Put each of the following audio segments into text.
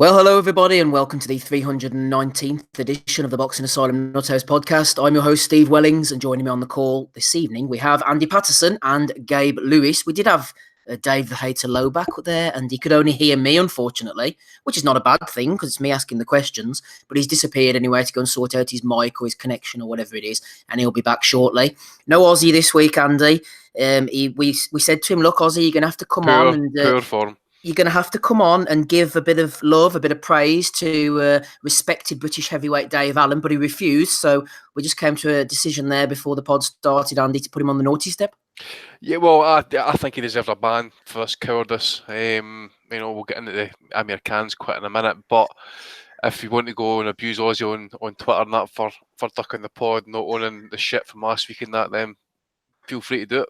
Well, hello everybody, and welcome to the 319th edition of the Boxing Asylum Nuthouse podcast. I'm your host, Steve Wellings, and joining me on the call this evening, we have Andy Patterson and Gabe Lewis. We did have Dave the Hater Lowback there, and he could only hear me, unfortunately, which is not a bad thing, because it's me asking the questions, but he's disappeared anyway to go and sort out his mic or his connection or whatever it is, and he'll be back shortly. No Aussie this week, Andy. We said to him, look, Aussie, you're going to have to come on and... Poor form. You're going to have to come on and give a bit of love, a bit of praise to respected British heavyweight Dave Allen, but he refused. So we just came to a decision there before the pod started, Andy, to put him on the naughty step. Yeah, well, I think he deserved a ban for this cowardice. We'll get into the Aamir Khan's quit in a minute, but if you want to go and abuse Aussie on Twitter and that for ducking the pod, not owning the shit from last week and that, then feel free to do it.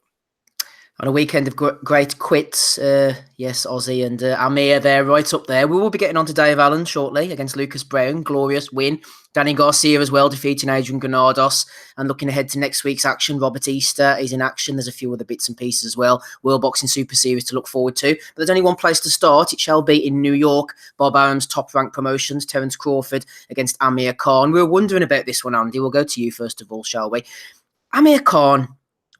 On a weekend of great quits, yes, Aussie and Aamir there, right up there. We will be getting on to Dave Allen shortly against Lucas Brown. Glorious win. Danny Garcia as well, defeating Adrian Granados. And looking ahead to next week's action, Robert Easter is in action. There's a few other bits and pieces as well. World Boxing Super Series to look forward to. But there's only one place to start. It shall be in New York. Bob Arum's top-ranked promotions, Terence Crawford against Aamir Khan. We were wondering about this one, Andy. We'll go to you first of all, shall we? Aamir Khan.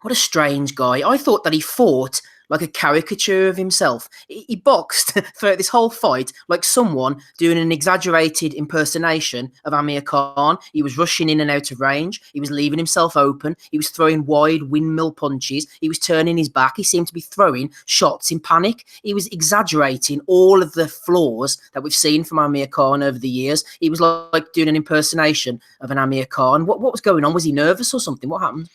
What a strange guy. I thought that he fought like a caricature of himself. He boxed throughout this whole fight like someone doing an exaggerated impersonation of Aamir Khan. He was rushing in and out of range. He was leaving himself open. He was throwing wide windmill punches. He was turning his back. He seemed to be throwing shots in panic. He was exaggerating all of the flaws that we've seen from Aamir Khan over the years. He was like doing an impersonation of an Aamir Khan. What was going on? Was he nervous or something? What happened?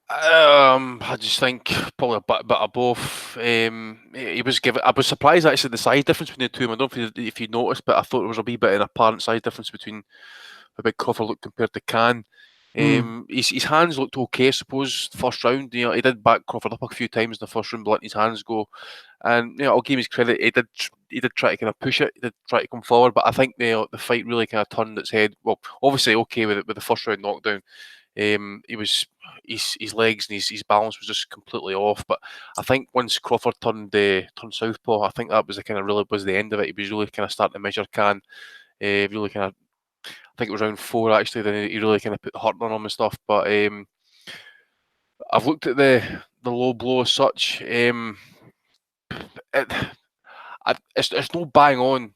I just think probably a bit of both. He was given. I was surprised actually the size difference between the two. I don't know if you noticed, but I thought there was a wee bit of an apparent size difference between how big Crawford looked compared to Khan. His hands looked okay, I suppose. First round, he did back Crawford up a few times in the first round, letting his hands go. And I'll give him his credit. He did try to kind of push it. He did try to come forward, but I think the fight really kind of turned its head. Well, obviously okay with the first round knockdown. His legs and his balance was just completely off. But I think once Crawford turned southpaw, I think that was the end of it. He was really kind of starting to measure Khan. Really kind of, I think it was round 4 actually. Then he really kind of put the hurt on him and stuff. But I've looked at the low blow as such. It's no bang on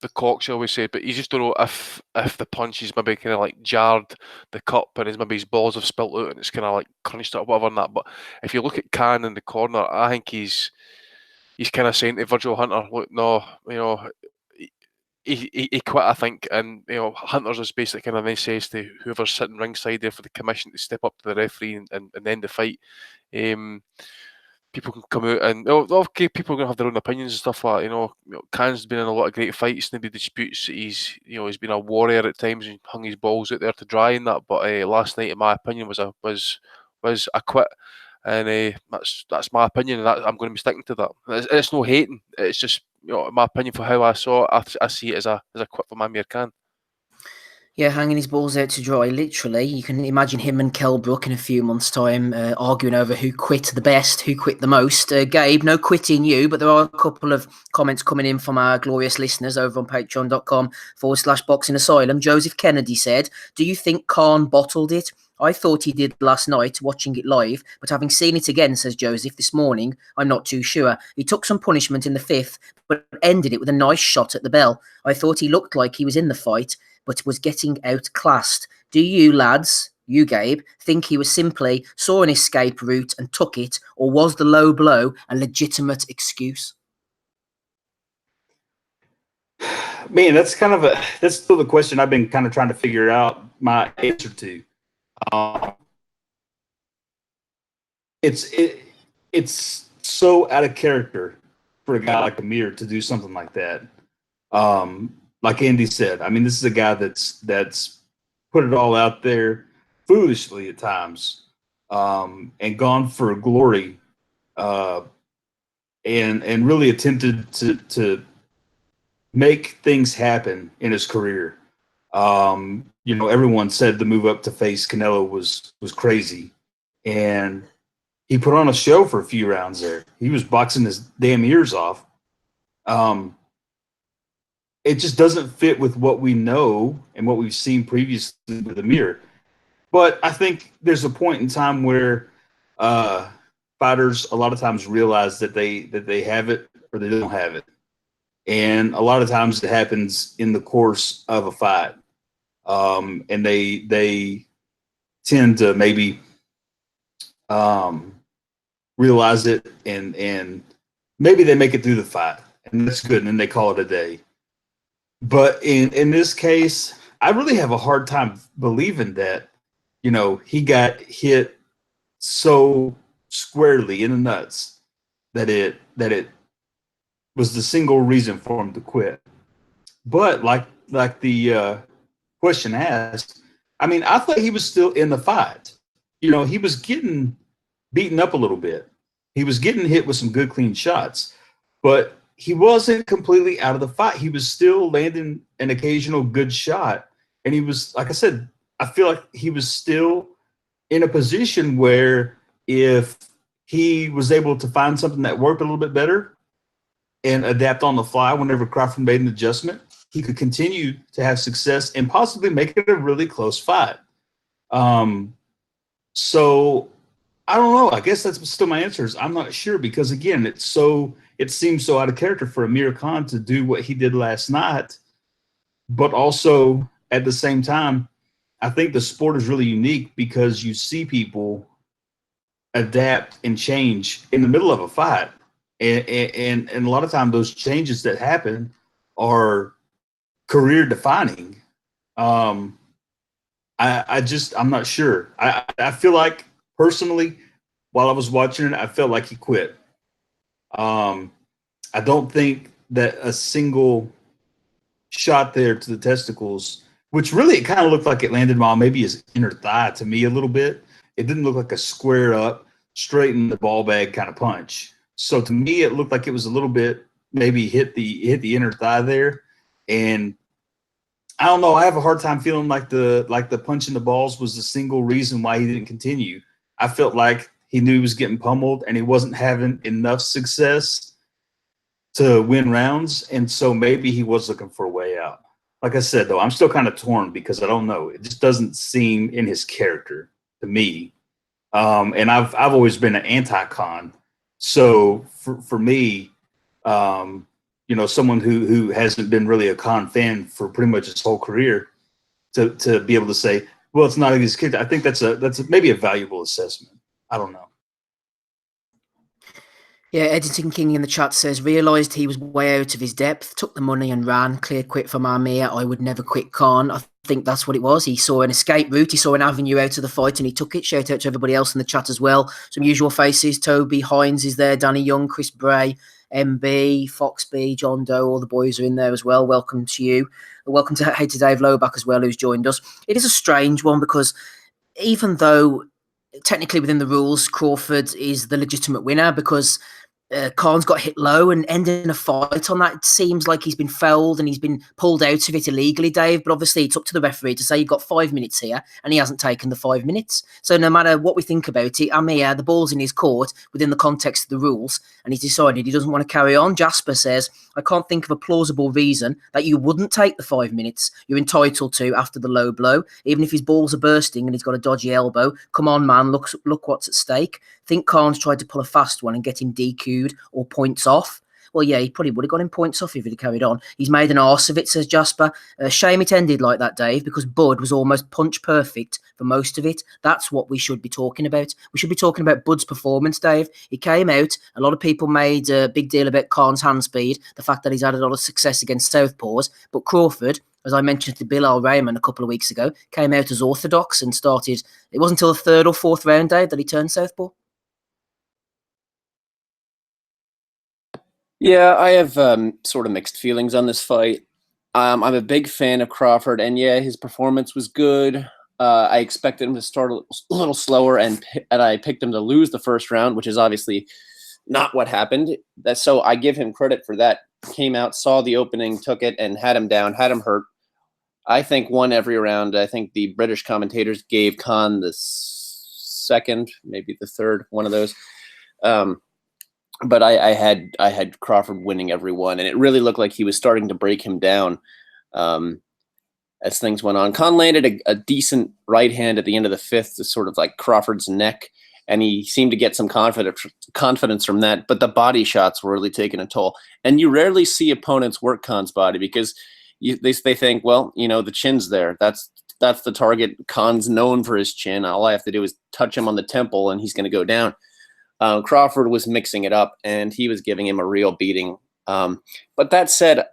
the cock, shall we say, but you just don't know if the punches maybe kind of like jarred the cup and maybe his balls have spilt out and it's kind of like crunched it or whatever and that. But if you look at Khan in the corner, I think he's kind of saying to Virgil Hunter, look, no, he quit, I think, and Hunter's is basically kind of then says to whoever's sitting ringside there for the commission to step up to the referee and end the fight. People can come out and okay, people are gonna have their own opinions and stuff like that. Khan's been in a lot of great fights. Nobody disputes that he's been a warrior at times and hung his balls out there to dry and that. But last night, in my opinion, was a quit, and that's my opinion, and I'm going to be sticking to that. It's no hating. It's just in my opinion for how I saw it. I see it as a quit for Aamir Khan. Yeah, hanging his balls out to dry, literally. You can imagine him and Kell Brook in a few months' time arguing over who quit the best, who quit the most. Gabe, no quitting you, but there are a couple of comments coming in from our glorious listeners over on patreon.com/Boxing Asylum. Joseph Kennedy said, do you think Khan bottled it? I thought he did last night, watching it live, but having seen it again, says Joseph, this morning, I'm not too sure. He took some punishment in the 5th, but ended it with a nice shot at the bell. I thought he looked like he was in the fight, but was getting outclassed. Do you lads, you Gabe, think he was simply saw an escape route and took it, or was the low blow a legitimate excuse? Man, that's still the question I've been kind of trying to figure out my answer to. It's so out of character for a guy like Aamir to do something like that. Like Andy said, I mean, this is a guy that's put it all out there foolishly at times, and gone for glory, and really attempted to make things happen in his career. Everyone said the move up to face Canelo was crazy, and he put on a show for a few rounds there. He was boxing his damn ears off. it just doesn't fit with what we know and what we've seen previously with Aamir. But I think there's a point in time where fighters a lot of times realize that they have it or they don't have it, and a lot of times it happens in the course of a fight, and they tend to maybe realize it, and maybe they make it through the fight, and that's good, and then they call it a day. But in this case, I really have a hard time believing that, he got hit so squarely in the nuts that it was the single reason for him to quit. But like the question asked, I mean, I thought he was still in the fight. He was getting beaten up a little bit. He was getting hit with some good, clean shots, but he wasn't completely out of the fight. He was still landing an occasional good shot. And he was, like I said, I feel like he was still in a position where if he was able to find something that worked a little bit better and adapt on the fly whenever Crawford made an adjustment, he could continue to have success and possibly make it a really close fight. So I don't know. I guess that's still my answer is I'm not sure because, again, it seems so out of character for Aamir Khan to do what he did last night. But also, at the same time, I think the sport is really unique because you see people adapt and change in the middle of a fight. And a lot of times those changes that happen are career defining. I'm not sure. I feel like personally, while I was watching it, I felt like he quit. I don't think that a single shot there to the testicles, which really it kind of looked like it landed on maybe his inner thigh to me a little bit. It didn't look like a square up, straight in the ball bag kind of punch. So to me, it looked like it was a little bit maybe hit the inner thigh there. And I don't know. I have a hard time feeling like the punch in the balls was the single reason why he didn't continue. I felt like he knew he was getting pummeled and he wasn't having enough success to win rounds. And so maybe he was looking for a way out. Like I said, though, I'm still kind of torn because I don't know. It just doesn't seem in his character to me. And I've always been an anti-Khan. So for me, someone who hasn't been really a Khan fan for pretty much his whole career, to be able to say, well, it's not his kid. I think that's maybe a valuable assessment. I don't know. Yeah, Eddington King in the chat says, realised he was way out of his depth, took the money and ran, clear quit from Aamir. I would never quit Khan. I think that's what it was. He saw an escape route, he saw an avenue out of the fight and he took it. Shout out to everybody else in the chat as well. Some usual faces, Toby Hines is there, Danny Young, Chris Bray, MB, Foxby, John Doe, all the boys are in there as well. Welcome to you. Welcome to Dave Lowback as well, who's joined us. It is a strange one because even though technically within the rules, Crawford is the legitimate winner because Khan's got hit low and ending a fight on that. It seems like he's been fouled and he's been pulled out of it illegally, Dave. But obviously it's up to the referee to say you've got 5 minutes here and he hasn't taken the 5 minutes. So no matter what we think about it, Aamir, the ball's in his court within the context of the rules and he's decided he doesn't want to carry on. Jasper says, I can't think of a plausible reason that you wouldn't take the 5 minutes you're entitled to after the low blow, even if his balls are bursting and he's got a dodgy elbow. Come on, man, look what's at stake. Think Khan's tried to pull a fast one and get him DQ'd or points off. Well, yeah, he probably would have got him points off if he'd carried on. He's made an arse of it, says Jasper. Shame it ended like that, Dave, because Bud was almost punch perfect for most of it. That's what we should be talking about. We should be talking about Bud's performance, Dave. He came out. A lot of people made a big deal about Khan's hand speed, the fact that he's had a lot of success against southpaws. But Crawford, as I mentioned to Bilal Raymond a couple of weeks ago, came out as orthodox and started. It wasn't until the 3rd or 4th round, Dave, that he turned southpaw. Yeah, I have sort of mixed feelings on this fight. I'm a big fan of Crawford, and yeah, his performance was good. I expected him to start a little slower, and I picked him to lose the first round, which is obviously not what happened. So I give him credit for that. Came out, saw the opening, took it, and had him down, had him hurt. I think won every round. I think the British commentators gave Khan the second, maybe the third, one of those. but I had Crawford winning every one, and it really looked like he was starting to break him down as things went on. Khan landed a decent right hand at the end of the fifth to sort of like Crawford's neck, and he seemed to get some confidence from that. But the body shots were really taking a toll, and you rarely see opponents work Khan's body because they think, well, the chin's there. That's the target. Khan's known for his chin. All I have to do is touch him on the temple, and he's going to go down. Crawford was mixing it up, and he was giving him a real beating. But that said,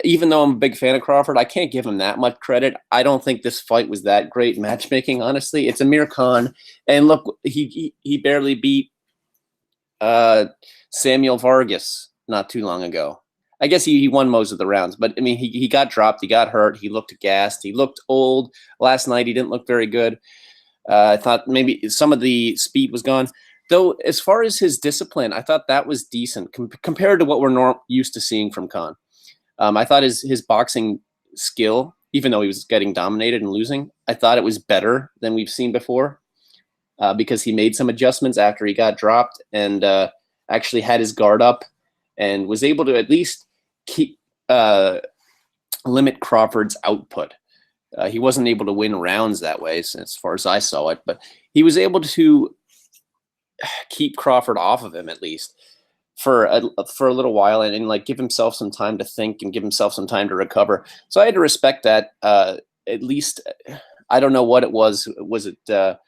even though I'm a big fan of Crawford, I can't give him that much credit. I don't think this fight was that great matchmaking, honestly. It's Aamir Khan, and look, he barely beat Samuel Vargas not too long ago. I guess he won most of the rounds, but I mean, he got dropped, he got hurt, he looked gassed, he looked old. Last night, he didn't look very good. I thought maybe some of the speed was gone. Though, as far as his discipline, I thought that was decent compared to what we're used to seeing from Khan. I thought his boxing skill, even though he was getting dominated and losing, I thought it was better than we've seen before because he made some adjustments after he got dropped and actually had his guard up and was able to at least keep limit Crawford's output. He wasn't able to win rounds that way, as far as I saw it, but he was able to keep Crawford off of him at least for a little while and like give himself some time to think and give himself some time to recover. So I had to respect that. At least I don't know what it was. Was it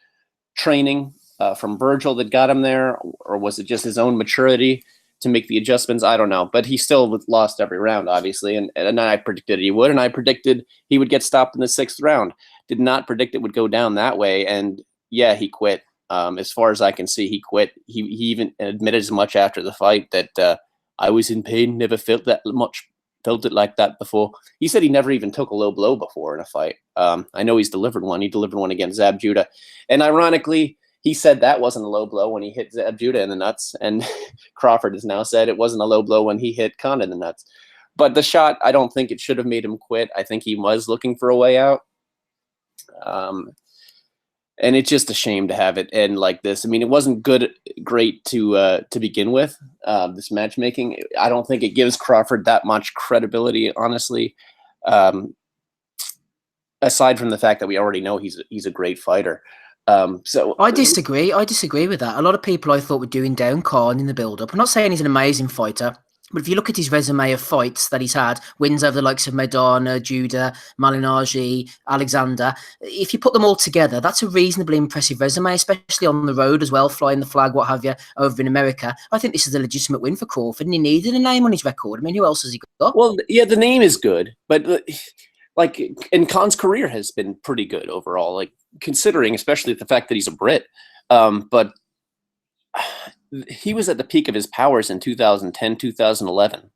training from Virgil that got him there, or was it just his own maturity to make the adjustments? I don't know, but he still lost every round, obviously, and I predicted he would, and I predicted he would get stopped in the sixth round. Did not predict it would go down that way, and yeah, he quit. As far as I can see, he quit. He even admitted as much after the fight that I was in pain, never felt it like that before. He said he never even took a low blow before in a fight. I know he's delivered one. He delivered one against Zab Judah, and ironically, he said that wasn't a low blow when he hit Zab Judah in the nuts, and Crawford has now said it wasn't a low blow when he hit Khan in the nuts. But the shot, I don't think it should have made him quit. I think he was looking for a way out. And it's just a shame to have it end like this. I mean, it wasn't great to begin with. This matchmaking, I don't think it gives Crawford that much credibility, honestly. Aside from the fact that we already know he's a great fighter. So I disagree. I disagree with that. A lot of people I thought were doing down Khan in the build-up. I'm not saying he's an amazing fighter, but if you look at his resume of fights that he's had, wins over the likes of Maidana, Judah, Malignaggi, Alexander, if you put them all together, that's a reasonably impressive resume, especially on the road as well, flying the flag, what have you, over in America. I think this is a legitimate win for Crawford, and he needed a name on his record. I mean, who else has he got? Well, yeah, the name is good, but like, and Khan's career has been pretty good overall, like considering especially the fact that he's a Brit. But he was at the peak of his powers in 2010, 2011,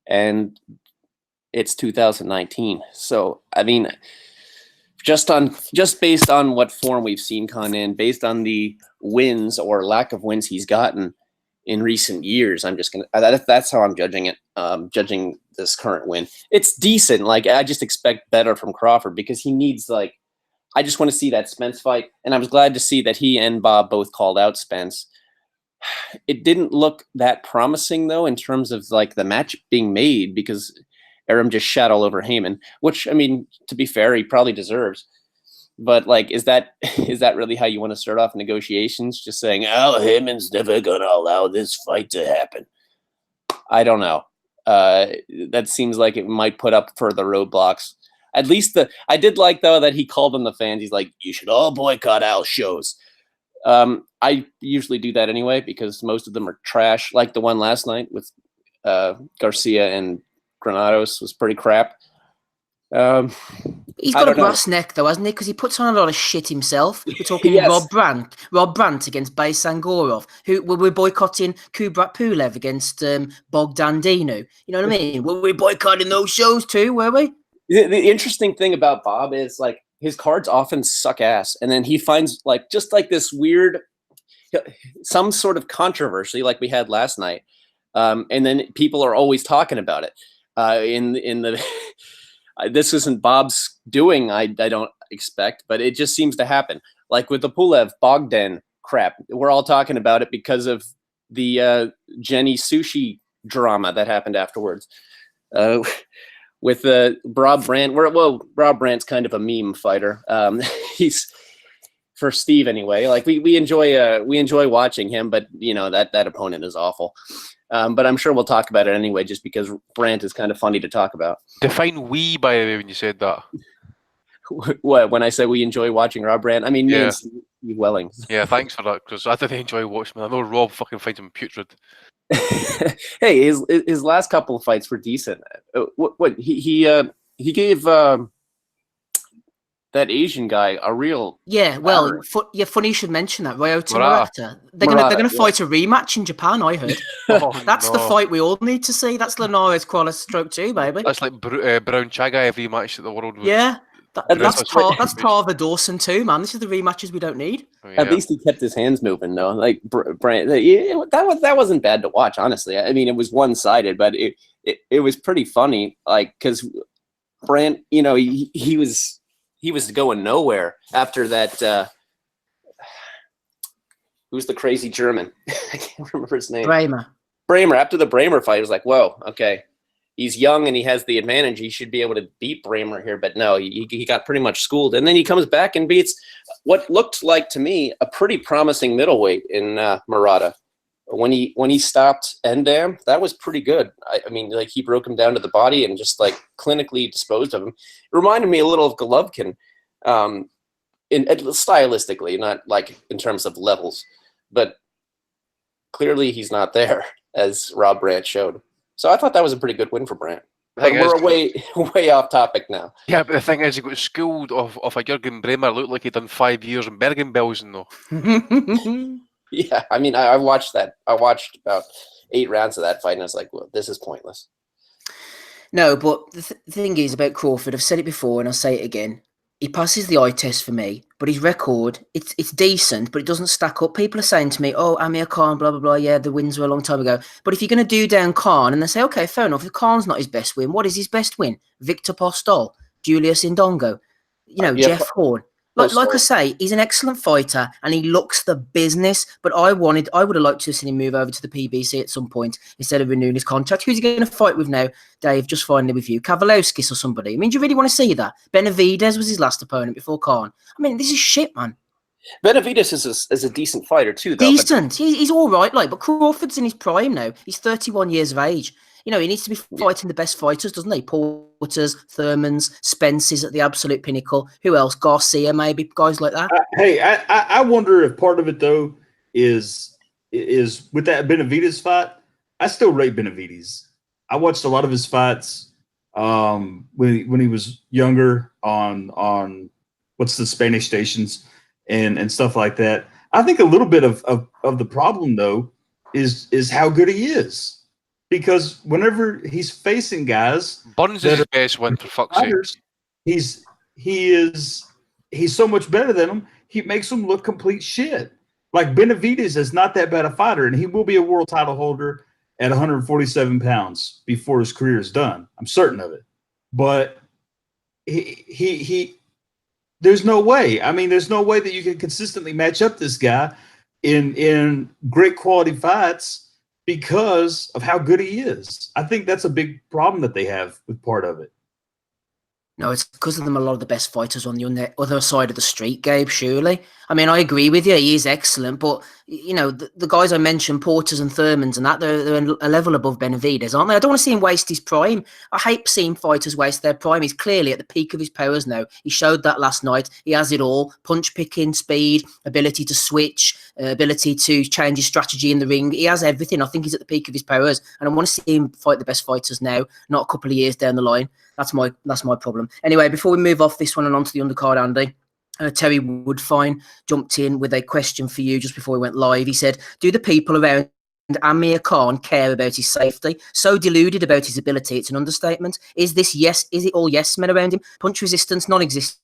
and it's 2019. So, I mean, just based on what form we've seen Khan in, based on the wins or lack of wins he's gotten in recent years, I'm just that's how I'm judging it. Judging this current win, it's decent. Like, I just expect better from Crawford because he needs, like, I just want to see that Spence fight, and I was glad to see that he and Bob both called out Spence. It didn't look that promising, though, in terms of like the match being made because Aram just shat all over Heyman, which, I mean, to be fair, he probably deserves. But like, is that really how you want to start off negotiations? Just saying, "Oh, Heyman's never gonna allow this fight to happen." I don't know. That seems like it might put up further roadblocks. At least I did like, though, that he called on the fans. He's like, "You should all boycott Al's shows." I usually do that anyway because most of them are trash. Like the one last night with Garcia and Granados was pretty crap. He's got a brass neck, though, hasn't he? Because he puts on a lot of shit himself. We're talking Yes. Rob Brandt against Bay Sangorov, who we're boycotting Kubrat Pulev against Bogdan Dinu. You know what I mean? Were we boycotting those shows too, were we? The interesting thing about Bob is, like, his cards often suck ass, and then he finds like just like this weird, some sort of controversy like we had last night, and then people are always talking about it. In the this isn't Bob's doing, I don't expect, but it just seems to happen. Like with the Pulev Bogdan crap, we're all talking about it because of Jenny sushi drama that happened afterwards. With Rob Brandt. Rob Brandt's kind of a meme fighter. He's for Steve anyway. Like we enjoy watching him, but that opponent is awful. But I'm sure we'll talk about it anyway, just because Brandt is kind of funny to talk about. Define "we" by the way when you said that. What, when I say we enjoy watching Rob Brandt, I mean me and Steve Wellings. Yeah, thanks for that, because I didn't enjoy watching him. I know Rob fucking finds him putrid. Hey, his last couple of fights were decent. What he gave that Asian guy a real funny you should mention that. Ryota Murata. They're gonna fight a rematch in Japan. I heard. That's the fight we all need to see. That's Linares Crawler Stroke 2, baby. That's like Brown Chagaev rematch that the world would. Yeah. That's Tarver Dawson too, man. This is the rematches we don't need. Oh, yeah. At least he kept his hands moving, though. Like Brandt, that wasn't bad to watch, honestly. I mean, it was one-sided, but it was pretty funny. Like, because Brandt, he was going nowhere after that. Who's the crazy German? I can't remember his name. Bramer. After the Bramer fight, it was like, whoa, okay. He's young and he has the advantage. He should be able to beat Bramer here, but no, he got pretty much schooled. And then he comes back and beats what looked like to me a pretty promising middleweight in Murata. When he stopped Endam, that was pretty good. I mean, like he broke him down to the body and just like clinically disposed of him. It reminded me a little of Golovkin, stylistically, not like in terms of levels, but clearly he's not there, as Rob Brandt showed. So I thought that was a pretty good win for Brandt. But we're way off topic now. Yeah, but the thing is, he got schooled of a Jürgen Bremer. Looked like he'd done 5 years in Bergen-Belsen, though. Yeah, I mean, I watched that. I watched about 8 rounds of that fight, and I was like, well, this is pointless. No, but the thing is about Crawford, I've said it before and I'll say it again. He passes the eye test for me, but his record, it's decent, but it doesn't stack up. People are saying to me, oh, Aamir Khan, blah, blah, blah, yeah, the wins were a long time ago. But if you're going to do down Khan, and they say, okay, fair enough, if Khan's not his best win, what is his best win? Victor Postol, Julius Indongo, Jeff Horn. Like I say, he's an excellent fighter and he looks the business, but I would have liked to have seen him move over to the PBC at some point instead of renewing his contract. Who's he going to fight with now, Dave? Just finally with you. Kavalowskis or somebody? I mean, do you really want to see that? Benavidez was his last opponent before Khan. I mean, this is shit, man. Benavidez is a decent fighter too, though. Decent. He's all right, but Crawford's in his prime now. He's 31 years of age. He needs to be fighting the best fighters, doesn't he? Porters, Thurmans, Spence's at the absolute pinnacle. Who else? Garcia, maybe, guys like that. I wonder if part of it though is with that Benavidez fight. I still rate Benavidez. I watched a lot of his fights when he was younger on what's the Spanish stations and stuff like that. I think a little bit of the problem though is how good he is. Because whenever he's facing guys, Burns is his best win, for fuck's sake. He's so much better than him. He makes him look complete shit. Like Benavidez is not that bad a fighter, and he will be a world title holder at 147 pounds before his career is done. I'm certain of it. But he there's no way. I mean, there's no way that you can consistently match up this guy in great quality fights because of how good he is. I think that's a big problem that they have with part of it. No, it's because of them. A lot of the best fighters on the other side of the street, Gabe, surely. I mean, I agree with you. He is excellent. But, the guys I mentioned, Porters and Thurmans and that, they're a level above Benavidez, aren't they? I don't want to see him waste his prime. I hate seeing fighters waste their prime. He's clearly at the peak of his powers now. He showed that last night. He has it all. Punch picking, speed, ability to switch, ability to change his strategy in the ring. He has everything. I think he's at the peak of his powers. And I want to see him fight the best fighters now, not a couple of years down the line. That's my problem. Anyway, before we move off this one and onto the undercard, Andy, Terry Woodfine jumped in with a question for you just before we went live. He said, do the people around Aamir Khan care about his safety? So deluded about his ability, it's an understatement. Is it all yes men around him? Punch resistance, non-existent.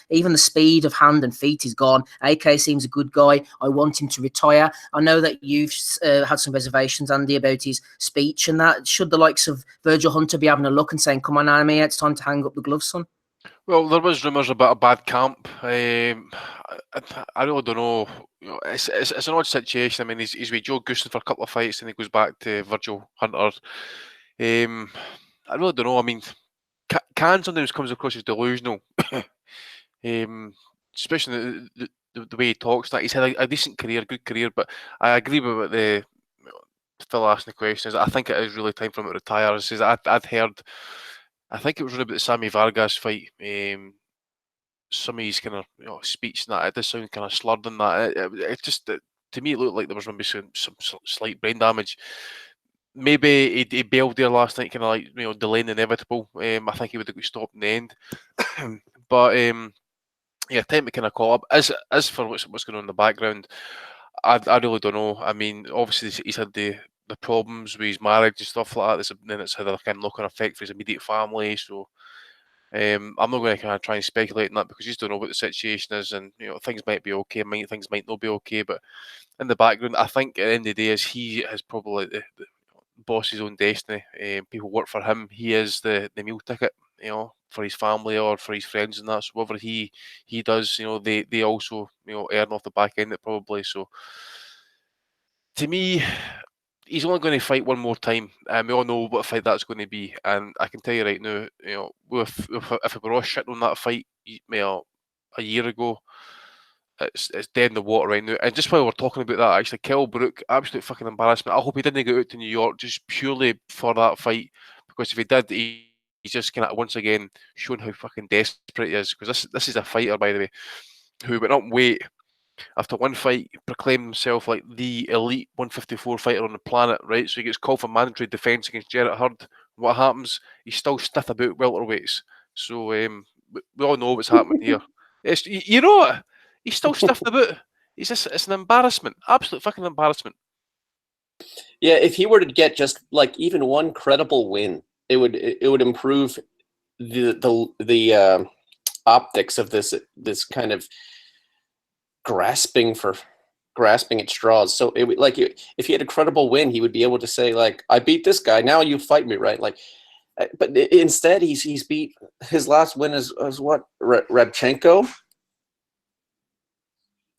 Even the speed of hand and feet is gone. AK seems a good guy. I want him to retire. I know that you've had some reservations, Andy, about his speech and that. Should the likes of Virgil Hunter be having a look and saying, come on, Aamir, it's time to hang up the gloves, son? Well, there was rumours about a bad camp. I really don't know. It's an odd situation. I mean, he's with Joe Goosen for a couple of fights, and he goes back to Virgil Hunter. I really don't know. I mean, Khan sometimes comes across as delusional, especially the way he talks. That he's had a decent career, good career, but I agree with what the Phil asking the question is. I think it is really time for him to retire. I'd heard. I think it was really about the Sammy Vargas fight. Some of his kind of speech and that it does sound kind of slurred and that. It just to me it looked like there was maybe some slight brain damage. Maybe he bailed there last night, kind of like delaying the inevitable. I think he would have got stopped in the end. But yeah, time to kind of call up. As for what's going on in the background, I really don't know. I mean, obviously he's had the problems with his marriage and stuff like that. Then it's had a kind of knock-on effect for his immediate family. So I'm not going to kind of try and speculate on that because you just don't know what the situation is, and things might be okay, things might not be okay. But in the background, I think at the end of the day, is he has probably the boss his own destiny. People work for him. He is the meal ticket, for his family or for his friends and that. So whatever he does, they also earn off the back end of it probably. So to me, he's only going to fight one more time, and we all know what fight that's going to be. And I can tell you right now, if we were all shitting on that fight, a year ago, it's dead in the water right now. And just while we're talking about that, actually, Kell Brook, absolute fucking embarrassment. I hope he didn't go out to New York just purely for that fight, because if he did, he's just kind of once again showing how fucking desperate he is. Because this is a fighter, by the way, who went up weight after one fight, proclaimed himself like the elite 154 fighter on the planet, right? So he gets called for mandatory defence against Jarrett Hurd. What happens? He's still stiff about welterweights. So we all know what's happening here. It's you know what? He's still stiffed about. It's an embarrassment, absolute fucking embarrassment. Yeah, if he were to get just like even one credible win, it would improve the optics of this kind of grasping at straws. So it would, like, if he had a credible win, he would be able to say like, I beat this guy, now you fight me, right? Like, but instead he's beat, his last win is what, Lomachenko?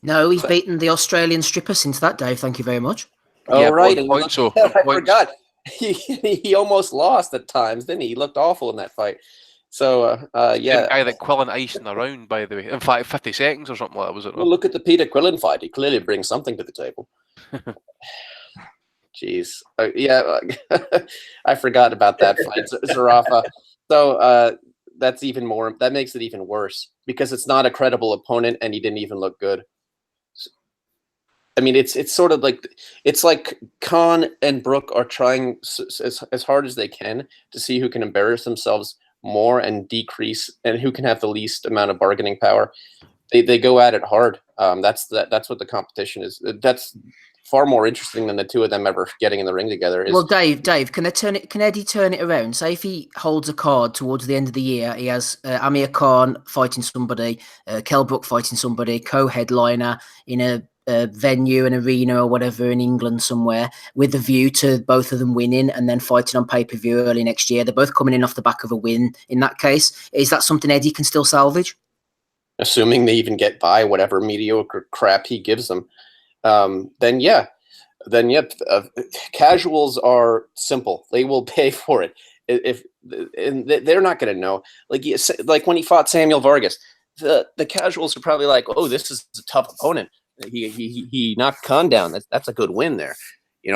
No, he's beaten the Australian stripper since that day. Thank you very much. Oh, yeah, right. I forgot. He almost lost at times, didn't he? He looked awful in that fight. So, yeah. The guy that Quillen icing around, by the way. In fact, 50 seconds or something like that, was it? Well, look at the Peter Quillen fight. He clearly brings something to the table. Jeez. Yeah, I forgot about that fight, Zarafa. So that's even more. That makes it even worse because it's not a credible opponent, and he didn't even look good. I mean, it's sort of like, it's like Khan and Brook are trying as hard as they can to see who can embarrass themselves more and decrease, and who can have the least amount of bargaining power. They go at it hard. That's what the competition is. That's far more interesting than the two of them ever getting in the ring together. Well, Dave, can Eddie turn it around? Say if he holds a card towards the end of the year, he has Aamir Khan fighting somebody, Kell Brook fighting somebody, co-headliner in a venue, an arena or whatever in England somewhere, with a view to both of them winning and then fighting on pay-per-view early next year. They're both coming in off the back of a win. In that case, is that something Eddie can still salvage? Assuming they even get by whatever mediocre crap he gives them, then yeah. Casuals are simple. They will pay for it. And they're not going to know. Like when he fought Samuel Vargas, the casuals are probably like, "Oh, this is a tough opponent. He knocked Khan down. That's a good win there.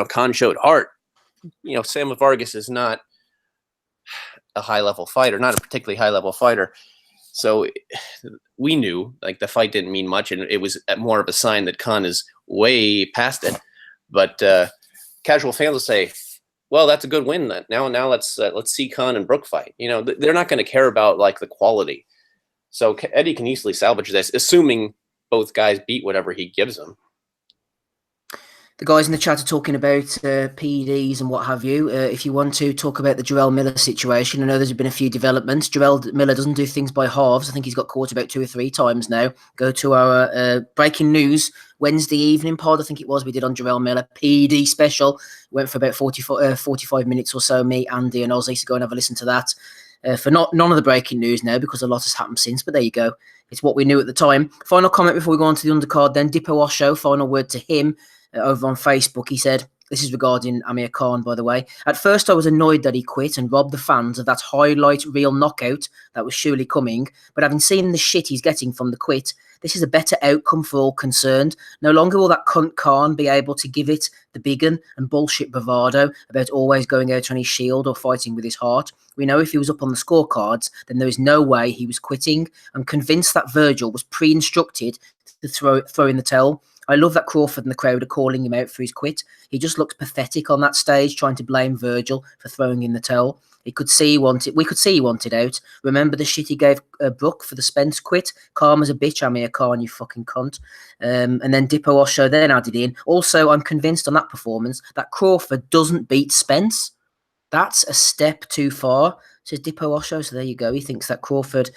Khan showed heart. Samuel Vargas is not a high-level fighter, not a particularly high-level fighter. So we knew like the fight didn't mean much, and it was more of a sign that Khan is way past it. But casual fans will say, "Well, that's a good win. Now let's see Khan and Brook fight." They're not going to care about like the quality. So Eddie can easily salvage this, assuming both guys beat whatever he gives them. The guys in the chat are talking about PEDs and what have you. If you want to talk about the Jarrell Miller situation, I know there's been a few developments. Jarrell Miller doesn't do things by halves. I think he's got caught about 2 or 3 times now. Go to our breaking news Wednesday evening pod, I think it was, we did on Jarrell Miller, PED special. Went for about 45 minutes or so, me, Andy and Ozzy, so go and have a listen to that. for none of the breaking news now, because a lot has happened since, but there you go. It's what we knew at the time. Final comment before we go on to the undercard then. Dippo Osho, final word to him over on Facebook. He said, this is regarding Aamir Khan, by the way. At first, I was annoyed that he quit and robbed the fans of that highlight reel knockout that was surely coming. But having seen the shit he's getting from the quit, this is a better outcome for all concerned. No longer will that cunt Khan be able to give it the big un and bullshit bravado about always going out on his shield or fighting with his heart. We know if he was up on the scorecards, then there is no way he was quitting. I'm convinced that Virgil was pre-instructed to throw in the towel. I love that Crawford and the crowd are calling him out for his quit. He just looks pathetic on that stage, trying to blame Virgil for throwing in the towel. We could see he wanted out. Remember the shit he gave Brook for the Spence quit? Calm as a bitch, Aamir Khan, you fucking cunt. And then Dippo Osho then added in. Also, I'm convinced on that performance that Crawford doesn't beat Spence. That's a step too far, says Dippo Osho. So there you go. He thinks that Crawford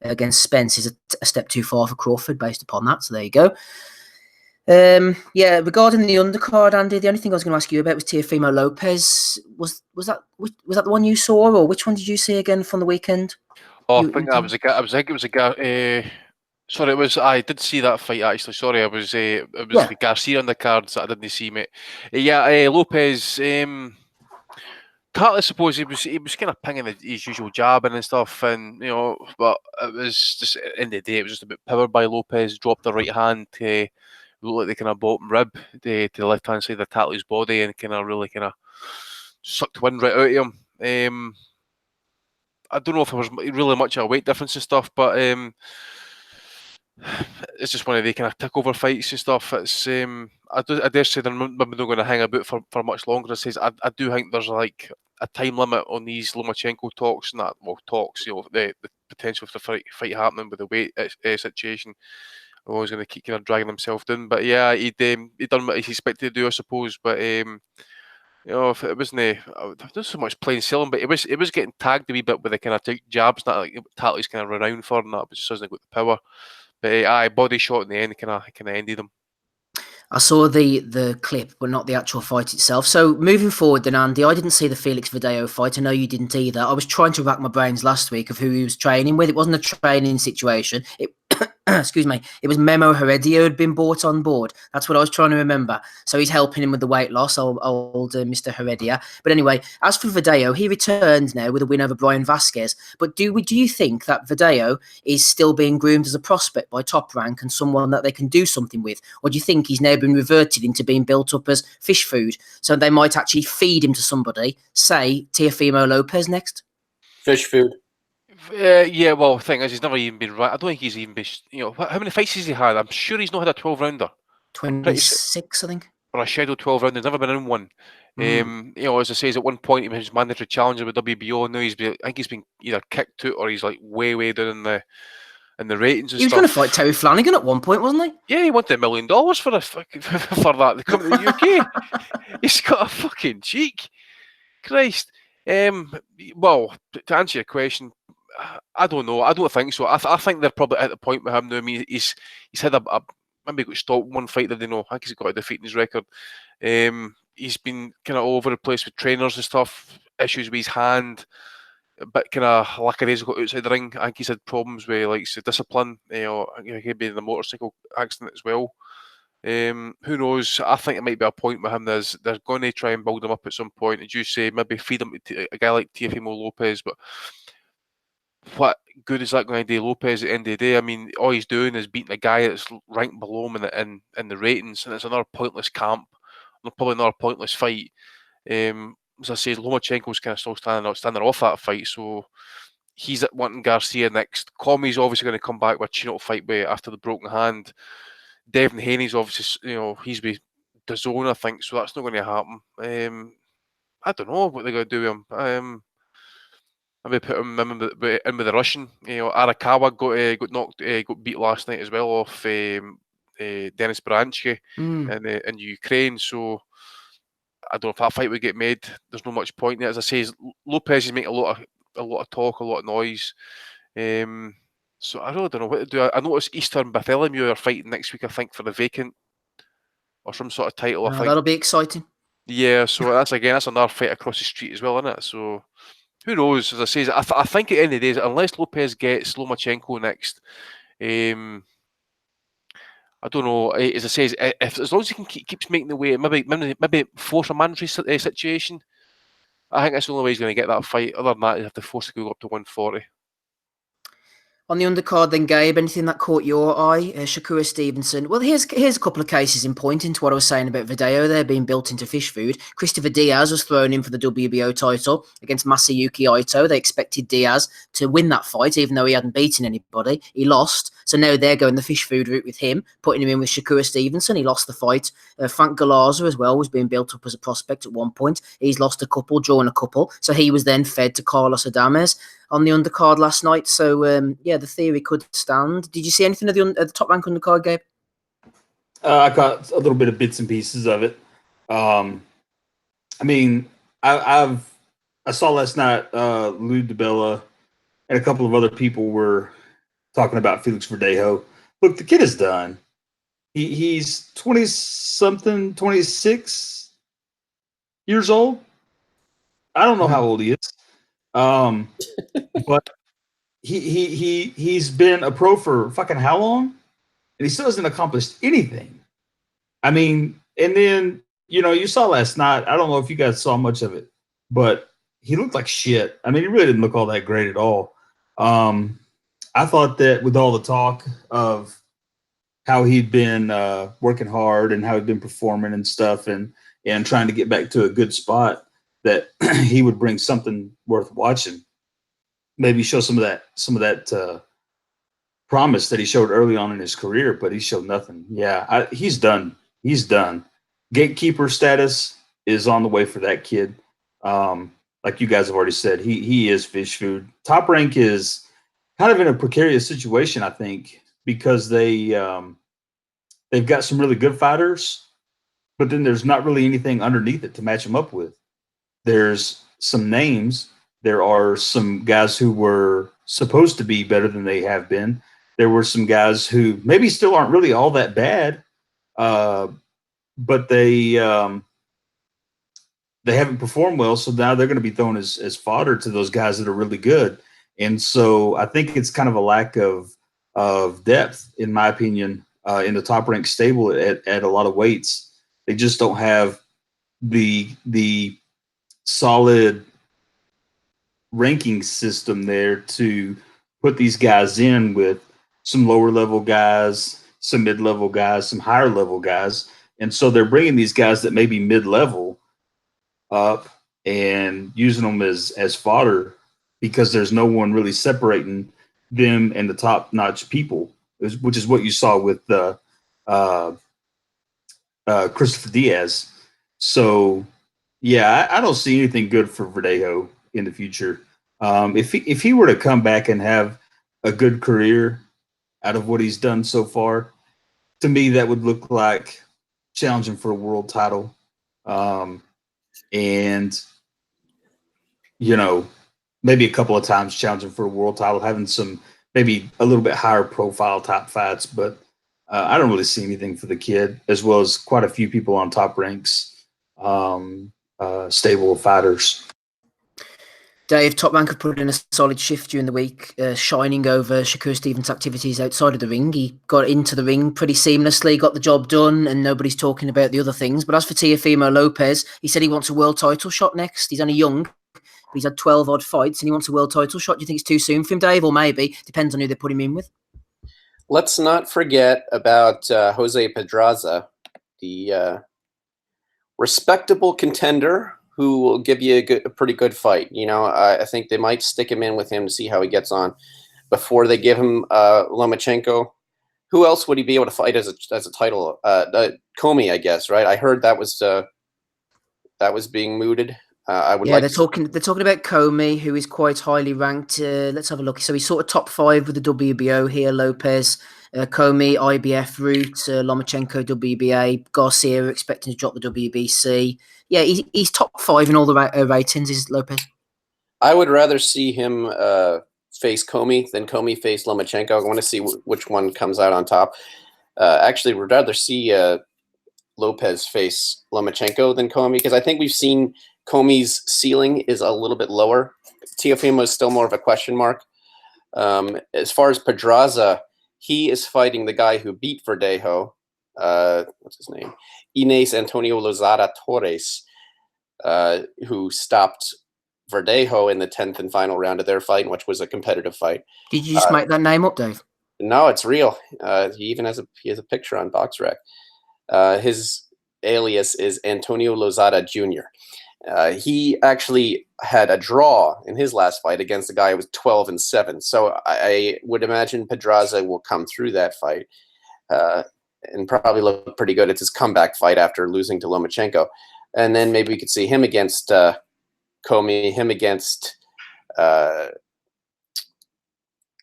against Spence is a step too far for Crawford based upon that. So there you go. Regarding the undercard, Andy, the only thing I was going to ask you about was Teofimo Lopez. Was that the one you saw, or which one did you see again from the weekend? I think it was a guy. Sorry, I did see that fight actually. Sorry, it was the Garcia on the cards that I didn't see, mate. Lopez. Partly, I suppose he was kind of pinging his usual jabbing and stuff, and but it was just at the end of the day, it was just a bit powered by Lopez. Dropped the right hand to look like the kind of bottom rib to the left hand side of Tatley's body, and really sucked wind right out of him. I don't know if there was really much of a weight difference and stuff, but it's just one of the kind of takeover fights and stuff. It's I dare say they're maybe not going to hang about for much longer. I do think there's like a time limit on these Lomachenko talks and that. Well, talks, the potential for the fight happening with the weight situation. Always going to keep kind of dragging himself down, but yeah, he done what he expected to do, I suppose. But if it wasn't not so much plain sailing, but it was getting tagged a wee bit with the kind of jabs that like Tatley's kind of renowned for, and that, but just hasn't got the power. But body shot in the end kind of ended him. I saw the clip, but not the actual fight itself. So moving forward then, Andy, I didn't see the Felix Verdejo fight. I know you didn't either. I was trying to rack my brains last week of who he was training with. It wasn't a training situation. Excuse me, it was Memo Heredia who had been brought on board. That's what I was trying to remember. So he's helping him with the weight loss, old Mr. Heredia. But anyway, as for Verdejo, he returns now with a win over Brian Vasquez. But do you think that Verdejo is still being groomed as a prospect by Top Rank and someone that they can do something with? Or do you think he's now been reverted into being built up as fish food? So they might actually feed him to somebody, say Teofimo Lopez next? Fish food. Well, the thing is, he's never even been right. I don't think he's even been. How many fights has he had? I'm sure he's not had a 12-rounder. 26, I think. Or a scheduled 12-rounder. He's never been in one. As I say, at one point he was mandatory challenger with WBO. Now I think he's been either kicked out or he's like way down in the ratings and stuff. He was going to fight Terry Flanagan at one point, wasn't he? Yeah, he wanted $1 million for that. They come to the UK. He's got a fucking cheek. Christ. Well, to answer your question, I don't know. I don't think so. I think they're probably at the point with him now. I mean, he's had maybe got stopped one fight that they know. I think he's got a defeat in his record. He's been kind of all over the place with trainers and stuff. Issues with his hand. A bit kind of lackadaisical outside the ring. I think he's had problems with like discipline. He'd been in a motorcycle accident as well. Who knows? I think it might be a point with him. They're going to try and build him up at some point. As you say, maybe feed him to a guy like Teofimo Lopez, but what good is that going to do Lopez at the end of the day? I mean, all he's doing is beating a guy that's ranked below him in the ratings, and it's another pointless camp, probably another pointless fight. As I say, Lomachenko's kind of still standing off that fight, so he's wanting Garcia next. Commey's obviously going to come back with a chin-up fight after the broken hand. Devin Haney's obviously, he's with DAZN, I think, so that's not going to happen. I don't know what they're going to do with him. Maybe put him in with the Russian. Arakawa got beat last night as well off Denis Baransky in Ukraine. So I don't know if that fight would get made. There's not much point in it. As I say, Lopez is making a lot of talk, a lot of noise. So I really don't know what to do. I noticed Easter and Bartholomew are fighting next week, I think, for the vacant or some sort of title. I think that'll be exciting. Yeah, so that's another fight across the street as well, isn't it? So Who knows? As I say, I think at the end of the day, unless Lopez gets Lomachenko next, I don't know. As I say, if as long as he can keeps making the way, maybe force a mandatory situation. I think that's the only way he's going to get that fight. Other than that, you have to force to go up to 140. On the undercard, then, Gabe, anything that caught your eye? Shakur Stevenson. Well, here's a couple of cases in point into what I was saying about Video there being built into fish food. Christopher Diaz was thrown in for the WBO title against Masayuki Ito. They expected Diaz to win that fight, even though he hadn't beaten anybody. He lost. So now they're going the fish food route with him, putting him in with Shakur Stevenson. He lost the fight. Frank Galarza as well was being built up as a prospect at one point. He's lost a couple, drawn a couple. So he was then fed to Carlos Adames on the undercard last night. So, the theory could stand. Did you see anything of the top rank undercard, Gabe? I got a little bit of bits and pieces of it. I saw last night Lou DiBella and a couple of other people were talking about Felix Verdejo. Look, the kid is done. He's 20-something, 26 years old. I don't know how old he is. But he's been a pro for fucking how long? And he still hasn't accomplished anything. I mean, and then, you saw last night, I don't know if you guys saw much of it, but he looked like shit. I mean, he really didn't look all that great at all. I thought that with all the talk of how he'd been working hard and how he'd been performing and stuff and trying to get back to a good spot, that he would bring something worth watching. Maybe show some of that promise that he showed early on in his career, but he showed nothing. Yeah, he's done. He's done. Gatekeeper status is on the way for that kid. Like you guys have already said, he is fish food. Top Rank is kind of in a precarious situation, I think, because they've got some really good fighters, but then there's not really anything underneath it to match them up with. There's some names. There are some guys who were supposed to be better than they have been. There were some guys who maybe still aren't really all that bad, but they haven't performed well. So now they're going to be thrown as fodder to those guys that are really good. And so I think it's kind of a lack of depth, in my opinion, in the Top Rank stable at a lot of weights. They just don't have the solid ranking system there to put these guys in with some lower level guys, some mid-level guys, some higher level guys. And so they're bringing these guys that may be mid-level up and using them as fodder because there's no one really separating them and the top-notch people, which is what you saw with Christopher Diaz. So, yeah, I don't see anything good for Verdejo in the future. If he were to come back and have a good career out of what he's done so far, to me that would look like challenging for a world title, and maybe a couple of times challenging for a world title, having some maybe a little bit higher profile top fights. But I don't really see anything for the kid, as well as quite a few people on Top Rank's stable of fighters. Dave, Top Rank have put in a solid shift during the week, shining over Shakur Stevens' activities outside of the ring. He got into the ring pretty seamlessly, got the job done, and nobody's talking about the other things. But as for Teofimo Lopez, he said he wants a world title shot next. He's only young, but he's had 12-odd fights, and he wants a world title shot. Do you think it's too soon for him, Dave? Or maybe, depends on who they put him in with. Let's not forget about Jose Pedraza, the respectable contender who will give you a pretty good fight. I think they might stick him in with him to see how he gets on before they give him Lomachenko. Who else would he be able to fight as a title? Comey, I guess, right? I heard that was being mooted. They're talking about Comey, who is quite highly ranked. Let's have a look. So he's sort of top 5 with the WBO here. Lopez, Comey, IBF route, Lomachenko, WBA, Garcia expecting to drop the WBC. Yeah, he's top 5 in all the ratings, is Lopez. I would rather see him face Comey than Comey face Lomachenko. I want to see which one comes out on top. Actually, would rather see Lopez face Lomachenko than Comey, because I think we've seen Comey's ceiling is a little bit lower Teofimo is still more of a question mark. As far as Pedraza, he is fighting the guy who beat Verdejo. What's his name? Inés Antonio Lozada Torres, who stopped Verdejo in the 10th and final round of their fight, which was a competitive fight. Did you just make that name up, Dave? No, it's real. He even has a picture on BoxRec. His alias is Antonio Lozada Jr. He actually had a draw in his last fight against a guy who was 12-7. So I would imagine Pedraza will come through that fight and probably look pretty good. It's his comeback fight after losing to Lomachenko. And then maybe we could see him against Comey, him against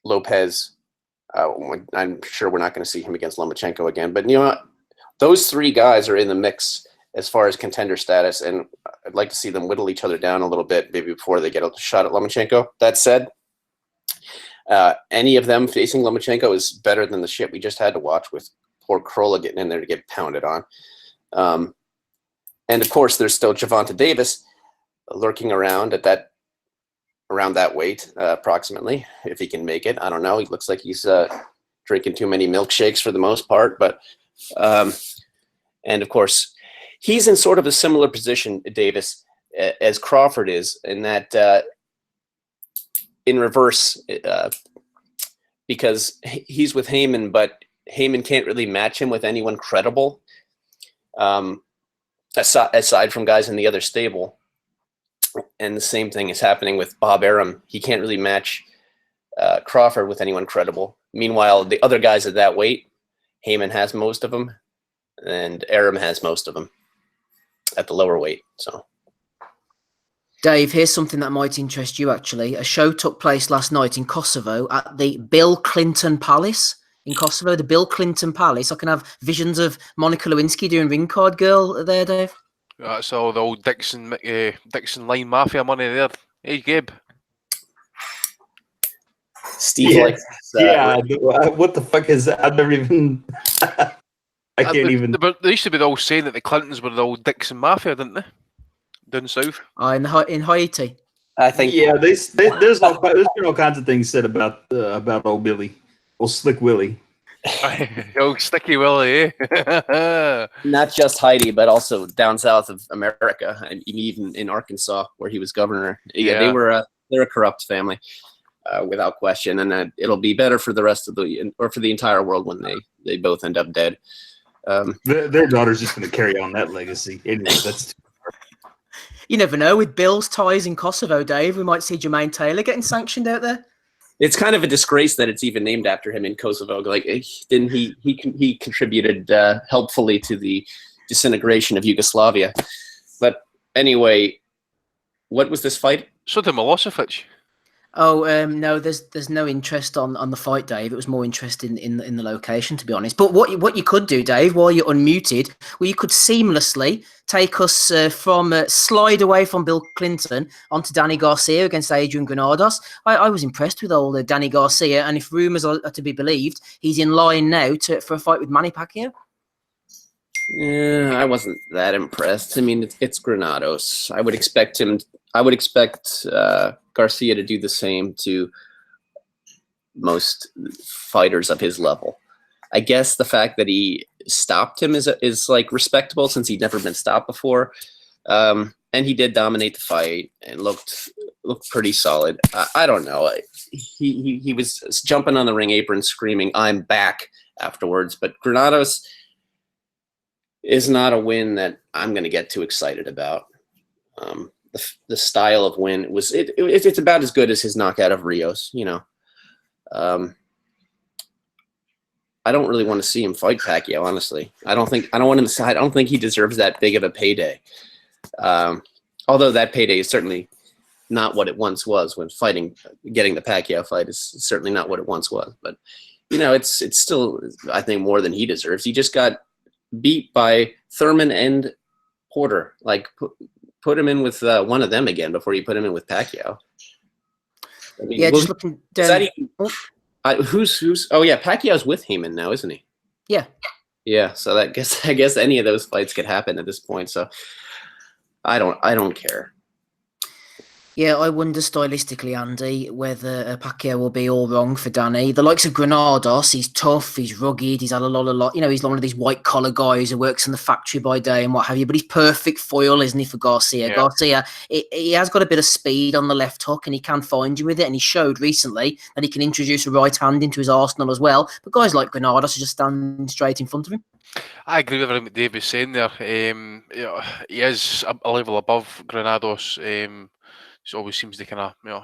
Lopez. I'm sure we're not going to see him against Lomachenko again. But you know what? Those three guys are in the mix as far as contender status, and I'd like to see them whittle each other down a little bit, maybe before they get a shot at Lomachenko. That said, any of them facing Lomachenko is better than the shit we just had to watch with poor Krolla getting in there to get pounded on. And of course, there's still Gervonta Davis lurking around at around that weight, approximately, if he can make it. I don't know. He looks like he's drinking too many milkshakes for the most part, but and of course, he's in sort of a similar position, Davis, as Crawford is, in that in reverse, because he's with Heyman, but Heyman can't really match him with anyone credible, aside from guys in the other stable. And the same thing is happening with Bob Arum. He can't really match Crawford with anyone credible. Meanwhile, the other guys at that weight, Heyman has most of them, and Arum has most of them at the lower weight. So, Dave, here's something that might interest you, actually. A show took place last night in Kosovo at the Bill Clinton Palace in Kosovo, the Bill Clinton Palace. I can have visions of Monica Lewinsky doing Ring Card Girl there, Dave. That's all the old Dixon Line Mafia money there. Hey, Gabe. Steve likes what the fuck is that? I've never even... I can't even... They used to be all saying that the Clintons were the old Dixon Mafia, didn't they? Down south. In Haiti. I think... Yeah, there's been all kinds of things said about old Billy. Old Slick Willie. Old Sticky Willie, eh? Not just Haiti, but also down south of America, and even in Arkansas, where he was governor. Yeah. They're a corrupt family, without question, and it'll be better for the rest of for the entire world when they both end up dead. Their daughter's just going to carry on that legacy. Anyway, that's... You never know. With Bill's ties in Kosovo, Dave, we might see Jermaine Taylor getting sanctioned out there. It's kind of a disgrace that it's even named after him in Kosovo. Like, didn't he contributed helpfully to the disintegration of Yugoslavia? But anyway, what was this fight? So did Milosevic. Oh, no, there's no interest on the fight, Dave. It was more interest in the location, to be honest. But what you could do, Dave, while you're unmuted, well, you could seamlessly take us slide away from Bill Clinton onto Danny Garcia against Adrian Granados. I was impressed with old Danny Garcia, and if rumours are to be believed, he's in line now for a fight with Manny Pacquiao. Yeah, I wasn't that impressed. I mean, it's Granados. I would expect Garcia to do the same to most fighters of his level. I guess the fact that he stopped him is like respectable, since he'd never been stopped before. And he did dominate the fight and looked pretty solid. I don't know. He was jumping on the ring apron screaming, "I'm back," afterwards. But Granados is not a win that I'm going to get too excited about. The style of win it's about as good as his knockout of Rios, you know. I don't really want to see him fight Pacquiao, honestly. I don't think he deserves that big of a payday. Although that payday is certainly not what it once was when getting the Pacquiao fight is certainly not what it once was. But, you know, it's still, I think, more than he deserves. He just got beat by Thurman and Porter. Like, put him in with one of them again before you put him in with Pacquiao. I mean, yeah, just looking down. Who's? Oh yeah, Pacquiao's with Heyman now, isn't he? Yeah. Yeah. So I guess any of those fights could happen at this point. So I don't care. Yeah, I wonder stylistically, Andy, whether Pacquiao will be all wrong for Danny. The likes of Granados, he's tough, he's rugged, he's had a lot. You know, he's one of these white collar guys who works in the factory by day and what have you. But he's perfect foil, isn't he, for Garcia? Yeah. Garcia, he has got a bit of speed on the left hook, and he can find you with it. And he showed recently that he can introduce a right hand into his arsenal as well. But guys like Granados are just standing straight in front of him. I agree with everything Dave was saying there. You know, he is a level above Granados. He always seems to kind of, you know,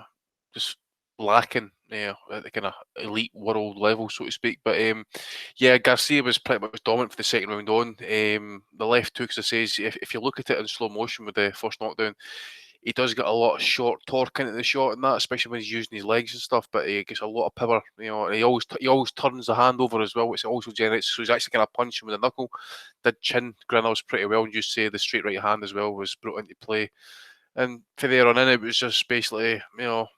just lacking, you know, at the kind of elite world level, so to speak. But yeah, Garcia was pretty much dominant for the second round on. The left hook, as I says, if you look at it in slow motion with the first knockdown, he does get a lot of short torque into the shot and that, especially when he's using his legs and stuff. But he gets a lot of power, you know. And he always turns the hand over as well, which also generates. So he's actually kind of punching with a knuckle. Did chin Granados pretty well, and you say the straight right hand as well was brought into play. And for there on in, it was just basically, you know,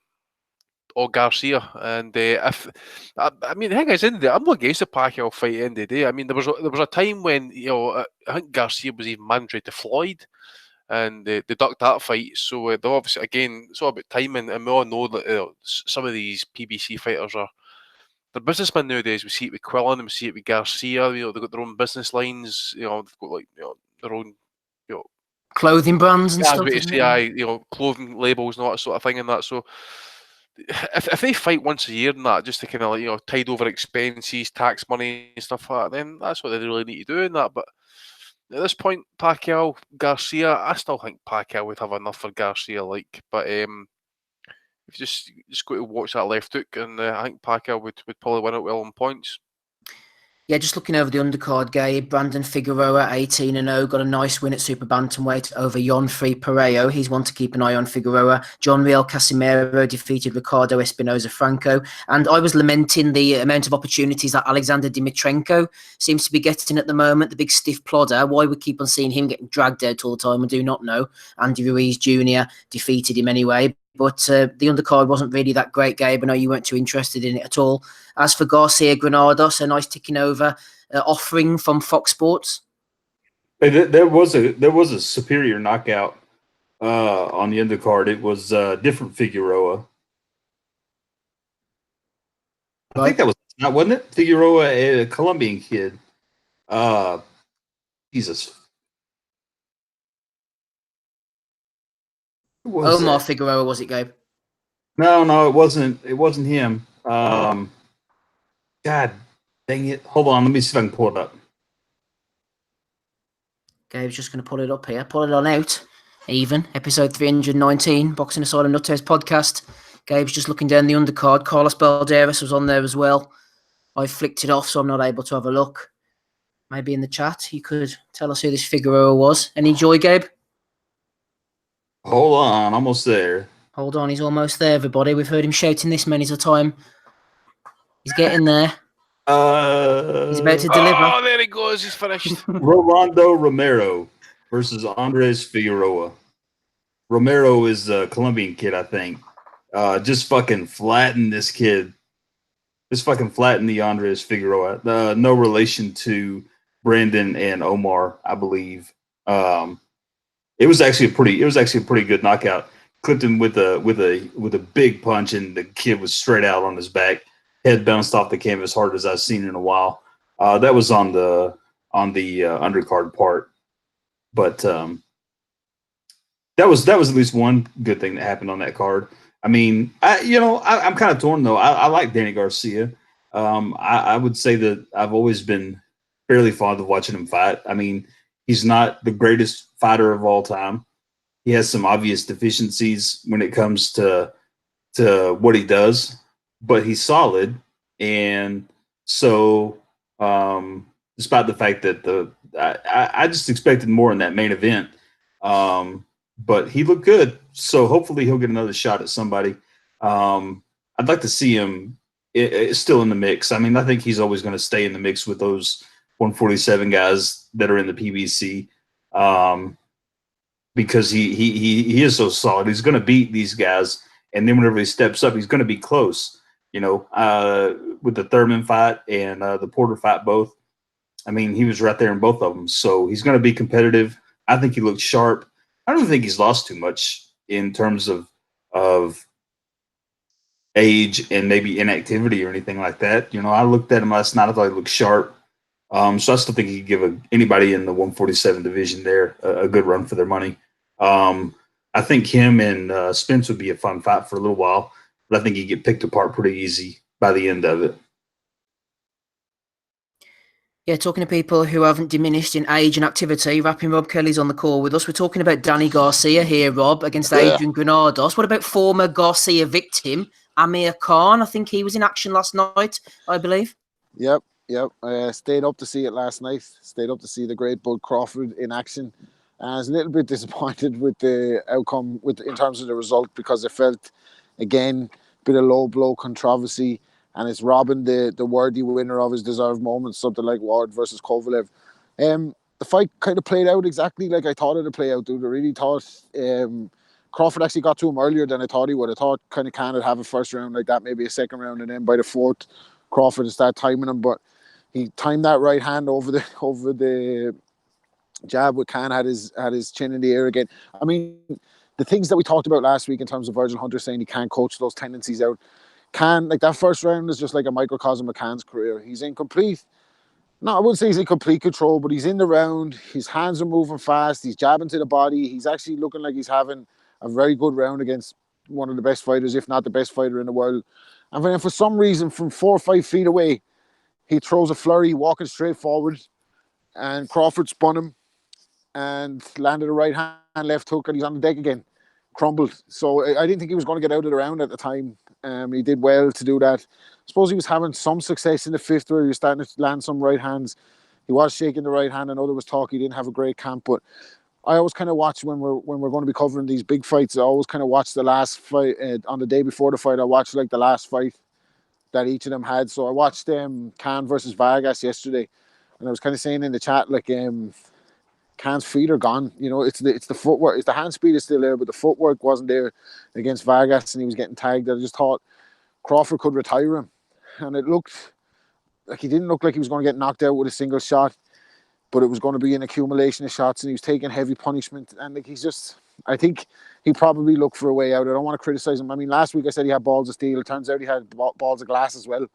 all Garcia. And if I mean, the thing is, I'm not against the Pacquiao fight at the end of the day. I mean, there was a time when, you know, I think Garcia was even mandatory to Floyd, and they ducked that fight. So they obviously, again, it's all about timing, and we all know that some of these PBC fighters they're businessmen nowadays. We see it with Quillen, we see it with Garcia. You know, they've got their own business lines. You know, they've got, like, you know, their own, you know, Clothing brands and stuff. You know, clothing labels and all that sort of thing and that. So if they fight once a year and that, just to kind of, like, you know, tide over expenses, tax money and stuff like that, then that's what they really need to do in that. But at this point, Pacquiao, Garcia, I still think Pacquiao would have enough for Garcia, like, but if you just go to watch that left hook, and I think Pacquiao would probably win it well on points. Yeah, just looking over the undercard, Gabe, Brandon Figueroa, 18-0, got a nice win at super bantamweight over Jonfrey Pereiro. He's one to keep an eye on. Figueroa. John Riel Casimero defeated Ricardo Espinoza Franco. And I was lamenting the amount of opportunities that Alexander Dimitrenko seems to be getting at the moment, the big stiff plodder. Why we keep on seeing him getting dragged out all the time, I do not know. Andy Ruiz Jr. defeated him anyway. But the undercard wasn't really that great, Gabe. I know you weren't too interested in it at all. As for Garcia Granados, a nice ticking over offering from Fox Sports. There was a superior knockout on the undercard. It was different Figueroa. I think that was not, wasn't it? Figueroa, a Colombian kid. Jesus. Omar Figueroa, was it, Gabe? No, it wasn't. It wasn't him. God dang it! Hold on, let me see if I can pull it up. Gabe's just going to pull it up here. Pull it on out. Even episode 319, Boxing Asylum Nuthouse podcast. Gabe's just looking down the undercard. Carlos Balderas was on there as well. I flicked it off, so I'm not able to have a look. Maybe in the chat, you could tell us who this Figueroa was. Any joy, Gabe? Hold on, almost there. Hold on, he's almost there, everybody. We've heard him shouting this many a time. He's getting there. He's about to deliver. Oh, there he goes. He's finished. Rolando Romero versus Andres Figueroa. Romero is a Colombian kid, I think. Just fucking flatten this kid. Just fucking flatten the Andres Figueroa. No relation to Brandon and Omar, I believe. It was actually a pretty good knockout. Clipped him with a big punch, and the kid was straight out on his back. Head bounced off the canvas hard as I've seen in a while. That was on the undercard part, but that was at least one good thing that happened on that card. I mean, I'm kind of torn though. I like Danny Garcia. I would say that I've always been fairly fond of watching him fight. I mean, he's not the greatest fighter of all time. He has some obvious deficiencies when it comes to what he does, but he's solid. And so, despite the fact that I just expected more in that main event, but he looked good. So hopefully he'll get another shot at somebody. I'd like to see him still in the mix. I mean, I think he's always going to stay in the mix with those 147 guys that are in the PBC, because he is so solid. He's going to beat these guys, and then whenever he steps up, he's going to be close. You know, with the Thurman fight and the Porter fight, both. I mean, he was right there in both of them. So he's going to be competitive. I think he looks sharp. I don't think he's lost too much in terms of of age and maybe inactivity or anything like that. I looked at him last night. I thought he looked sharp. So I still think he could give anybody in the 147 division there a good run for their money. I think him and Spence would be a fun fight for a little while, but I think he'd get picked apart pretty easy by the end of it. Yeah, talking to people who haven't diminished in age and activity, rapping Rob Kelly's on the call with us. We're talking about Danny Garcia here, Rob, against Adrian Granados. What about former Garcia victim, Aamir Khan? I think he was in action last night, I believe. Yep. I stayed up to see it last night. Stayed up to see the great Bud Crawford in action. And I was a little bit disappointed with the outcome in terms of the result, because I felt, again, a bit of low blow controversy, and it's robbing the worthy winner of his deserved moment, something like Ward versus Kovalev. The fight kind of played out exactly like I thought it would play out, dude. I really thought Crawford actually got to him earlier than I thought he would. I thought kind of Khan would have a first round like that, maybe a second round, and then by the fourth, Crawford would start timing him. But he timed that right hand over the jab with Khan, had his chin in the air again. I mean, the things that we talked about last week in terms of Virgil Hunter saying he can't coach those tendencies out. Khan, like that first round is just like a microcosm of Khan's career. He's in complete, no, I wouldn't say he's in complete control, but he's in the round. His hands are moving fast. He's jabbing to the body. He's actually looking like he's having a very good round against one of the best fighters, if not the best fighter in the world. And then for some reason, from 4 or 5 feet away, he throws a flurry, walking straight forward, and Crawford spun him and landed a right hand, left hook, and he's on the deck again. Crumbled. So I didn't think he was going to get out of the round at the time. He did well to do that. I suppose he was having some success in the 5th where he was starting to land some right hands. He was shaking the right hand. I know there was talk he didn't have a great camp, but I always kind of watch when we're going to be covering these big fights. I always kind of watch the last fight on the day before the fight. I watched like the last fight that each of them had. So I watched Khan versus Vargas yesterday, and I was kind of saying in the chat like Khan's feet are gone. It's the footwork. It's the hand speed is still there, but the footwork wasn't there against Vargas, and he was getting tagged. I just thought Crawford could retire him, and it looked like he didn't look like he was going to get knocked out with a single shot, but it was going to be an accumulation of shots, and he was taking heavy punishment. And like I think he probably looked for a way out. I don't want to criticize him. I mean, last week I said he had balls of steel. It turns out he had balls of glass as well.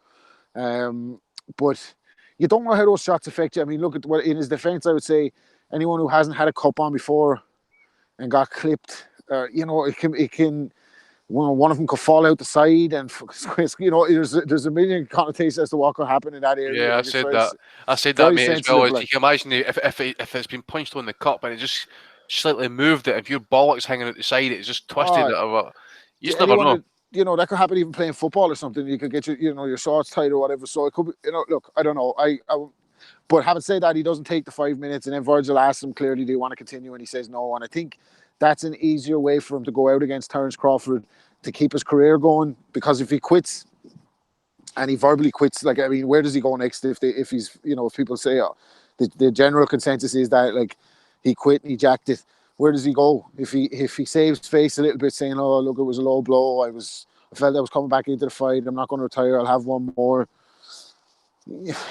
But you don't know how those shots affect you. I mean, look at what in his defense, I would say anyone who hasn't had a cup on before and got clipped, it can. One of them could fall out the side, and there's a million connotations as to what could happen in that area. Yeah, I said that, mate, as well. You can imagine if it's been punched on the cup and it just slightly moved it. If your bollock's hanging out the side, it's just twisted it. You just never know. That could happen even playing football or something. You could get your shorts tight or whatever. So it could be. Look, I don't know. But having said that, he doesn't take the 5 minutes, and then Virgil asks him clearly, "Do you want to continue?" And he says no. And I think that's an easier way for him to go out against Terence Crawford to keep his career going. Because if he quits, and he verbally quits, like, I mean, where does he go next? If people say the general consensus is that like he quit and he jacked it, where does he go? If he saves face a little bit, saying, "Oh, look, it was a low blow. I felt I was coming back into the fight. I'm not going to retire. I'll have one more."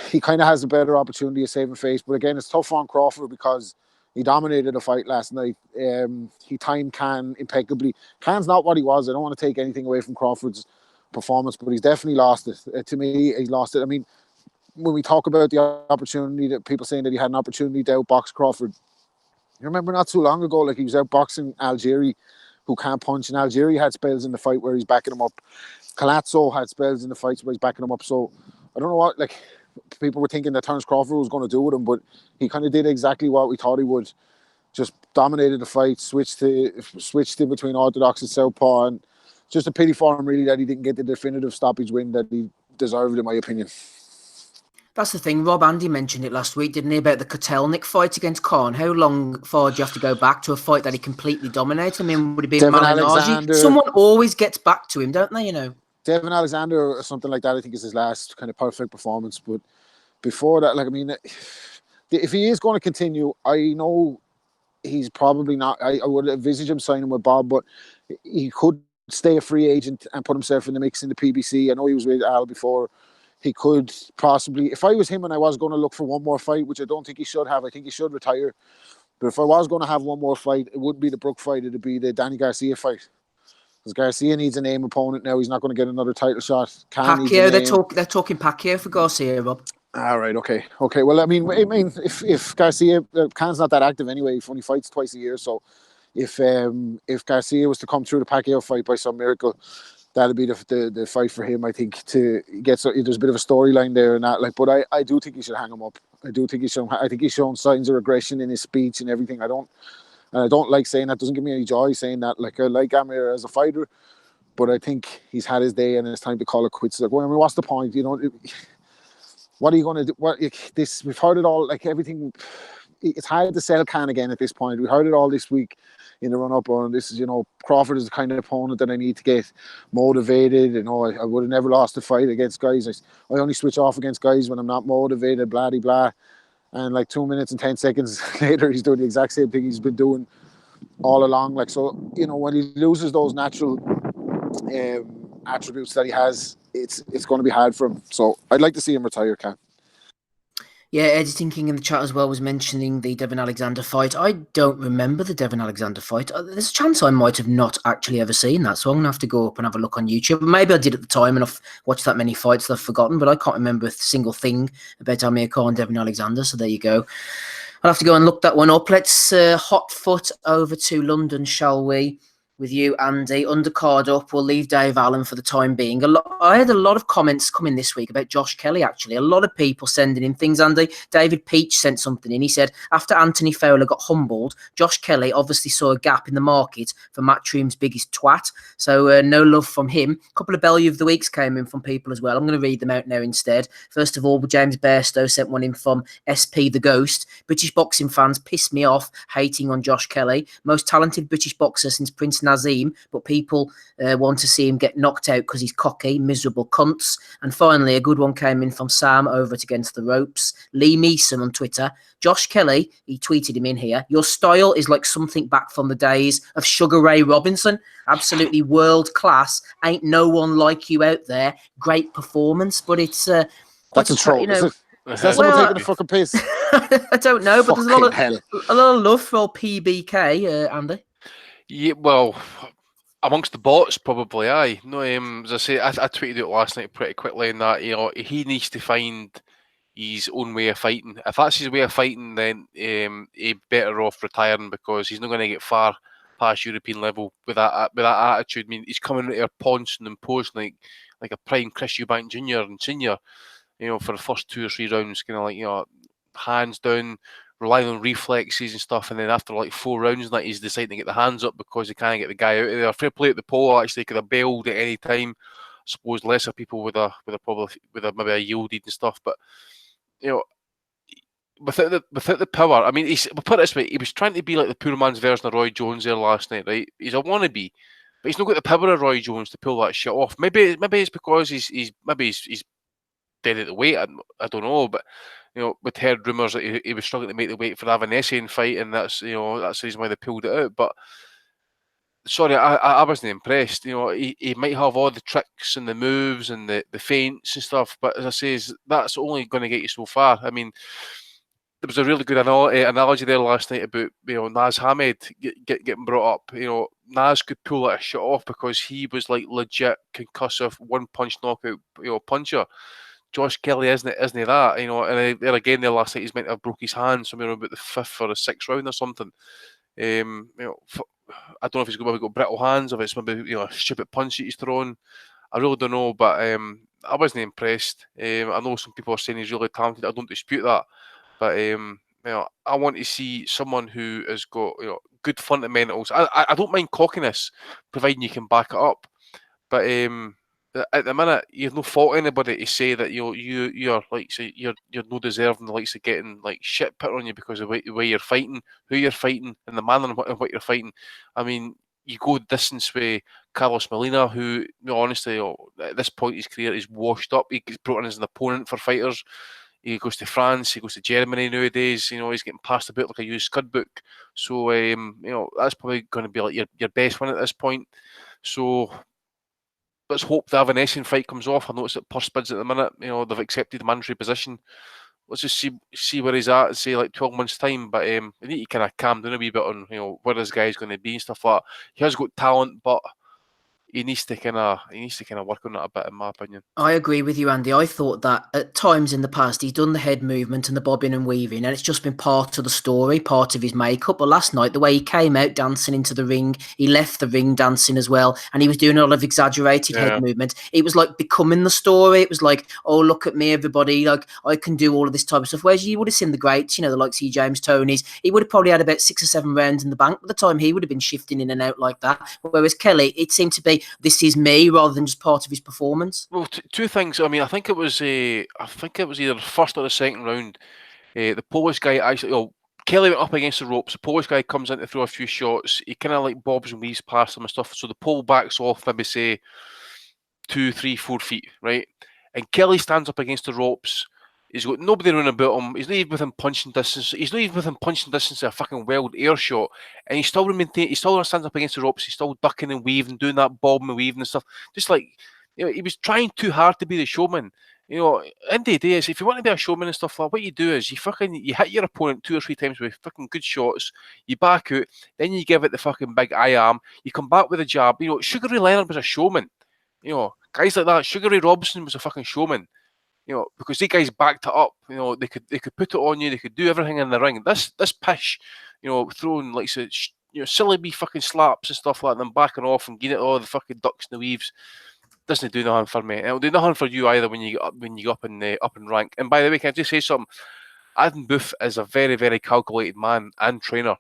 He kind of has a better opportunity of saving face. But again, it's tough on Crawford because he dominated the fight last night. He timed Khan impeccably. Khan's not what he was. I don't want to take anything away from Crawford's performance, but he's definitely lost it. To me, he's lost it. I mean, when we talk about the opportunity, that people saying that he had an opportunity to outbox Crawford, you remember not too long ago, like he was outboxing Algieri, who can't punch, and Algieri had spells in the fight where he's backing him up. Calazzo had spells in the fights where he's backing him up. So I don't know what, like, people were thinking that Terence Crawford was going to do with him, but he kind of did exactly what we thought he would. Just dominated the fight, switched in between orthodox and southpaw, and just a pity for him really that he didn't get the definitive stoppage win that he deserved, in my opinion. That's the thing. Rob Andy mentioned it last week, didn't he, about the Kotelnik fight against Khan? How long far do you have to go back to a fight that he completely dominated? I mean, would it be Malignaggi? Someone always gets back to him, don't they? Devin Alexander or something like that, I think, is his last kind of perfect performance. But before that, like, I mean, if he is going to continue, I know he's probably not. I would envisage him signing with Bob, but he could stay a free agent and put himself in the mix in the PBC. I know he was with Al before. He could possibly, if I was him and I was going to look for one more fight, which I don't think he should have, I think he should retire. But if I was going to have one more fight, it wouldn't be the Brook fight, it'd be the Danny Garcia fight. Because Garcia needs a name opponent now. He's not going to get another title shot. Khan needs a Pacquiao, name. they're talking Pacquiao for Garcia, Rob. All right, okay. Well, I mean, if Garcia, Khan's not that active anyway. He only fights twice a year, so if Garcia was to come through the Pacquiao fight by some miracle, that'll be the fight for him. I think to get there's a bit of a storyline there and that. Like, but I do think he should hang him up. I think he's shown signs of regression in his speech and everything. I don't like saying that. Doesn't give me any joy saying that. Like, I like Aamir as a fighter, but I think he's had his day and it's time to call it quits. Like, well, I mean, what's the point? You know, what are you going to do? We've heard it all. Like, everything. It's hard to sell Khan again at this point. We heard it all this week in the run up on this. Is, Crawford is the kind of opponent that I need to get motivated. I would have never lost a fight against guys. I only switch off against guys when I'm not motivated. Blah de blah. And like 2 minutes and 10 seconds later, he's doing the exact same thing he's been doing all along. Like, so, when he loses those natural attributes that he has, it's going to be hard for him. So I'd like to see him retire, Khan. Yeah, Eddie Thinking in the chat as well was mentioning the Devin Alexander fight. I don't remember the Devin Alexander fight. There's a chance I might have not actually ever seen that, so I'm going to have to go up and have a look on YouTube. Maybe I did at the time and I've watched that many fights that I've forgotten, but I can't remember a single thing about Aamir Khan and Devin Alexander, so there you go. I'll have to go and look that one up. Let's hot foot over to London, shall we? With you, Andy. Undercard up. We'll leave Dave Allen for the time being. I had a lot of comments coming this week about Josh Kelly, actually. A lot of people sending in things, Andy. David Peach sent something in. He said, after Anthony Fowler got humbled, Josh Kelly obviously saw a gap in the market for Matchroom's biggest twat. So no love from him. A couple of Bellew of the Weeks came in from people as well. I'm going to read them out now instead. First of all, James Bairstow sent one in from SP The Ghost. British boxing fans piss me off hating on Josh Kelly. Most talented British boxer since Prince Nazim, but people want to see him get knocked out because he's cocky, miserable cunts. And finally, a good one came in from Sam over at Against the Ropes. Lee Meeson on Twitter. Josh Kelly, he tweeted him in here. Your style is like something back from the days of Sugar Ray Robinson. Absolutely world class. Ain't no one like you out there. Great performance, but it's that's a troll. Is that someone taking a fucking piss? I don't know, but there's a lot of love for old PBK, Andy. Yeah, well, amongst the bots, probably, aye. No, as I say, I tweeted it last night pretty quickly in that, he needs to find his own way of fighting. If that's his way of fighting, then he's better off retiring because he's not going to get far past European level with that attitude. I mean, he's coming out here pouncing and posing like a prime Chris Eubank Jr. and Senior, for the first 2 or 3 rounds, kind of like, hands down, relying on reflexes and stuff, and then after like 4 rounds, that he's deciding to get the hands up because he can't get the guy out of there. Fair play at the pole, actually, could have bailed at any time. I suppose lesser people would have maybe a yielded and stuff, but without the power, I mean, we'll put it this way: he was trying to be like the poor man's version of Roy Jones there last night, right? He's a wannabe, but he's not got the power of Roy Jones to pull that shit off. Maybe it's because he's dead at the weight. I don't know, but. We'd heard rumours that he was struggling to make the weight for the Avanesian fight, and that's the reason why they pulled it out. But sorry, I wasn't impressed. He might have all the tricks and the moves and the feints and stuff, but as I say, that's only going to get you so far. I mean, there was a really good analogy there last night about Naz Hamed getting brought up. Naz could pull that shit off because he was like legit concussive, one punch knockout puncher. Josh Kelly isn't that, and there again there last night he's meant to have broke his hand somewhere about the 5th or the 6th round or something. I don't know if he's got brittle hands, or if it's maybe a stupid punch that he's thrown. I really don't know, but I wasn't impressed. I know some people are saying he's really talented. I don't dispute that, but I want to see someone who has got good fundamentals. I don't mind cockiness, providing you can back it up, but at the minute, you've no fault anybody to say that you're like you're no deserving the likes of getting like shit put on you because of the way you're fighting, who you're fighting, and the manner in what you're fighting. I mean, you go distance with Carlos Molina, who honestly, at this point in his career, is washed up. He gets brought in as an opponent for fighters. He goes to France, he goes to Germany nowadays. He's getting passed about like a used scud book. So that's probably going to be like your best one at this point. So. Let's hope the Avanesian fight comes off. I noticed that purse bids at the minute, they've accepted the mandatory position. Let's just see where he's at, say like 12 months' time. But we need to kind of calm down a wee bit on where this guy's going to be and stuff like that. He has got talent, but he needs to kind of work on that a bit, in my opinion. I agree with you, Andy. I thought that at times in the past he's done the head movement and the bobbing and weaving, and it's just been part of the story, part of his makeup. But last night, the way he came out dancing into the ring, he left the ring dancing as well, and he was doing a lot of exaggerated head movement. It was like becoming the story. It was like, oh, look at me, everybody! Like I can do all of this type of stuff. Whereas you would have seen the greats, the likes of James Toney's. He would have probably had about 6 or 7 rounds in the bank by the time he would have been shifting in and out like that. Whereas Kelly, it seemed to be this is me rather than just part of his performance. Well, two things. I mean, I think it was either the first or the second round. The Polish guy actually, Kelly went up against the ropes. The Polish guy comes in to throw a few shots. He kind of like bobs and weaves past him and stuff. So the pole backs off maybe say 2, 3, 4 feet, right? And Kelly stands up against the ropes. He's got nobody running about him. He's not even within punching distance. He's not even within punching distance of a fucking wild air shot. And he still stands up against the ropes. He's still ducking and weaving, doing that bobbing and weaving and stuff. Just like, he was trying too hard to be the showman. End of the day is, if you want to be a showman and stuff like, what you do is you hit your opponent 2 or 3 times with fucking good shots. You back out, then you give it the fucking big I am. You come back with a jab. Sugar Ray Leonard was a showman. Guys like that. Sugar Ray Robinson was a fucking showman. Because these guys backed it up. They could put it on you. They could do everything in the ring. This pish, throwing like silly wee fucking slaps and stuff like that, and then backing off and getting it all the fucking ducks and the weaves. Doesn't do nothing for me. It'll do nothing for you either when you get up in rank. And by the way, can I just say something? Adam Booth is a very, very calculated man and trainer,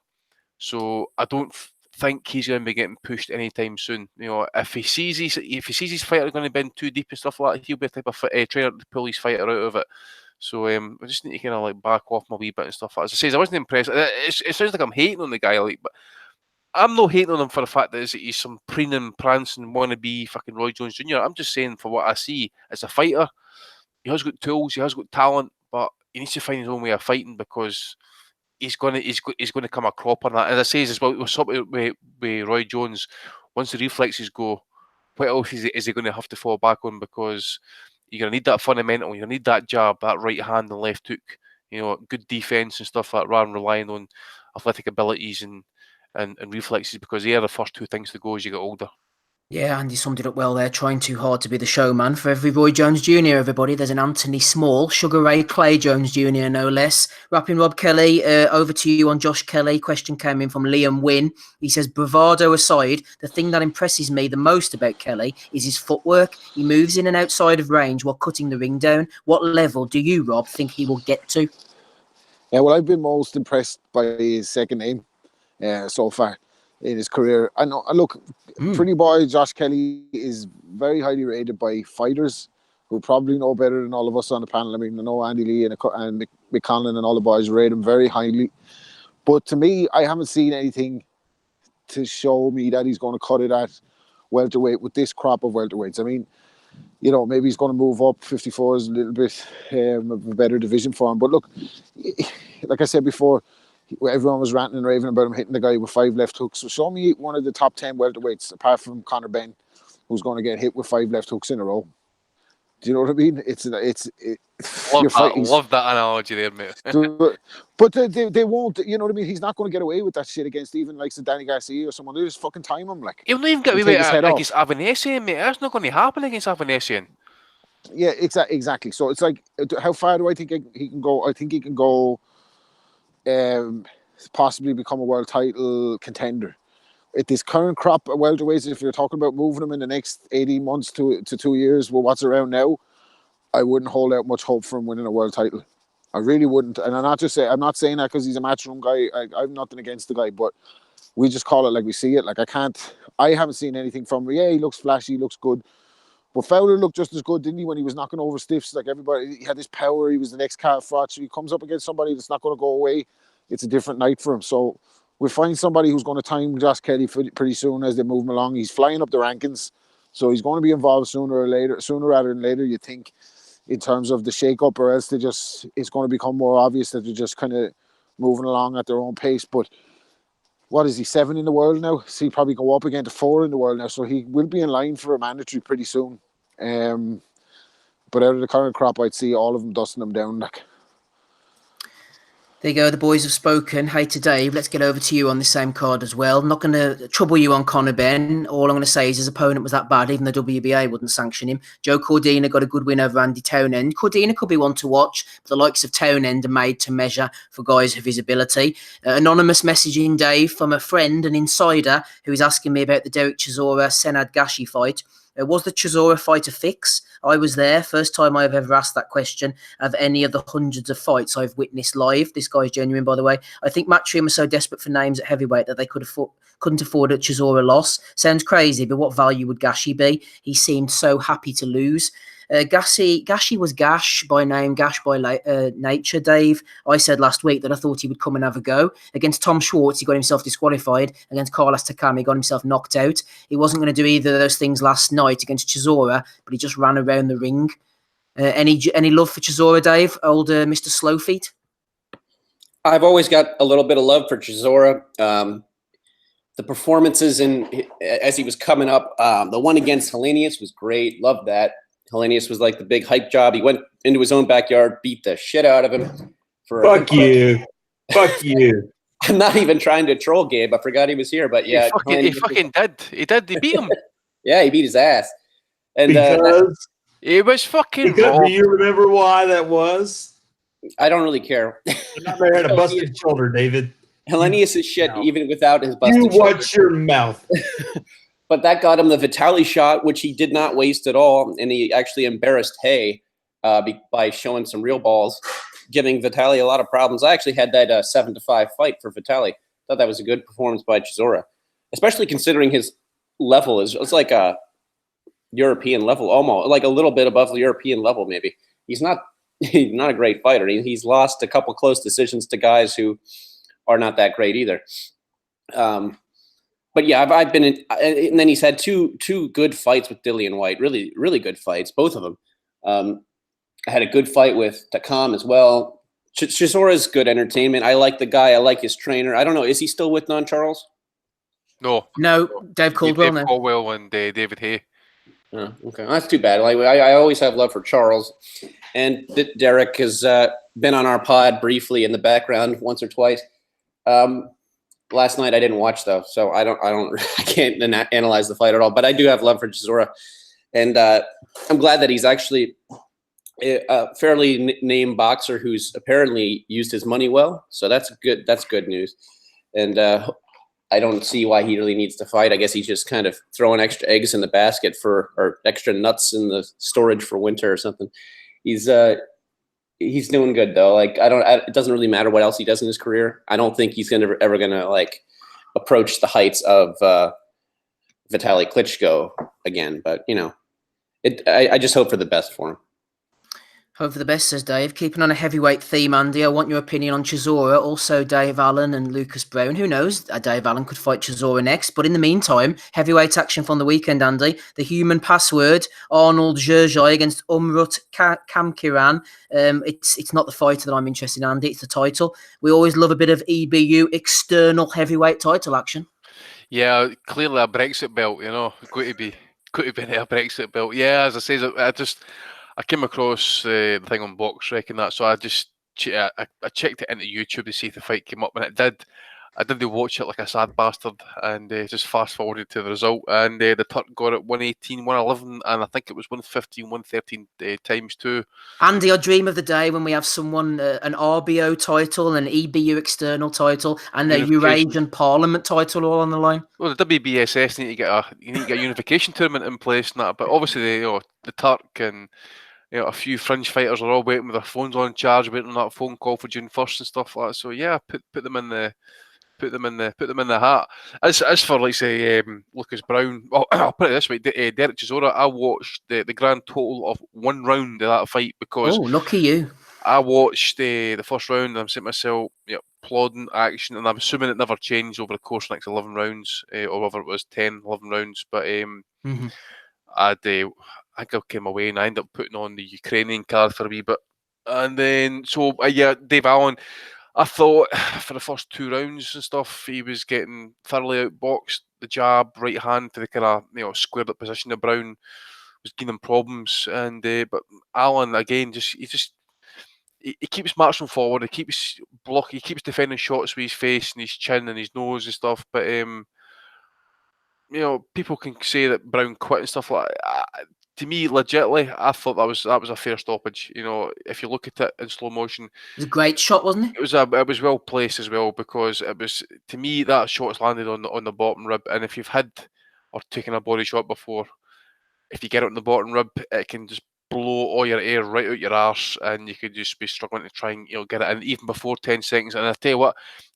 so I don't think he's going to be getting pushed anytime soon. If he sees his fighter going to bend too deep and stuff like that, he'll be the type of trainer to pull his fighter out of it. So I just need to kind of like back off my wee bit and stuff. As I say, I wasn't impressed. It sounds like I'm hating on the guy, but I'm not hating on him for the fact that he's some preening, prancing, wannabe fucking Roy Jones Jr. I'm just saying, for what I see as a fighter, he has got tools, he has got talent, but he needs to find his own way of fighting, because he's going to come a crop on that. As I say as well, with Roy Jones, once the reflexes go, what else is he going to have to fall back on? Because you're going to need that fundamental, you're going to need that jab, that right hand and left hook, good defense and stuff like that, rather than relying on athletic abilities and reflexes, because they are the first 2 things to go as you get older. Yeah, Andy summed it up well there. Trying too hard to be the showman. For every Roy Jones Jr., everybody, there's an Anthony Small, Sugar Ray Clay Jones Jr., no less. Rapping Rob Kelly, over to you on Josh Kelly. Question came in from Liam Wynn. He says, bravado aside, the thing that impresses me the most about Kelly is his footwork. He moves in and outside of range while cutting the ring down. What level do you, Rob, think he will get to? Yeah, well, I've been most impressed by his second name so far in his career. I know. Look, pretty boy Josh Kelly is very highly rated by fighters who probably know better than all of us on the panel. I mean, I know Andy Lee and Mick Conlon and all the boys rate him very highly. But to me, I haven't seen anything to show me that he's going to cut it at welterweight with this crop of welterweights. I mean, maybe he's going to move up. 54 is a little bit of a better division for him. But look, like I said before, everyone was ranting and raving about him hitting the guy with 5 left hooks. So show me one of the top 10 welterweights, apart from Conor Benn, who's going to get hit with 5 left hooks in a row. Do you know what I mean? Love that analogy there, mate. But they won't. You know what I mean? He's not going to get away with that shit against even like Danny Garcia or someone. They just fucking time him like. He'll not even get away with it against Avanesian, mate. That's not going to happen against Avanesian. Yeah, exactly. So it's like, how far do I think he can go? I think he can go. Possibly become a world title contender. At this current crop of welterweights, if you're talking about moving him in the next 18 months to 2 years with what's around now, I wouldn't hold out much hope for him winning a world title. I really wouldn't. And I'm not saying that because he's a matchroom guy. I have nothing against the guy, but we just call it like we see it. Like I haven't seen anything from him. Yeah, he looks flashy, he looks good. But Fowler looked just as good, didn't he, when he was knocking over stiffs? Like everybody, he had this power. He was the next Carl Froch. He comes up against somebody that's not going to go away. It's a different night for him. So we'll find somebody who's going to time Josh Kelly pretty soon as they move him along. He's flying up the rankings. So he's going to be involved sooner rather than later, you think, in terms of the shake-up, or else it's going to become more obvious that they're just kind of moving along at their own pace. But what is he, 7 in the world now? So he'll probably go up again to 4 in the world now. So he will be in line for a mandatory pretty soon. But out of the current crop, I'd see all of them dusting him down. Like. There you go. The boys have spoken. Hey, to Dave, let's get over to you on the same card as well. I'm not going to trouble you on Conor Benn. All I'm going to say is his opponent was that bad, even though WBA wouldn't sanction him. Joe Cordina got a good win over Andy Townend. Cordina could be one to watch, but the likes of Townend are made to measure for guys of his ability. Anonymous messaging Dave from a friend, an insider, who is asking me about the Derek Chisora Senad Gashi fight. Was the Chisora fight a fix? I was there. First time I've ever asked that question of any of the hundreds of fights I've witnessed live. This guy's genuine, by the way. I think Matchroom was so desperate for names at heavyweight that they couldn't afford a Chisora loss. Sounds crazy, but what value would Gashi be? He seemed so happy to lose. Gashi was Gash by name, Gash by nature, Dave. I said last week that I thought he would come and have a go. Against Tom Schwartz, he got himself disqualified. Against Carlos Takami, he got himself knocked out. He wasn't going to do either of those things last night against Chisora, but he just ran around the ring. Any love for Chisora, Dave? Old Mr. Slowfeet? I've always got a little bit of love for Chisora. The performances as he was coming up, the one against Helenius was great. Loved that. Helenius was like the big hype job. He went into his own backyard, beat the shit out of him. Fuck you. Fuck you. I'm not even trying to troll Gabe. I forgot he was here, but yeah. He fucking did. He did. He beat him. Yeah, he beat his ass. And Because he was fucking do raw. you remember why that was? I don't really care. Remember, had a busted shoulder, David. Helenius is shit No. even without his busted You shoulder. watch your mouth. But that got him the Vitaly shot, which he did not waste at all. And he actually embarrassed Hay by showing some real balls, giving Vitaly a lot of problems. I actually had that 7-5 fight for Vitaly. Thought that was a good performance by Chisora, especially considering his level is like a European level, almost like a little bit above the European level. Maybe he's not a great fighter. He's lost a couple close decisions to guys who are not that great either. But yeah, I've been in, and then he's had two good fights with Dillian White, really, really good fights, both of them. I had a good fight with Takam as well. Chisora's good entertainment. I like the guy. I like his trainer. I don't know. Is he still with Non-Charles? No, Dave Caldwell. Dave Caldwell and David Hay. Oh, okay, that's too bad. I always have love for Charles, and Derek has been on our pod briefly in the background once or twice. Last night I didn't watch though, so I can't analyze the fight at all. But I do have love for Chisora, and I'm glad that he's actually a fairly named boxer who's apparently used his money well. So that's good. That's good news, and I don't see why he really needs to fight. I guess he's just kind of throwing extra eggs in the basket or extra nuts in the storage for winter or something. He's doing good though. Like it doesn't really matter what else he does in his career. I don't think he's ever gonna like approach the heights of Vitaly Klitschko again. But you know, I just hope for the best for him. Hope for the best, says Dave. Keeping on a heavyweight theme, Andy, I want your opinion on Chisora, also Dave Allen and Lucas Brown. Who knows? Dave Allen could fight Chisora next. But in the meantime, heavyweight action from the weekend, Andy. The human password, Arnold Zherzhai against Umrut Kamkiran. It's not the fighter that I'm interested in, Andy. It's the title. We always love a bit of EBU, external heavyweight title action. Yeah, clearly a Brexit belt, you know. Could it be a Brexit belt? Yeah, as I say, I came across the thing on BoxRec and that, so I just I checked it into YouTube to see if the fight came up, and it did. I did watch it like a sad bastard, and just fast forwarded to the result, and the Turk got it 118, 111, and I think it was 115, 113 times 2. Andy, I dream of the day when we have someone, an RBO title, an EBU external title, and a Eurasian Parliament title all on the line. Well, the WBSS need to get a unification tournament in place and that, but obviously the Turk and a few fringe fighters are all waiting with their phones on charge, waiting on that phone call for June 1st and stuff like that. So yeah, put them in the hat. As for like say Lucas Brown, well, I'll put it this way: Derek Chisora. I watched the grand total of one round of that fight because lucky you. I watched the first round and I'm saying to myself, plodding action, and I'm assuming it never changed over the course of the next 11 rounds, or whether it was 10, 11 rounds. But I think I came away and I ended up putting on the Ukrainian card for a wee bit. And then, Dave Allen, I thought for the first 2 rounds and stuff, he was getting thoroughly outboxed. The jab, right hand to the kind of, squared up position of Brown was giving him problems. And but Allen, again, he he keeps marching forward. He keeps blocking. He keeps defending shots with his face and his chin and his nose and stuff. But people can say that Brown quit and stuff like that. To me, legitimately, I thought that was a fair stoppage. If you look at it in slow motion, It was a great shot, wasn't it? it was well placed as well, because it was, to me, that shot's landed on the bottom rib, and if you've had or taken a body shot before, if you get it on the bottom rib, it can just blow all your air right out your arse, and you could just be struggling to try and get it in even before 10 seconds. And I tell you what,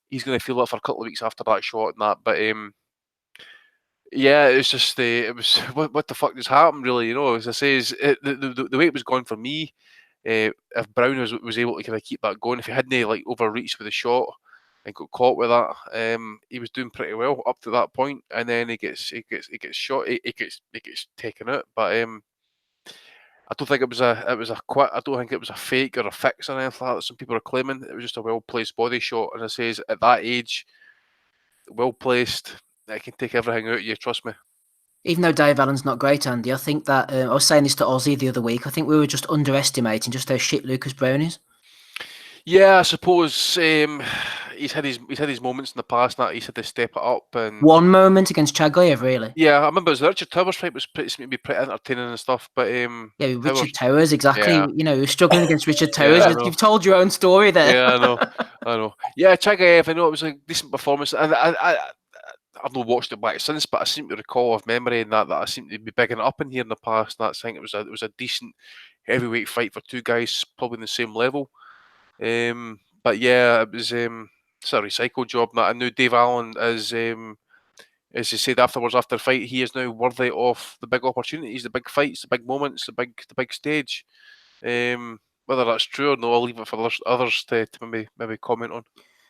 he's going to feel it for a couple of weeks after that shot and that. But yeah, it was just it was what the fuck just happened, really. As I say, the way it was going for me. If Brown was able to kind of keep that going, if he hadn't overreached with the shot and got caught with that, he was doing pretty well up to that point. And then he gets shot, he gets taken out. But I don't think it was a quit. I don't think it was a fake or a fix or anything like that. Some people are claiming it was just a well placed body shot. And I says, at that age, well placed, it can take everything out of you. Trust me. Even though Dave Allen's not great, Andy, I think that I was saying this to Ozzy the other week. I think we were just underestimating just how shit Lucas Brown is. Yeah, I suppose he's had his moments in the past that he's had to step it up. And one moment against Chagayev, really. Yeah, I remember the Richard Towers fight was seemed to be pretty entertaining and stuff. But yeah, Richard Towers, exactly. Yeah. He was struggling against Richard Towers. Yeah, You've told your own story there. Yeah, I know. Yeah, Chagayev, I know it was a decent performance, and I've not watched it back since, but I seem to recall of memory and that I seem to be bigging it up in here in the past. And that's saying it was a decent heavyweight fight for two guys probably in the same level. But yeah, it was it's a recycled job. And I knew Dave Allen, as he said afterwards after the fight, he is now worthy of the big opportunities, the big fights, the big moments, the big stage. Whether that's true or no, I'll leave it for others to maybe comment on.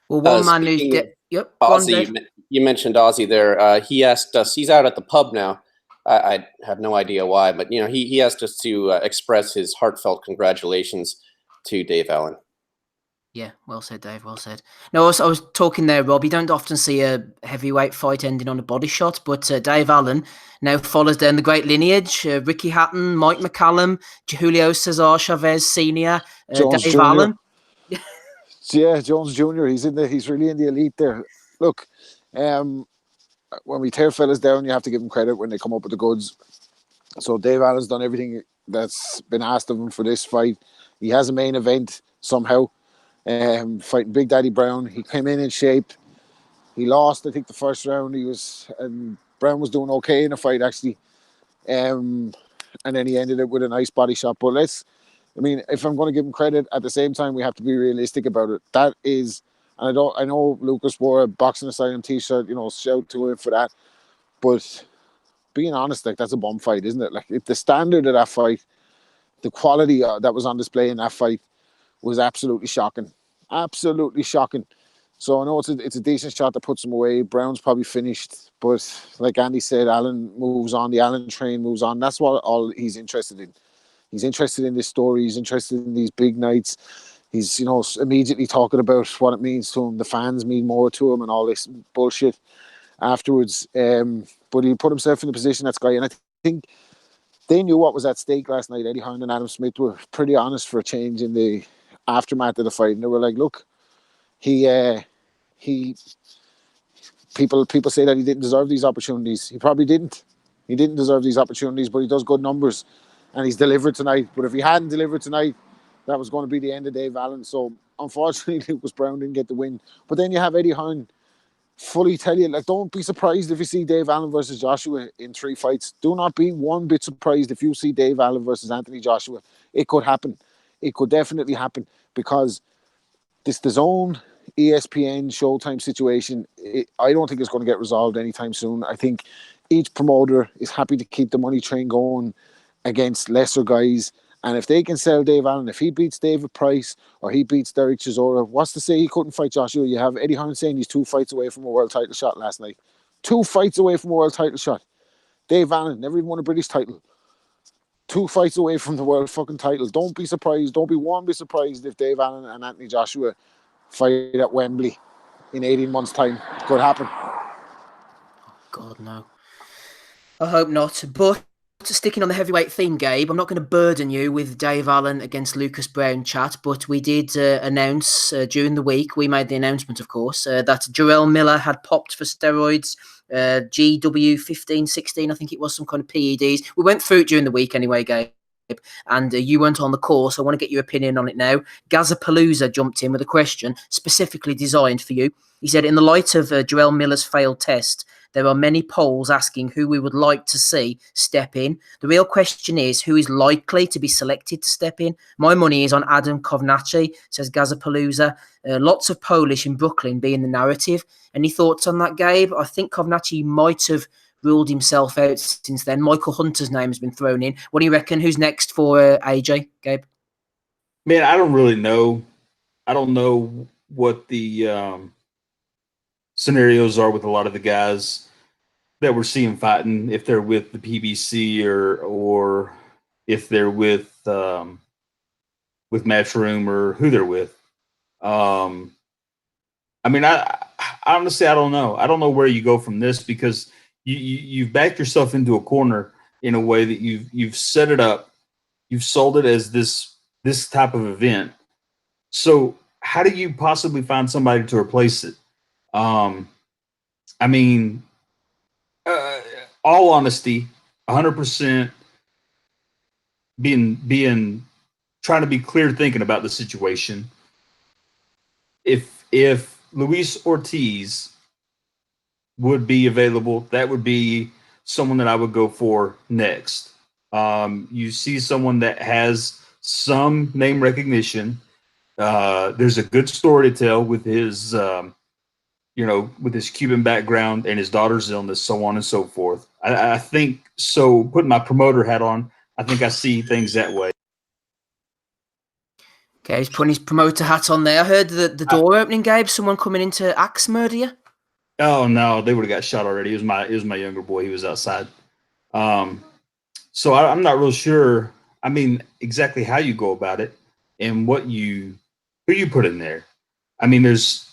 Well, one man who's yep. Ozzy, you mentioned Ozzy there. He asked us. He's out at the pub now. I have no idea why, but he asked us to express his heartfelt congratulations to Dave Allen. Yeah, well said, Dave. Well said. No, I was talking there, Rob. You don't often see a heavyweight fight ending on a body shot, but Dave Allen now follows down the great lineage. Ricky Hatton, Mike McCallum, Julio Cesar Chavez Sr., Jones Dave Jr. Allen. Yeah, Jones Jr. He's really in the elite there. Look, when we tear fellas down, you have to give them credit when they come up with the goods. So Dave Allen's done everything that's been asked of him for this fight. He has a main event somehow. Fighting Big Daddy Brown. He came in shape. He lost, I think, the first round. And Brown was doing okay in the fight, actually. And then he ended it with a nice body shot. But if I'm going to give him credit, at the same time, we have to be realistic about it. That is, and I know Lucas wore a Boxing Asylum t-shirt, shout to him for that. But being honest, that's a bum fight, isn't it? If the standard of that fight, the quality that was on display in that fight was absolutely shocking. Absolutely shocking. So I know it's a decent shot that puts him away. Brown's probably finished, but like Andy said, Allen moves on. The Allen train moves on. That's what all he's interested in. He's interested in this story. He's interested in these big nights. He's immediately talking about what it means to him. The fans mean more to him and all this bullshit afterwards. But he put himself in the position that's guy, and I think they knew what was at stake last night. Eddie Hearn and Adam Smith were pretty honest for a change in the aftermath of the fight, and they were like, look, people say that he didn't deserve these opportunities. He probably didn't. He didn't deserve these opportunities, but he does good numbers, and he's delivered tonight. But if he hadn't delivered tonight, that was going to be the end of Dave Allen. So unfortunately, Lucas Brown didn't get the win. But then you have Eddie Hearn fully tell you, don't be surprised if you see Dave Allen versus Joshua in 3 fights. Do not be one bit surprised if you see Dave Allen versus Anthony Joshua. It could happen. It could definitely happen, because this DAZN, ESPN, Showtime situation, I don't think it's going to get resolved anytime soon. I think each promoter is happy to keep the money train going against lesser guys. And if they can sell Dave Allen, if he beats David Price or he beats Derek Chisora, what's to say he couldn't fight Joshua? You have Eddie Hearn saying he's 2 fights away from a world title shot last night. 2 fights away from a world title shot. Dave Allen never even won a British title. 2 fights away from the world fucking title. Don't be surprised. Don't be one bit surprised if Dave Allen and Anthony Joshua fight at Wembley in 18 months' time. It could happen. God, no. I hope not. But sticking on the heavyweight theme, Gabe, I'm not going to burden you with Dave Allen against Lucas Brown chat, but we did announce during the week, we made the announcement, of course, that Jarrell Miller had popped for steroids, GW15, 16, I think it was, some kind of PEDs. We went through it during the week anyway, Gabe. And you weren't on the course. I want to get your opinion on it now. Gazapalooza jumped in with a question specifically designed for you. He said, in the light of Jarrell Miller's failed test, there are many polls asking who we would like to see step in. The real question is who is likely to be selected to step in. My money is on Adam Kovnachi, says Gazapalooza. Lots of Polish in Brooklyn being the narrative. Any thoughts on that, Gabe? I think Kovnachi might have ruled himself out since then. Michael Hunter's name has been thrown in. What do you reckon? Who's next for AJ, Gabe? Man, I don't really know. I don't know what the scenarios are with a lot of the guys that we're seeing fighting, if they're with the PBC or if they're with Matchroom or who they're with. I mean, I honestly, I don't know. I don't know where you go from this, because you've backed yourself into a corner in a way that you've set it up. You've sold it as this type of event. So how do you possibly find somebody to replace it? I mean, all honesty, 100% trying to be clear thinking about the situation. If Luis Ortiz would be available, that would be someone that I would go for next. You see someone that has some name recognition. There's a good story to tell with his, with his Cuban background and his daughter's illness, so on and so forth. I think so. Putting my promoter hat on, I think I see things that way. Okay, he's putting his promoter hat on there. I heard the door opening, Gabe. Someone coming in to axe murder you. Oh no, they would have got shot already. It was my younger boy. He was outside. So I'm not real sure. I mean, exactly how you go about it and who you put in there. I mean, there's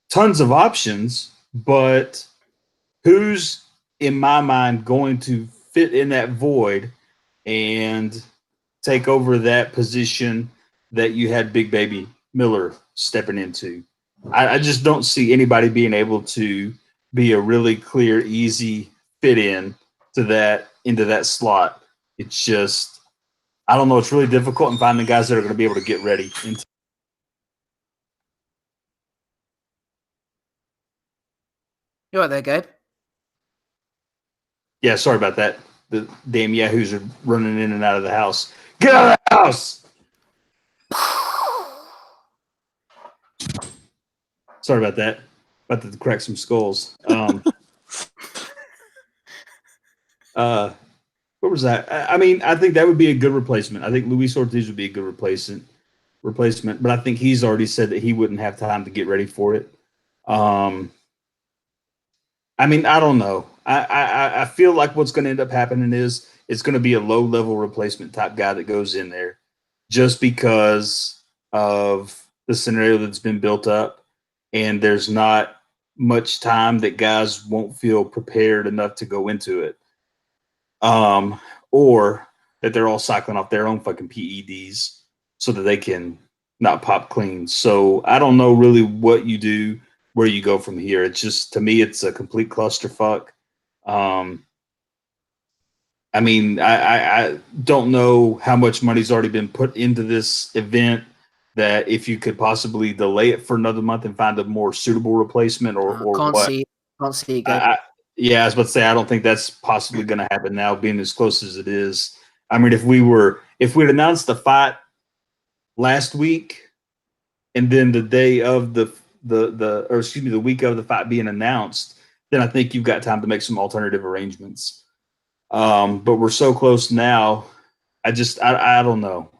tons of options, but who's in my mind going to fit in that void and take over that position that you had Big Baby Miller stepping into? I just don't see anybody being able to be a really clear, easy fit into that slot. It's just, I don't know. It's really difficult in finding guys that are going to be able to get ready. You right there, Gabe? Yeah, sorry about that. The damn yahoos are running in and out of the house. Get out of the house! Sorry about that. About to crack some skulls. What was that? I mean, I think that would be a good replacement. I think Luis Ortiz would be a good replacement, but I think he's already said that he wouldn't have time to get ready for it. I mean, I don't know. I feel like what's going to end up happening is it's going to be a low-level replacement type guy that goes in there just because of the scenario that's been built up, and there's not much time that guys won't feel prepared enough to go into it. Or that they're all cycling off their own fucking PEDs so that they can not pop clean. So I don't know really what you do, where you go from here. It's just, to me, it's a complete clusterfuck. I mean, I don't know how much money's already been put into this event, that if you could possibly delay it for another month and find a more suitable replacement or Can't what. see it, Gabe. Yeah, I was about to say, I don't think that's possibly going to happen now, being as close as it is. I mean, if we'd announced the fight last week, and then the day of the week of the fight being announced, then I think you've got time to make some alternative arrangements. But we're so close now. I don't know.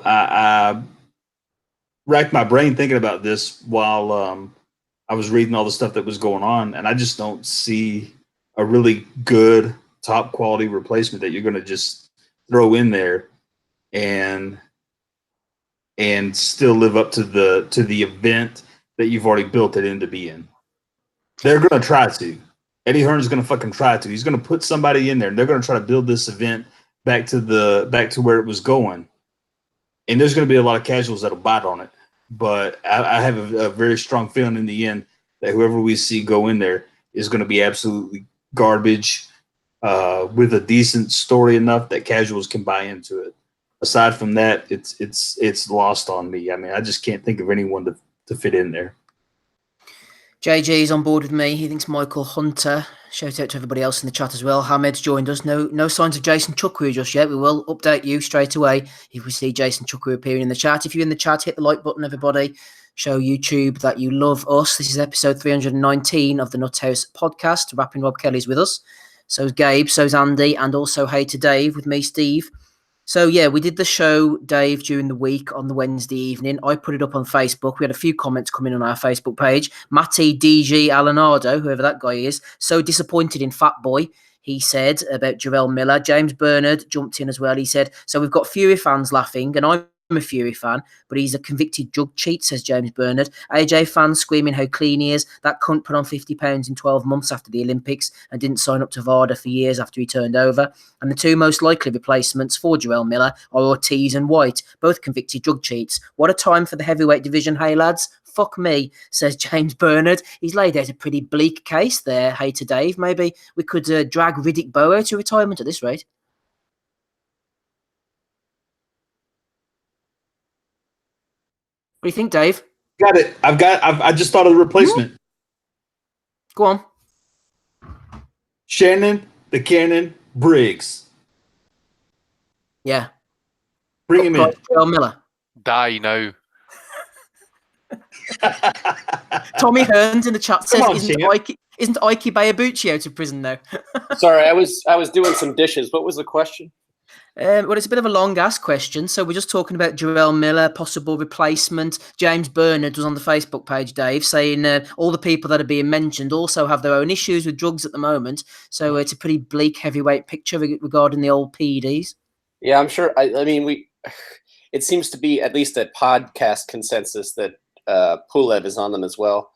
I racked my brain thinking about this while I was reading all the stuff that was going on, and I just don't see a really good top quality replacement that you're going to just throw in there and still live up to the event that you've already built it into being. They're going to try to, Eddie Hearn's going to fucking try to. He's going to put somebody in there, and they're going to try to build this event back to where it was going. And there's going to be a lot of casuals that'll bite on it. But I have a very strong feeling in the end that whoever we see go in there is going to be absolutely garbage with a decent story enough that casuals can buy into it. Aside from that, it's lost on me. I mean, I just can't think of anyone to fit in there. JJ's on board with me. He thinks Michael Hunter. Shout out to everybody else in the chat as well. Hamed's joined us. No signs of Jason Chukwu just yet. We will update you straight away if we see Jason Chukwu appearing in the chat. If you're in the chat, hit the like button, everybody. Show YouTube that you love us. This is episode 319 of the Nuthouse podcast. Rapping Rob Kelly's with us. So's Gabe, so's Andy, and also hey to Dave with me, Steve. So, yeah, we did the show, Dave, during the week on the Wednesday evening. I put it up on Facebook. We had a few comments coming on our Facebook page. Matty DG Alanardo, whoever that guy is, so disappointed in Fat Boy, he said, about Jarrell Miller. James Bernard jumped in as well. He said, so we've got Fury fans laughing, and I'm a Fury fan, but he's a convicted drug cheat, says James Bernard. AJ fans screaming how clean he is. That cunt put on 50 pounds in 12 months after the Olympics and didn't sign up to VADA for years after he turned over. And the two most likely replacements for Jarrell Miller are Ortiz and White, both convicted drug cheats. What a time for the heavyweight division, hey lads. Fuck me, says James Bernard. He's laid out a pretty bleak case there, hey to Dave. Maybe we could drag Riddick Bowe to retirement at this rate. What do you think, Dave? Got it. I just thought of the replacement. Go on. Shannon the Cannon Briggs. Yeah. Bring him in. Jarrell Miller. Die now. Tommy Hearns in the chat says, Come on, isn't Ike Bayabuchi out of prison now? Sorry, I was doing some dishes. What was the question? Well, it's a bit of a long-ass question. So we're just talking about Jarrell Miller, possible replacement. James Bernard was on the Facebook page, Dave, saying all the people that are being mentioned also have their own issues with drugs at the moment. So it's a pretty bleak heavyweight picture regarding the old PEDs. Yeah, I'm sure. I mean, it seems to be at least a podcast consensus that Pulev is on them as well.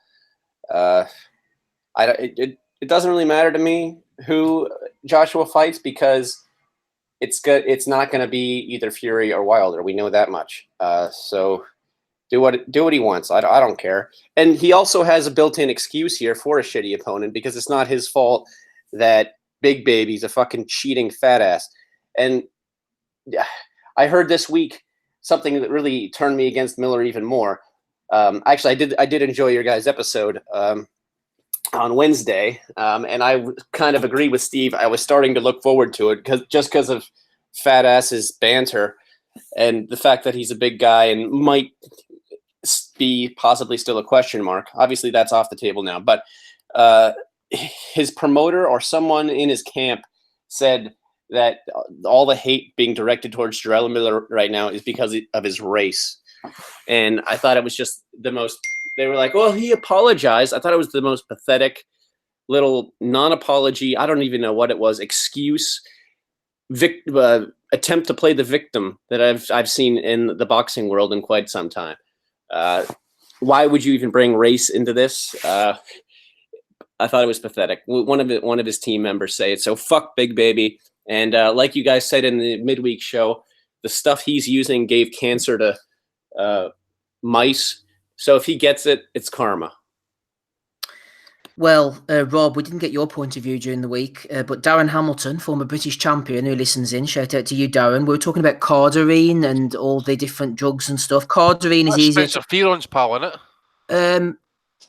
It doesn't really matter to me who Joshua fights because it's not going to be either Fury or Wilder. We know that much. So do what he wants. I don't care. And he also has a built-in excuse here for a shitty opponent because it's not his fault that Big Baby's a fucking cheating fat ass. And I heard this week something that really turned me against Miller even more. Actually, I did enjoy your guys' episode on Wednesday, and I kind of agree with Steve. I was starting to look forward to it because of fat ass's banter and the fact that he's a big guy and might be possibly still a question mark. Obviously, that's off the table now. But his promoter or someone in his camp said that all the hate being directed towards Jarrell Miller right now is because of his race. And I thought it was just the most. They were like, "Well, he apologized." I thought it was the most pathetic little non-apology. I don't even know what it was. Excuse, attempt to play the victim that I've seen in the boxing world in quite some time. Why would you even bring race into this? I thought it was pathetic. One of his team members say it. So fuck Big Baby. And like you guys said in the midweek show, the stuff he's using gave cancer to mice. So if he gets it, it's karma. Well, Rob, we didn't get your point of view during the week, but Darren Hamilton, former British champion who listens in, shout out to you, Darren. We were talking about Cardarine and all the different drugs and stuff. Cardarine is easier. Spencer Fearon's pal, isn't it?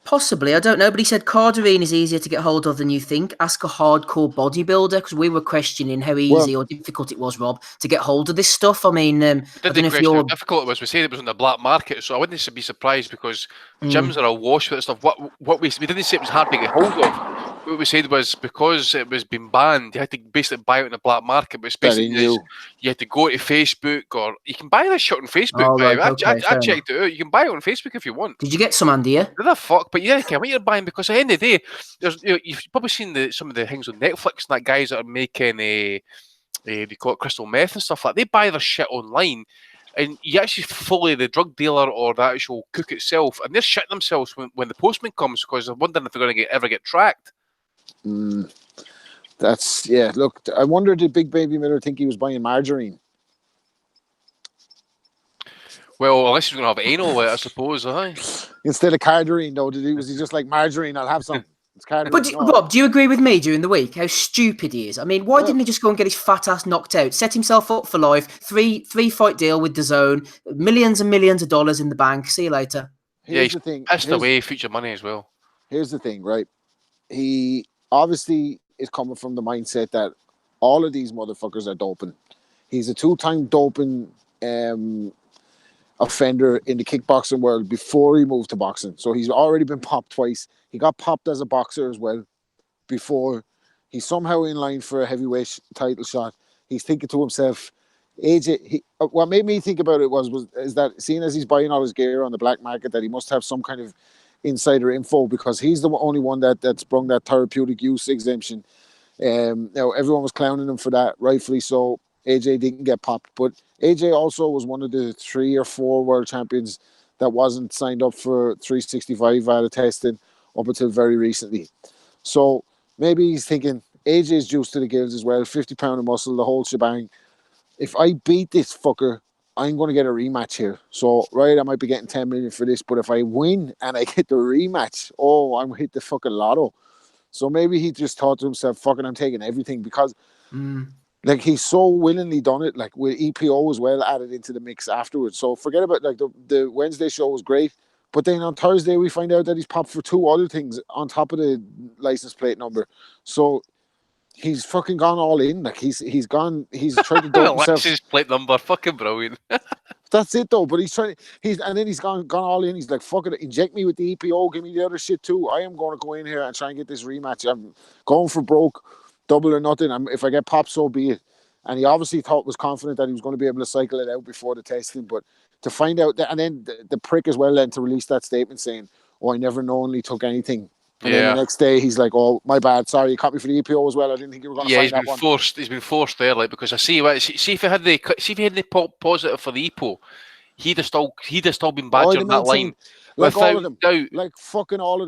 Possibly, I don't know, but he said Cardarine is easier to get hold of than you think. Ask a hardcore bodybuilder, because we were questioning how easy or difficult it was, Rob, to get hold of this stuff. I mean, I don't know if you're... how difficult it was. We said it was on the black market, so I wouldn't be surprised because gyms are awash with this stuff. What we didn't say it was hard to get hold of. What we said was because it was being banned, you had to basically buy it on the black market. But it's basically you had to go to Facebook, or you can buy this shit on Facebook. Oh, right, I checked it out. You can buy it on Facebook if you want. Did you get some, Andy? Yeah? The fuck, but yeah, what you're buying, because at the end of the day, you've probably seen some of the things on Netflix and that guys that are making they call it crystal meth and stuff like that. They buy their shit online, and you actually follow the drug dealer or the actual cook itself, and they're shitting themselves when the postman comes because they're wondering if they're going to ever get tracked. That's Look, I wonder did Big Baby Miller think he was buying margarine? Well, unless he's going to have anal with it, I suppose, aye. Instead of cardarine, though, was he just like margarine? I'll have some. It's cardarine. But Rob, do you agree with me during the week how stupid he is? I mean, why Yeah. didn't he just go and get his fat ass knocked out, set himself up for life, three fight deal with DAZN, millions and millions of dollars in the bank. See you later. Here's the thing. Pissed away future money as well. Here's the thing, right? He obviously is coming from the mindset that all of these motherfuckers are doping. He's a 2-time doping offender in the kickboxing world before he moved to boxing. So he's already been popped twice. He got popped as a boxer as well before. He's somehow in line for a heavyweight title shot. He's thinking to himself, AJ, what made me think about it is that seeing as he's buying all his gear on the black market, that he must have some kind of insider info, because he's the only one that sprung that therapeutic use exemption. Now everyone was clowning him for that, rightfully so. AJ didn't get popped, but AJ also was one of the 3 or 4 world champions that wasn't signed up for 365 via testing up until very recently. So maybe he's thinking AJ's juice to the gills as well, 50 pound of muscle, the whole shebang. If I beat this fucker, I'm going to get a rematch here. So, right, I might be getting 10 million for this, but if I win and I get the rematch, I'm going to hit the fucking lotto. So maybe he just thought to himself, fucking, I'm taking everything, because like he's so willingly done it, like with EPO as well added into the mix afterwards. So forget about like the Wednesday show was great, but then on Thursday we find out that he's popped for 2 other things on top of the license plate number. So he's fucking gone all in. Like he's tried to dope himself. License plate number, fucking brilliant. That's it though. But he's gone all in. He's like, fuck it, inject me with the EPO, give me the other shit too. I am going to go in here and try and get this rematch. I'm going for broke, double or nothing. If I get popped, so be it. And he obviously was confident that he was going to be able to cycle it out before the testing. But to find out that, and then the prick as well, then to release that statement saying, "Oh, I never knowingly took anything." And then the next day he's like, "Oh, my bad. Sorry, you caught me for the EPO as well. I didn't think you were going to find that one." He's been forced there, like, because I see if he had the positive for the EPO, he'd have still been badgering that line. Like all of them, like fucking all of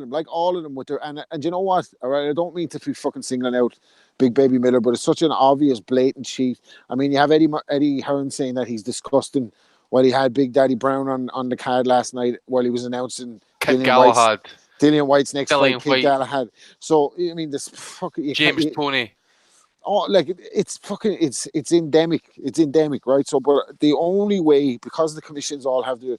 them with their and you know what? All right, I don't mean to be fucking singling out Big Baby Miller, but it's such an obvious, blatant cheat. I mean, you have Eddie Hearn saying that he's disgusting, while he had Big Daddy Brown on the card last night while he was announcing Dillian White's next fight, Kid Galahad. So I mean, this fucking James Toney. Oh, like it's endemic. It's endemic, right? So, but the only way, because the commissions all have their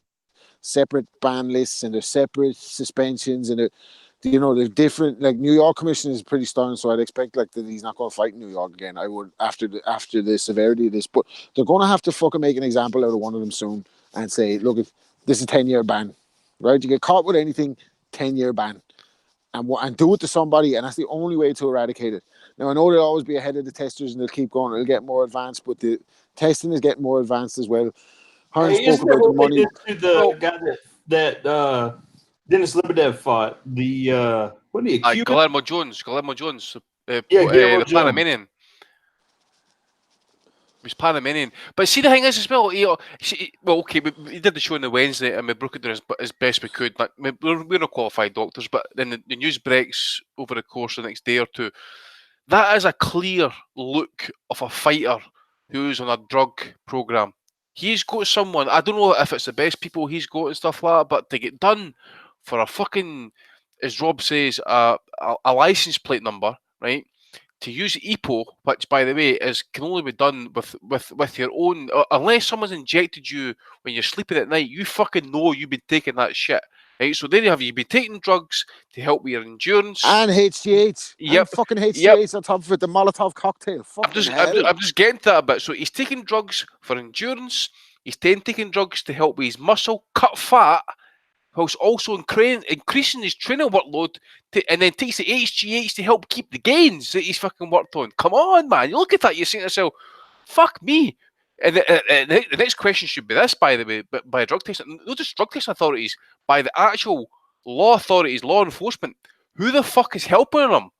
separate ban lists and their separate suspensions and they're different. Like New York commission is pretty stern, so I'd expect like that he's not going to fight in New York again. I would after the severity of this, but they're going to have to fucking make an example out of one of them soon and say, look, if this is a 10-year ban, right? You get caught with anything, 10-year ban. And do it to somebody, and that's the only way to eradicate it. Now, I know they'll always be ahead of the testers, and they'll keep going. It'll get more advanced, but the testing is getting more advanced as well. Hearn spoke about the money. The guy that Dennis Lebedev fought, what do you accuse? Guillermo Jones. Guillermo The Jones. Panamanian. He's Panamanian. But see, the thing is as well, we did the show on the Wednesday and we broke it down as best we could. We're not qualified doctors, but then the news breaks over the course of the next day or two. That is a clear look of a fighter who's on a drug program. He's got someone, I don't know if it's the best people he's got and stuff like that, but to get done for a fucking, as Rob says, a license plate number, right? To use EPO, which by the way can only be done with your own, unless someone's injected you when you're sleeping at night, you fucking know you've been taking that shit, right? So there you have, you've been taking drugs to help with your endurance and HGH. Yep, and fucking HGH on top of it, the Molotov cocktail. I'm just getting to that a bit. So he's taking drugs for endurance. He's then taking drugs to help with his muscle, cut fat, whilst also increasing his training workload, and then takes the HGH to help keep the gains that he's fucking worked on. Come on, man. You look at that, you're saying to yourself, fuck me. And the next question should be this, by the way, but by drug testing, not just drug testing authorities, by the actual law authorities, law enforcement, who the fuck is helping them?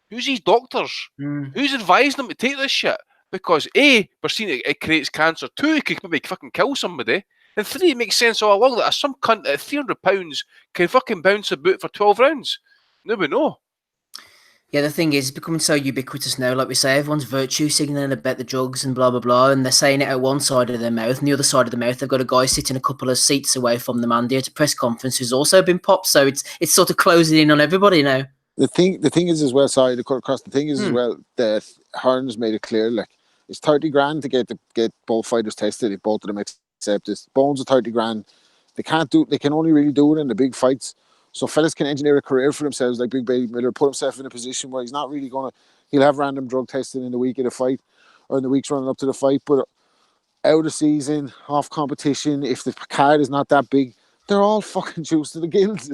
Who's these doctors? Who's advising them to take this shit? Because A, we're seeing it creates cancer. 2, it could maybe fucking kill somebody. And 3, it makes sense all along that some cunt at £300 can fucking bounce a boot for 12 rounds. Nobody know. Yeah, the thing is, it's becoming so ubiquitous now. Like we say, everyone's virtue signaling about the drugs and blah, blah, blah. And they're saying it at one side of their mouth. And the other side of the mouth, they've got a guy sitting a couple of seats away from them, Andy, at a press conference who's also been popped. So it's sort of closing in on everybody now. The thing is as well, sorry to cut across, the thing is as well that Hearn's made it clear, like, it's 30 grand to get both fighters tested if both of them accept it. Bones are 30 grand. They can only really do it in the big fights. So fellas can engineer a career for themselves, like Big Baby Miller, put himself in a position where he's not really he'll have random drug testing in the week of the fight or in the weeks running up to the fight, but out of season, off competition, if the card is not that big, they're all fucking juiced to the gills.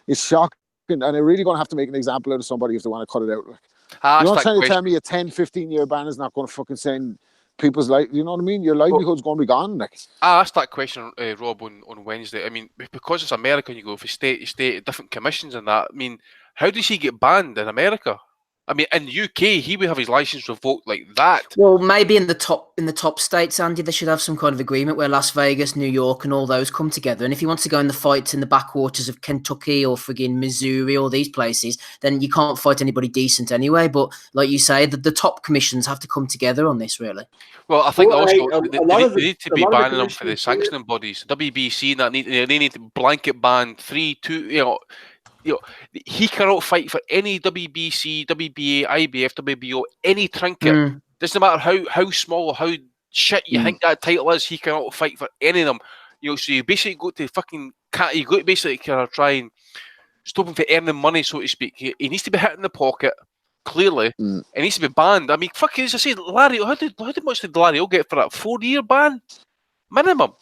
It's shocking. And they're really going to have to make an example out of somebody if they want to cut it out. Like, you're not trying to tell me a 10, 15-year ban is not going to fucking send people's life, you know what I mean? Your livelihood's going to be gone. Like, I asked that question, Rob, on Wednesday. I mean, because it's America and you go from state to state, different commissions and that. I mean, how does he get banned in America? I mean, in the UK, he would have his license revoked like that. Well, maybe in the top states, Andy, they should have some kind of agreement where Las Vegas, New York, and all those come together. And if he wants to go in the fights in the backwaters of Kentucky or friggin' Missouri or these places, then you can't fight anybody decent anyway. But like you say, the top commissions have to come together on this, really. Well, I think they need to be banning them for the sanctioning bodies. WBC and that they need to blanket ban 3, 2. He cannot fight for any WBC, WBA, IBF, WBO, any trinket. Doesn't matter how small or how shit you think that title is. He cannot fight for any of them. So you basically go to you got to basically kind of try and stop him from earning money, so to speak. He needs to be hit in the pocket. Clearly, it needs to be banned. I mean, fuck, as I say, Larry, how much did Larry get for that 4-year ban minimum?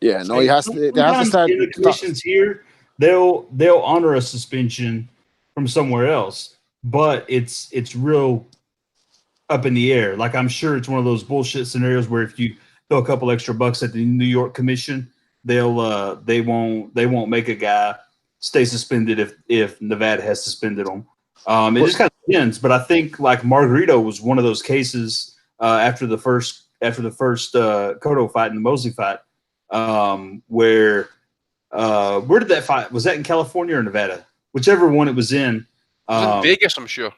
Yeah, no, he has to. They have to start. The commissions here. They'll honor a suspension from somewhere else, but it's real up in the air. Like, I'm sure it's one of those bullshit scenarios where if you throw a couple extra bucks at the New York Commission, they won't make a guy stay suspended if Nevada has suspended him. It just kind of depends, but I think like Margarito was one of those cases after the first Cotto fight and the Mosley fight, where did that fight? Was that in California or Nevada? Whichever one it was in. It was in Vegas, I'm sure.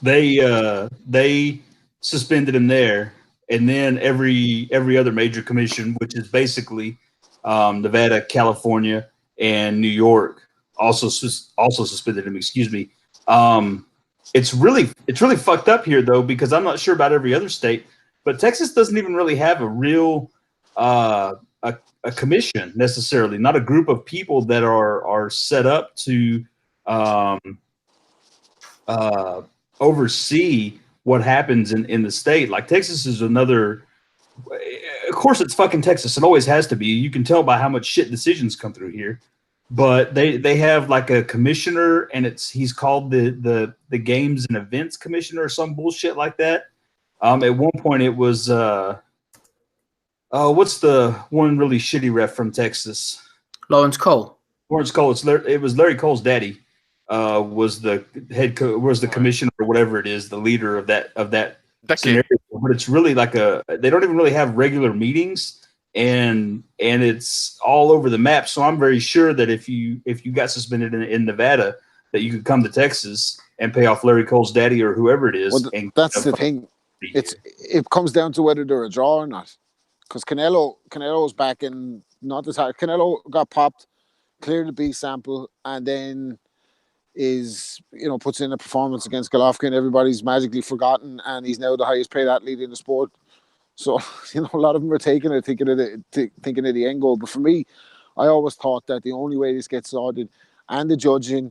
They suspended him there, and then every other major commission, which is basically Nevada, California, and New York, also suspended him. Excuse me. It's really fucked up here though, because I'm not sure about every other state, but Texas doesn't even really have a real a commission necessarily, not a group of people that are set up to oversee what happens in the state. Like, Texas is another. Of course, it's fucking Texas. It always has to be. You can tell by how much shit decisions come through here. But they have like a commissioner, and he's called the Games and Events Commissioner or some bullshit like that. At one point, it was what's the one really shitty ref from Texas? Lawrence Cole. Lawrence Cole. It was Larry Cole's daddy. Was the head coach, was the commissioner or whatever it is, the leader of that scenario. But it's really like they don't even really have regular meetings. And it's all over the map. So I'm very sure that if you got suspended in Nevada, that you could come to Texas and pay off Larry Cole's daddy or whoever it is. Well, that's the thing. It comes down to whether they're a draw or not. Because Canelo's back in not the time. Canelo got popped, cleared the B sample, and then puts in a performance against Golovkin. Everybody's magically forgotten, and he's now the highest paid athlete in the sport. So, a lot of them are taking it, thinking of the end goal. But for me, I always thought that the only way this gets sorted, and the judging,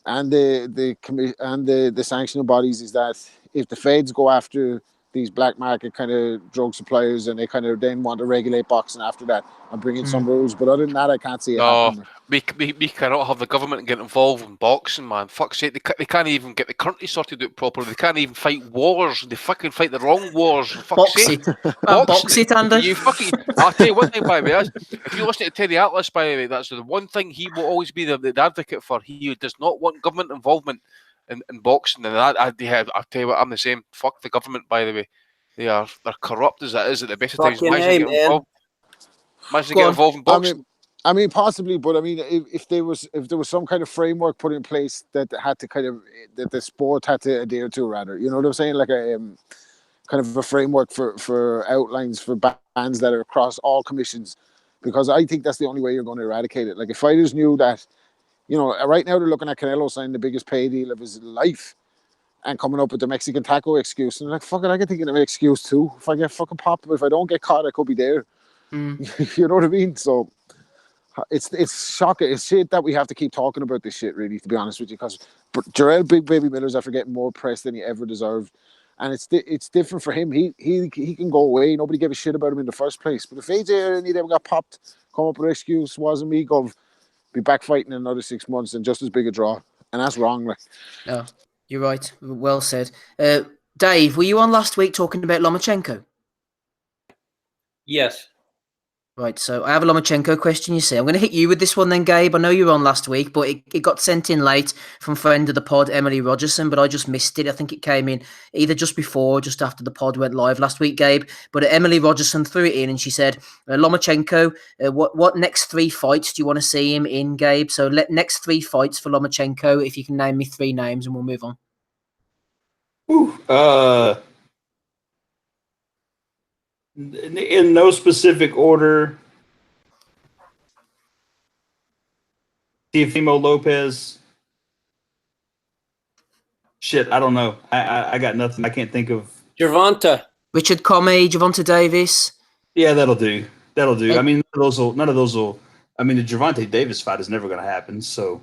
and the sanctioning bodies, is that if the feds go after these black market kind of drug suppliers, and they kind of then want to regulate boxing after that and bring in some rules. But other than that, I can't see it happening. We cannot have the government get involved in boxing, man. Fuck's sake, they can't even get the country sorted out properly. They can't even fight wars. They fucking fight the wrong wars. Box it, Andy. I'll tell you one thing, by the way. If you listen to Teddy Atlas, by the way, that's the one thing he will always be the advocate for. He does not want government involvement in boxing, and I'll tell you what, I'm the same. Fuck the government, by the way. They're corrupt as it is at the best of times. Imagine getting involved in boxing. I mean, possibly, but I mean, if there was some kind of framework put in place that had to that the sport had to adhere to, rather, you know what I'm saying, like a kind of a framework for outlines for bans that are across all commissions, because I think that's the only way you're going to eradicate it. Like if fighters knew that, right now they're looking at Canelo signing the biggest pay deal of his life and coming up with the Mexican taco excuse, and they're like, fuck it, I can think of an excuse too. If I get fucking popped, but if I don't get caught, I could be there. You know what I mean? So it's shocking. It's shit that we have to keep talking about this shit, really, to be honest with you, because Jarrell Big Baby Miller's after getting more press than he ever deserved, and it's different for him. He can go away. Nobody gave a shit about him in the first place. But if AJ and he never got popped, come up with an excuse, wasn't me, go be back fighting in another 6 months and just as big a draw, and that's wrong. Like, No, you're right. Well said. Dave, were you on last week talking about Lomachenko? Yes. Right, so I have a Lomachenko question, you see. I'm going to hit you with this one then, Gabe. I know you were on last week, but it got sent in late from friend of the pod, Emily Rogerson, but I just missed it. I think it came in either just before or just after the pod went live last week, Gabe. But Emily Rogerson threw it in and she said, Lomachenko, what next 3 fights do you want to see him in, Gabe? So next 3 fights for Lomachenko, if you can name me 3 names and we'll move on. In no specific order, Teofimo Lopez. Shit, I don't know. I got nothing. I can't think of. Gervonta. Richard Comey, Gervonta Davis. Yeah, that'll do. That'll do. I mean, none of those will. I mean, the Gervonta Davis fight is never going to happen. So.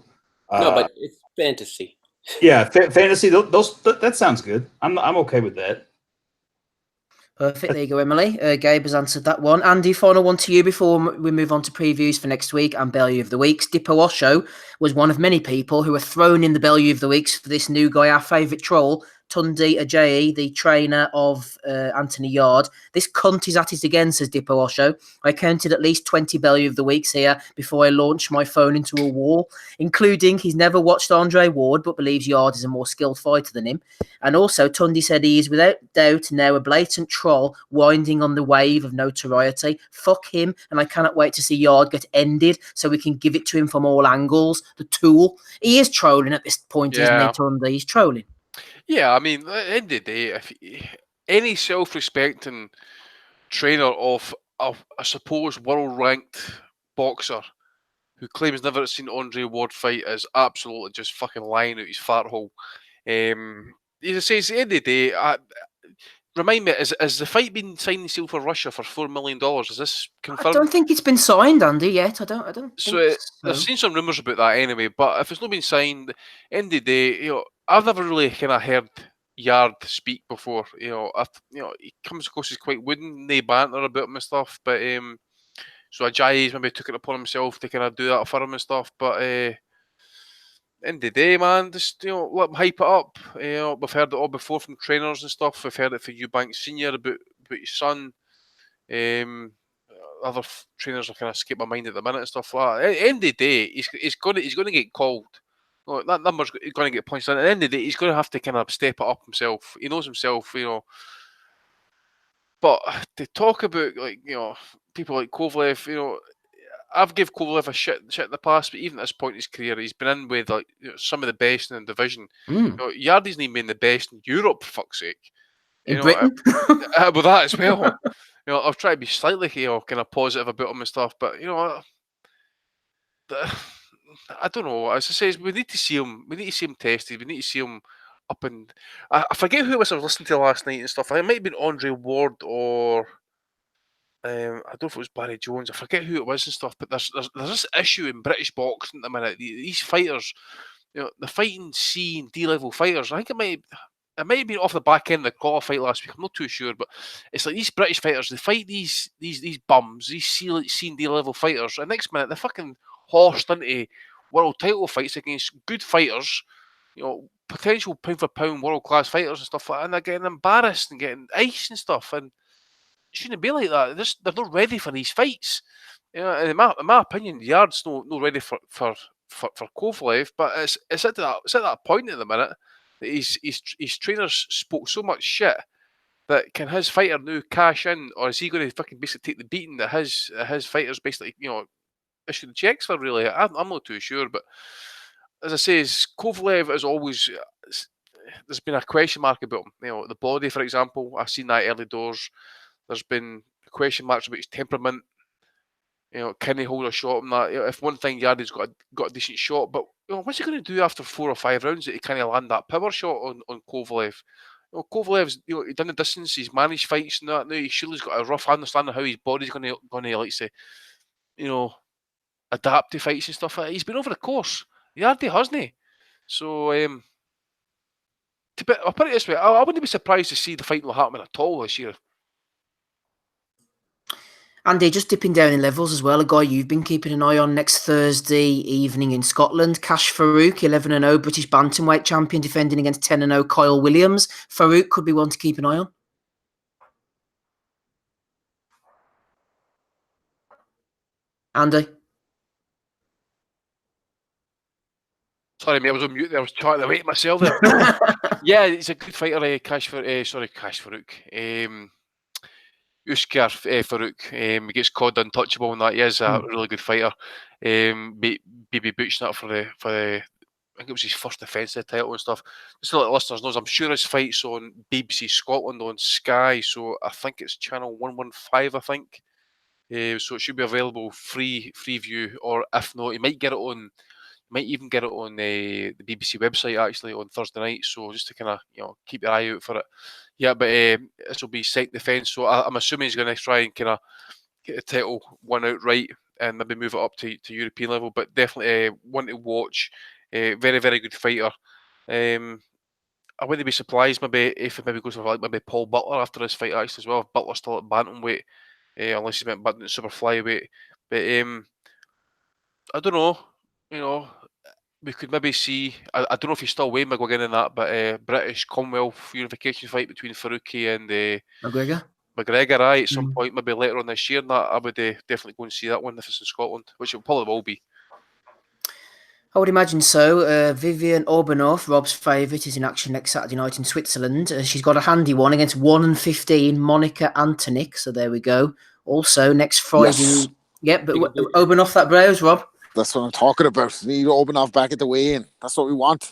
No, but it's fantasy. Yeah, fantasy. That sounds good. I'm okay with that. Perfect. There you go, Emily. Gabe has answered that one. Andy, final one to you before we move on to previews for next week and Bellew of the Weeks. Dippo Osho was one of many people who were thrown in the Bellew of the Weeks for this new guy, our favourite troll, Tundi Ajayi, the trainer of Anthony Yard. This cunt is at it again, says Dippo Osho. I counted at least 20 Bellew of the Weeks here before I launched my phone into a wall, including he's never watched Andre Ward but believes Yard is a more skilled fighter than him. And also, Tundi said he is without doubt now a blatant troll winding on the wave of notoriety. Fuck him, and I cannot wait to see Yard get ended so we can give it to him from all angles. The tool. He is trolling at this point, isn't he, Tundi? He's trolling. Yeah, I mean, at the end of the day, if any self-respecting trainer of a supposed world-ranked boxer who claims never to seen Andre Ward fight is absolutely just fucking lying out his fart hole. As I say, at the end of the day, remind me, is the fight been signed and sealed for Russia for $4 million? Is this confirmed? I don't think it's been signed, Andy, yet. I don't think so. I've seen some rumours about that anyway, but if it's not been signed, end of the day, I've never really kind of heard Yard speak before. He comes across as quite wooden, they banter about him and stuff, but so Ajayi's maybe took it upon himself to kind of do that for him and stuff, but end of the day, man, just let him hype it up. We've heard it all before from trainers and stuff. We've heard it from Eubank Senior about his son. Other trainers are kind of escape my mind at the minute and stuff like that. At the end of the day, he's going to get called. That number's going to get punched in. At the end of the day, he's going to have to kind of step it up himself. He knows himself, But to talk about people like Kovalev, I've given Kovalev a shit in the past, but even at this point in his career, he's been in with some of the best in the division. Yard isn't even been the best in Europe, for fuck's sake. In Britain? With that as well. I've tried to be slightly kind of positive about him and stuff, but I don't know. As I say, we need to see him. We need to see him tested. We need to see him up and. I forget who it was I was listening to last night and stuff. I think it might have been Andre Ward or I don't know if it was Barry Jones. I forget who it was and stuff. But there's this issue in British boxing at the minute. These fighters, they're fighting C and D level fighters. I think it might have been off the back end of the Crawford fight last week. I'm not too sure, but it's like these British fighters. They fight these bums, these C and D level fighters. And next minute, they're fucking horsed into world title fights against good fighters. Potential pound for pound world class fighters and stuff like that. And they're getting embarrassed and getting ice and stuff. And it shouldn't be like that. They're not ready for these fights. And in my opinion, Yard's not ready for Kovalev. But it's at that point at the minute that his trainers spoke so much shit that can his fighter now cash in, or is he going to fucking basically take the beating that his fighters basically issue the checks for, really. I'm not too sure, but as I say, Kovalev is always. There's been a question mark about him. The body, for example. I've seen that early doors. There's been question marks about his temperament. Can he hold a shot on that? If one thing Yardy's got a decent shot, but what's he going to do after 4 or 5 rounds that he can't land that power shot on Kovalev? Kovalev's he done the distance, he's managed fights and that. Now he surely's got a rough understanding of how his body's going to like say, adapt to fights and stuff like that. He's been over the course. Yardy hasn't he? So I'll put it this way, I wouldn't be surprised to see the fight not happen at all this year. Andy, just dipping down in levels as well, a guy you've been keeping an eye on next Thursday evening in Scotland, Cash Farouk, 11-0 British bantamweight champion, defending against 10-0 Kyle Williams. Farouk could be one to keep an eye on. Andy? Sorry, mate, I was on mute there. I was trying to wait myself there. Yeah, he's a good fighter, Cash Farouk. Uskar Farouk. He gets called untouchable and that. He is a really good fighter. BB Butch that for the I think it was his first defence of the title and stuff. Just to let the listeners know, I'm sure his fight's on BBC Scotland on Sky, so I think it's channel 115, I think. So it should be available free view, or if not, you might get it on. Might even get it on the BBC website actually on Thursday night. So just to kind of keep your eye out for it. Yeah, but this will be second defence. So I'm assuming he's going to try and kind of get the title one out right and maybe move it up to European level. But definitely one to watch. Very, very good fighter. I wouldn't be surprised maybe if it maybe goes for maybe Paul Butler after this fight actually as well. If Butler's still at bantamweight, unless he went back to super flyweight. But I don't know. We could maybe see. I don't know if he's still weighing McGuigan in that, but British Commonwealth unification fight between Faruqi and McGregor, at some point, maybe later on this year. And that I would definitely go and see that one if it's in Scotland, which it probably will be. I would imagine so. Vivian Orbanoff, Rob's favourite, is in action next Saturday night in Switzerland. She's got a handy one against 1-15 Monica Antonik. So there we go. Also next Friday. Yes. Yep, but open off that brows, Rob. That's what I'm talking about. We need to open off back at the weigh-in. That's what we want.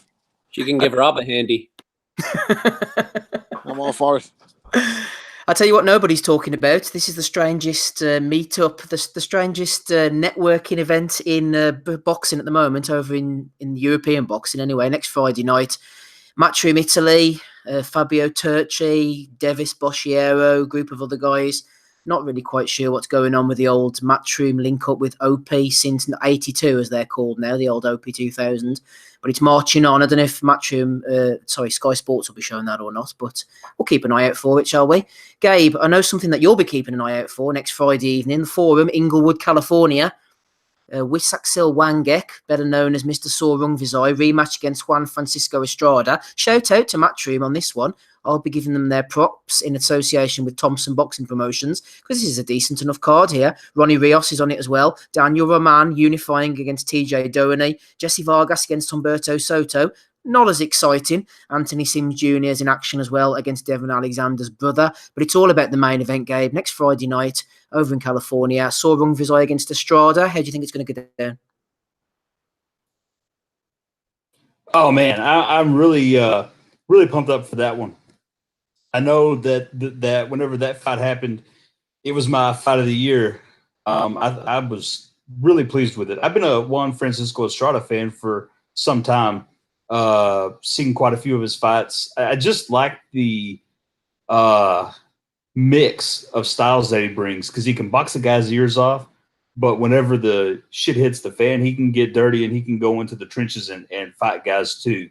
She can give Rob a handy. I'm all for it. I'll tell you what nobody's talking about. This is the strangest meetup, the strangest networking event in boxing at the moment, over in European boxing anyway. Next Friday night, Matchroom Italy, Fabio Turci, Devis Boschiero, group of other guys. Not really quite sure what's going on with the old Matchroom link up with OP since 82, as they're called now, the old OP 2000. But it's marching on. I don't know if Sky Sports will be showing that or not, but we'll keep an eye out for it, shall we? Gabe, I know something that you'll be keeping an eye out for next Friday evening. The Forum, Inglewood, California. Wisaksil Wangek, better known as Mr. Sorung Vizai, rematch against Juan Francisco Estrada. Shout out to Matchroom on this one. I'll be giving them their props in association with Thompson Boxing Promotions, because this is a decent enough card here. Ronnie Rios is on it as well. Daniel Roman unifying against TJ Doheny. Jesse Vargas against Humberto Soto. Not as exciting. Anthony Sims Jr. is in action as well against Devon Alexander's brother. But it's all about the main event, Gabe. Next Friday night over in California. Sorung Vizai against Estrada. How do you think it's going to go down? Oh, man. I'm really pumped up for that one. I know that whenever that fight happened, it was my fight of the year. I was really pleased with it. I've been a Juan Francisco Estrada fan for some time, seen quite a few of his fights. I just like the mix of styles that he brings, because he can box a guy's ears off, but whenever the shit hits the fan, he can get dirty and he can go into the trenches and fight guys too.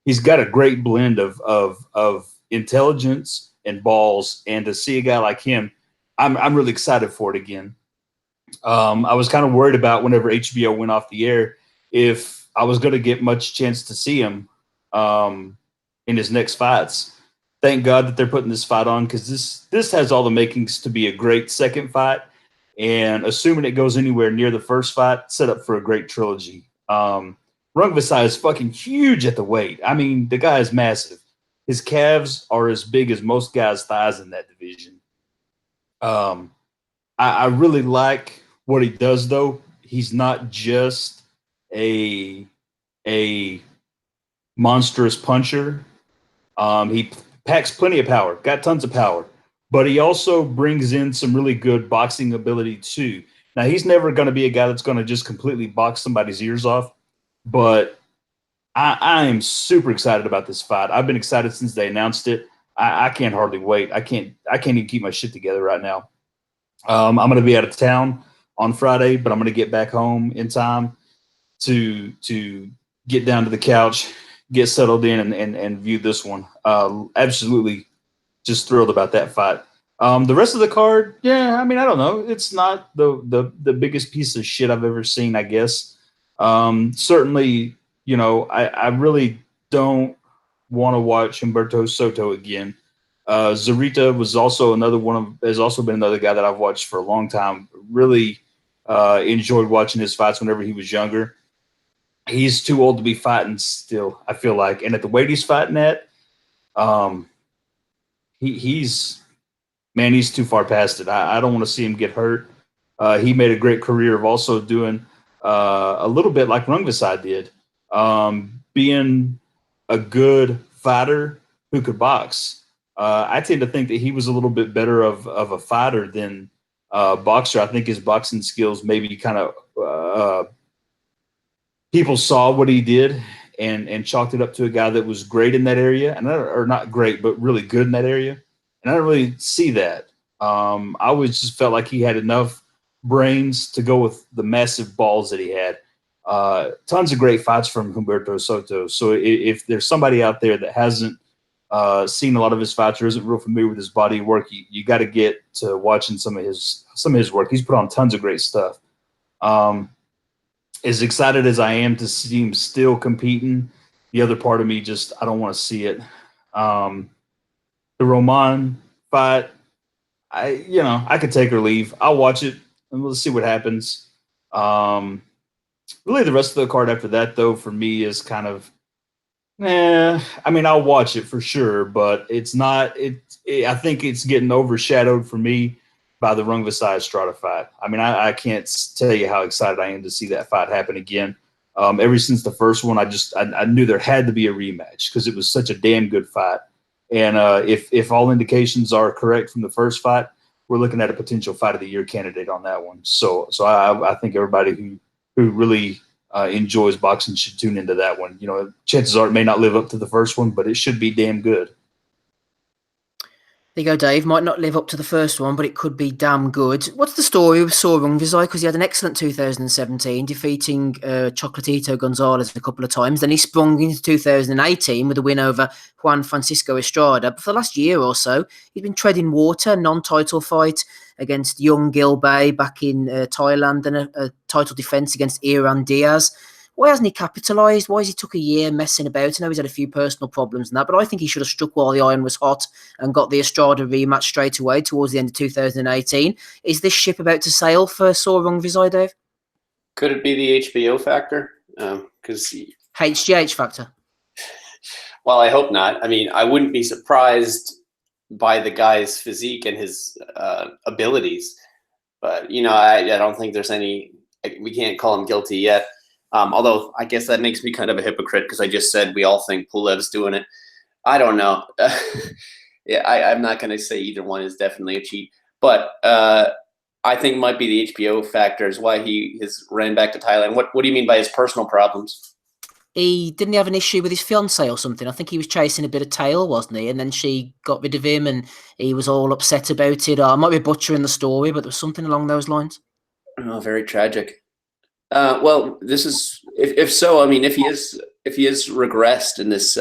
He's got a great blend of intelligence and balls, and to see a guy like him, I'm really excited for it again. I was kind of worried about whenever HBO went off the air if I was going to get much chance to see him in his next fights. Thank God that they're putting this fight on, because this has all the makings to be a great second fight, and assuming it goes anywhere near the first fight, set up for a great trilogy. Rungvisai is fucking huge at the weight. I mean, the guy is massive. His calves are as big as most guys' thighs in that division. I really like What he does, though, he's not just a monstrous puncher. He packs plenty of power, got tons of power, but he also brings in some really good boxing ability too. Now, he's never going to be a guy that's going to just completely box somebody's ears off, but I am super excited about this fight. I've been excited since they announced it. I can't hardly wait. I can't even keep my shit together right now. I'm going to be out of town on Friday, but I'm going to get back home in time to get down to the couch, get settled in, and view this one. Absolutely just thrilled about that fight. The rest of the card, yeah, I mean, I don't know. It's not the biggest piece of shit I've ever seen, I guess. Certainly, you know, I really don't want to watch Humberto Soto again. Zarita was also has also been another guy that I've watched for a long time. Really enjoyed watching his fights whenever he was younger. He's too old to be fighting still, I feel like. And at the weight he's fighting at, he's too far past it. I don't want to see him get hurt. He made a great career of also doing a little bit like Rungvisai did, being a good fighter who could box. I tend to think that he was a little bit better of a fighter than boxer. I think his boxing skills maybe kind of people saw what he did and chalked it up to a guy that was great in that area, or not great, but really good in that area. And I don't really see that. I always just felt like he had enough brains to go with the massive balls that he had. Tons of great fights from Humberto Soto. So if there's somebody out there that hasn't seen a lot of his fights or isn't real familiar with his body of work, you got to get to watching some of his work. He's put on tons of great stuff. As excited as I am to see him still competing, the other part of me just, I don't want to see it. The Roman fight, I could take or leave. I'll watch it and we'll see what happens. Really, the rest of the card after that, though, for me is kind of, I mean, I'll watch it for sure, but it's not. I think it's getting overshadowed for me by the Rungvisai Estrada fight. I mean, I can't tell you how excited I am to see that fight happen again. Ever since the first one, I knew there had to be a rematch because it was such a damn good fight. And if all indications are correct from the first fight, we're looking at a potential fight of the year candidate on that one. So I think everybody who really enjoys boxing should tune into that one. You know, chances are it may not live up to the first one, but it should be damn good. There you go, Dave. Might not live up to the first one, but it could be damn good. What's the story with Saur Rungvisai? Because he had an excellent 2017, defeating Chocolatito Gonzalez a couple of times. Then he sprung into 2018 with a win over Juan Francisco Estrada. But for the last year or so, he's been treading water, non-title fight against young Gilbey back in Thailand, and a title defence against Iran Diaz. Why hasn't he capitalised? Why has he took a year messing about? I know he's had a few personal problems and that, but I think he should have struck while the iron was hot and got the Estrada rematch straight away towards the end of 2018. Is this ship about to sail for Saur Rungvisai, Dave? Could it be the HBO factor? Because HGH factor? Well, I hope not. I mean, I wouldn't be surprised by the guy's physique and his abilities, but I don't think there's any. We can't call him guilty yet. Although I guess that makes me kind of a hypocrite because I just said we all think Pulev's doing it. I don't know. Yeah, I'm not going to say either one is definitely a cheat, but I think might be the HBO factor is why he has ran back to Thailand. What do you mean by his personal problems? Didn't he have an issue with his fiancée or something? I think he was chasing a bit of tail, wasn't he? And then she got rid of him and he was all upset about it. I might be butchering the story, but there was something along those lines. Oh, very tragic. Well, this is if so. I mean, if he is regressed in this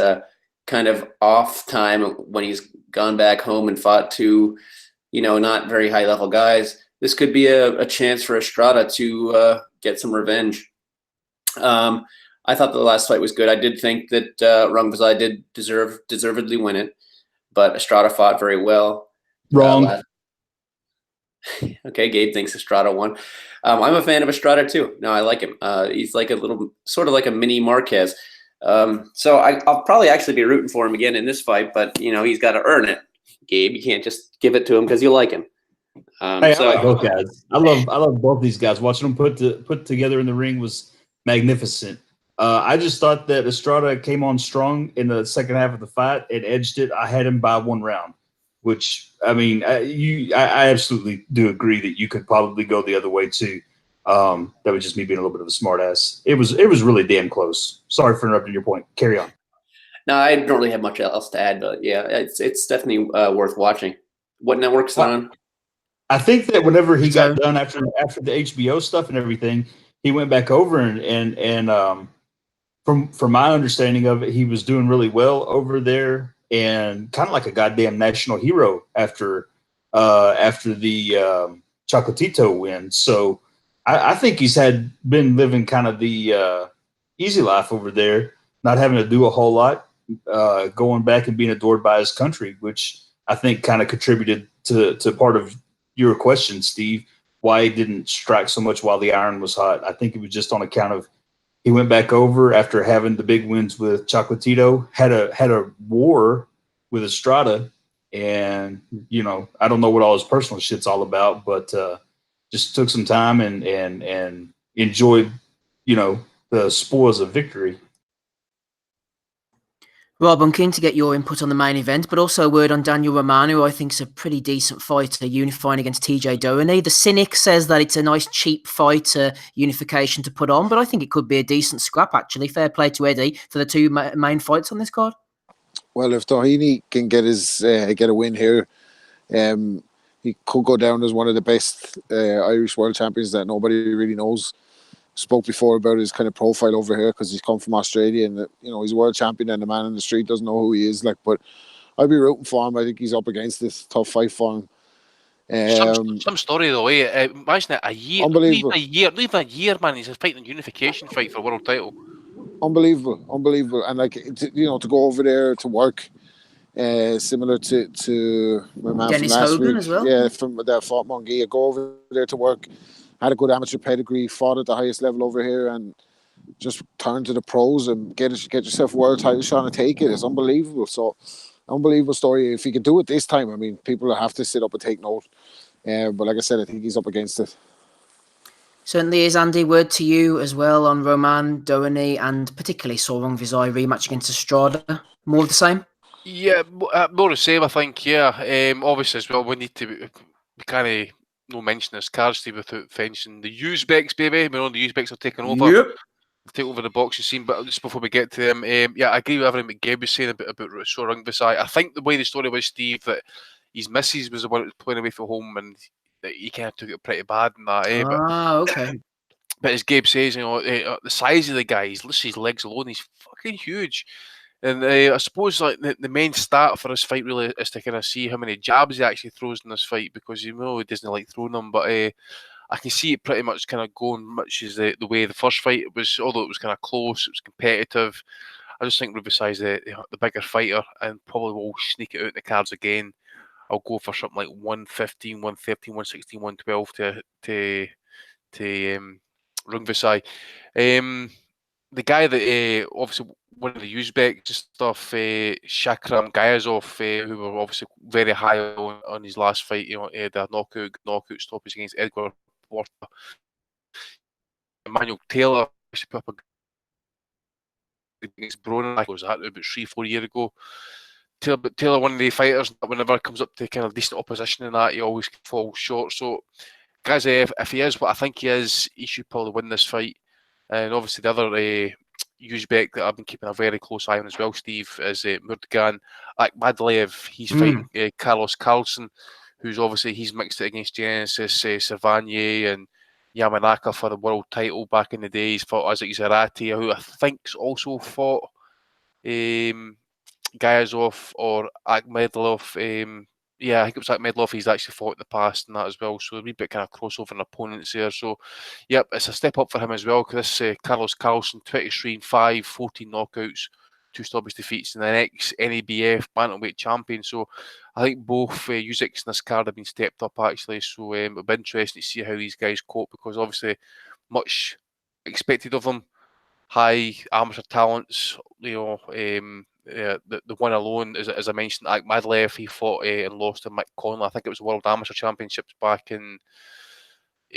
kind of off time when he's gone back home and fought two, not very high level guys, this could be a chance for Estrada to get some revenge. I thought the last fight was good. I did think that Rungvisai did deservedly win it, but Estrada fought very well. Wrong. Okay, Gabe thinks Estrada won. I'm a fan of Estrada too. No, I like him. He's like a little, sort of like a mini Marquez. So I'll probably actually be rooting for him again in this fight, but he's got to earn it. Gabe, you can't just give it to him because you like him. Hey, So I like both guys. I love both these guys. Watching them put together in the ring was magnificent. I just thought that Estrada came on strong in the second half of the fight and edged it. I had him by 1 round, which I mean, I absolutely do agree that you could probably go the other way too. That was just me being a little bit of a smart ass. It was really damn close. Sorry for interrupting your point. Carry on. no, I don't really have much else to add, but yeah, it's definitely worth watching. What network's that on? I think that whenever he So- got done after the HBO stuff and everything, he went back over and from my understanding of it, he was doing really well over there and kind of like a goddamn national hero after the Chocolatito win. So I think he's been living kind of the easy life over there, not having to do a whole lot, going back and being adored by his country, which I think kind of contributed to part of your question, Steve, why he didn't strike so much while the iron was hot. I think it was just on account of he went back over after having the big wins with Chocolatito, had a war with Estrada, and I don't know what all his personal shit's all about, but just took some time and enjoyed the spoils of victory. Rob, I'm keen to get your input on the main event, but also a word on Daniel Romano, who I think is a pretty decent fighter, unifying against TJ Doheny. The cynic says that it's a nice, cheap fight, unification to put on, but I think it could be a decent scrap, actually. Fair play to Eddie for the two main fights on this card. Well, if Doheny can get a win here, he could go down as one of the best Irish world champions that nobody really knows. Spoke before about his kind of profile over here because he's come from Australia and he's a world champion and the man in the street doesn't know who he is. But I'd be rooting for him. I think he's up against this tough fight for him. Some story though, imagine it, a year, Unbelievable. leave a year, man. He's fighting a unification fight for a world title. Unbelievable, and to go over there to work, similar to my man Dennis from last Hogan week, as well. yeah, from that fought Munguia, go over there to work, had a good amateur pedigree, fought at the highest level over here, and just turn to the pros and get yourself a world title shot and take it. It's unbelievable. So, unbelievable story. If he could do it this time, I mean, people will have to sit up and take note. But like I said, I think he's up against it. Certainly is, Andy. Word to you as well on Roman, Doheny, and particularly Sorong Vizai rematch against Estrada. More of the same? Yeah, more the same, I think. Yeah, obviously as well, we need to we kind of no mention this card, Steve, without mentioning the Uzbeks, baby. We know the Uzbeks are taking over. Yep. Take over the boxing scene, but just before we get to them, yeah, I agree with everything that Gabe was saying about Sorong Vizai. I think the way the story was, Steve, that his missus was the one that was playing away from home, and that he kind of took it pretty bad in that. Okay. But as Gabe says, the size of the guy, his legs alone, he's fucking huge. And I suppose like the main stat for this fight really is to kind of see how many jabs he actually throws in this fight, because he doesn't like throwing them, but I can see it pretty much kind of going much as the way the first fight was, although it was kind of close, it was competitive. I just think Rubisai's the bigger fighter and probably will sneak it out in the cards again. I'll go for something like 115, 113, 116, 112 to Rungvisai. The guy that obviously one of the Uzbek stuff, Shakram Gayazov, who were obviously very high on his last fight, the knockout stoppage against Edgar Porta. Emmanuel Taylor actually put up against Bronin, was that about 3-4 years ago. Taylor, one of the fighters, whenever it comes up to kind of decent opposition in that, he always falls short. So, guys, if he is what I think he is, he should probably win this fight. And obviously, the other Uzbek that I've been keeping a very close eye on as well, Steve, is Murdagan Akhmadaliev. He's fighting Carlos Carlson, who's obviously he's mixed it against Genesis, Savanier, and Yamanaka for the world title back in the day. He's fought Isaac Zarate, who I think's also fought Gayazov or Akhmadaliev. Yeah, I think it was Akhmadaliev he's actually fought in the past and that as well. So a wee bit kind of crossover in opponents there. So, yep, it's a step up for him as well, because this Carlos Carlson, 23-5, 14 knockouts, 2 stoppage defeats, and the next NABF bantamweight champion. So I think both Usyks in this card have been stepped up actually. So it'll be interesting to see how these guys cope, because obviously much expected of them. High amateur talents, the one alone, as I mentioned, Akhmadlev, he fought and lost to Mick Conley. I think it was World Amateur Championships back in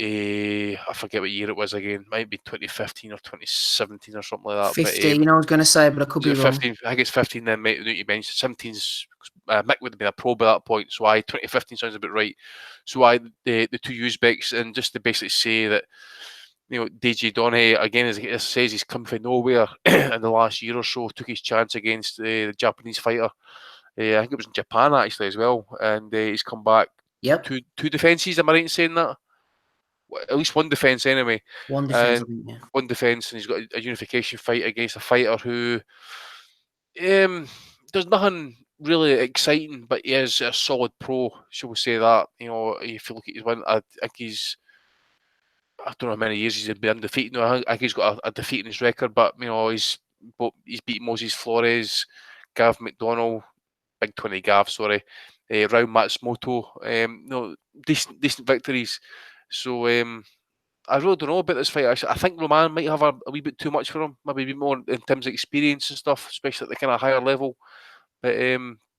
I forget what year it was again. It might be 2015 or 2017 or something like that. 15, I was going to say, but I could be wrong. 15, I think it's 15 then, mate, you mentioned. 17's, Mick would have been a pro by that point, so 2015 sounds about right. So the two Uzbeks, and just to basically say that, DJ Donaghy, again, as it says, he's come from nowhere in the last year or so, took his chance against the Japanese fighter. I think it was in Japan, actually, as well, and he's come back. Yep. Two defences, am I right in saying that? At least one defence anyway. One defence, I think, yeah. One defence, and he's got a unification fight against a fighter who there's nothing really exciting, but he is a solid pro, shall we say that. If you look at his win, I think I don't know how many years he's been undefeated now. I think he's got a defeat in his record, but he's beat Moses Flores, Gav McDonnell, Big 20 Gav, sorry, Raul Matsumoto, decent victories. So I really don't know about this fight. Actually, I think Roman might have a wee bit too much for him, maybe a bit more in terms of experience and stuff, especially at the kind of higher level. But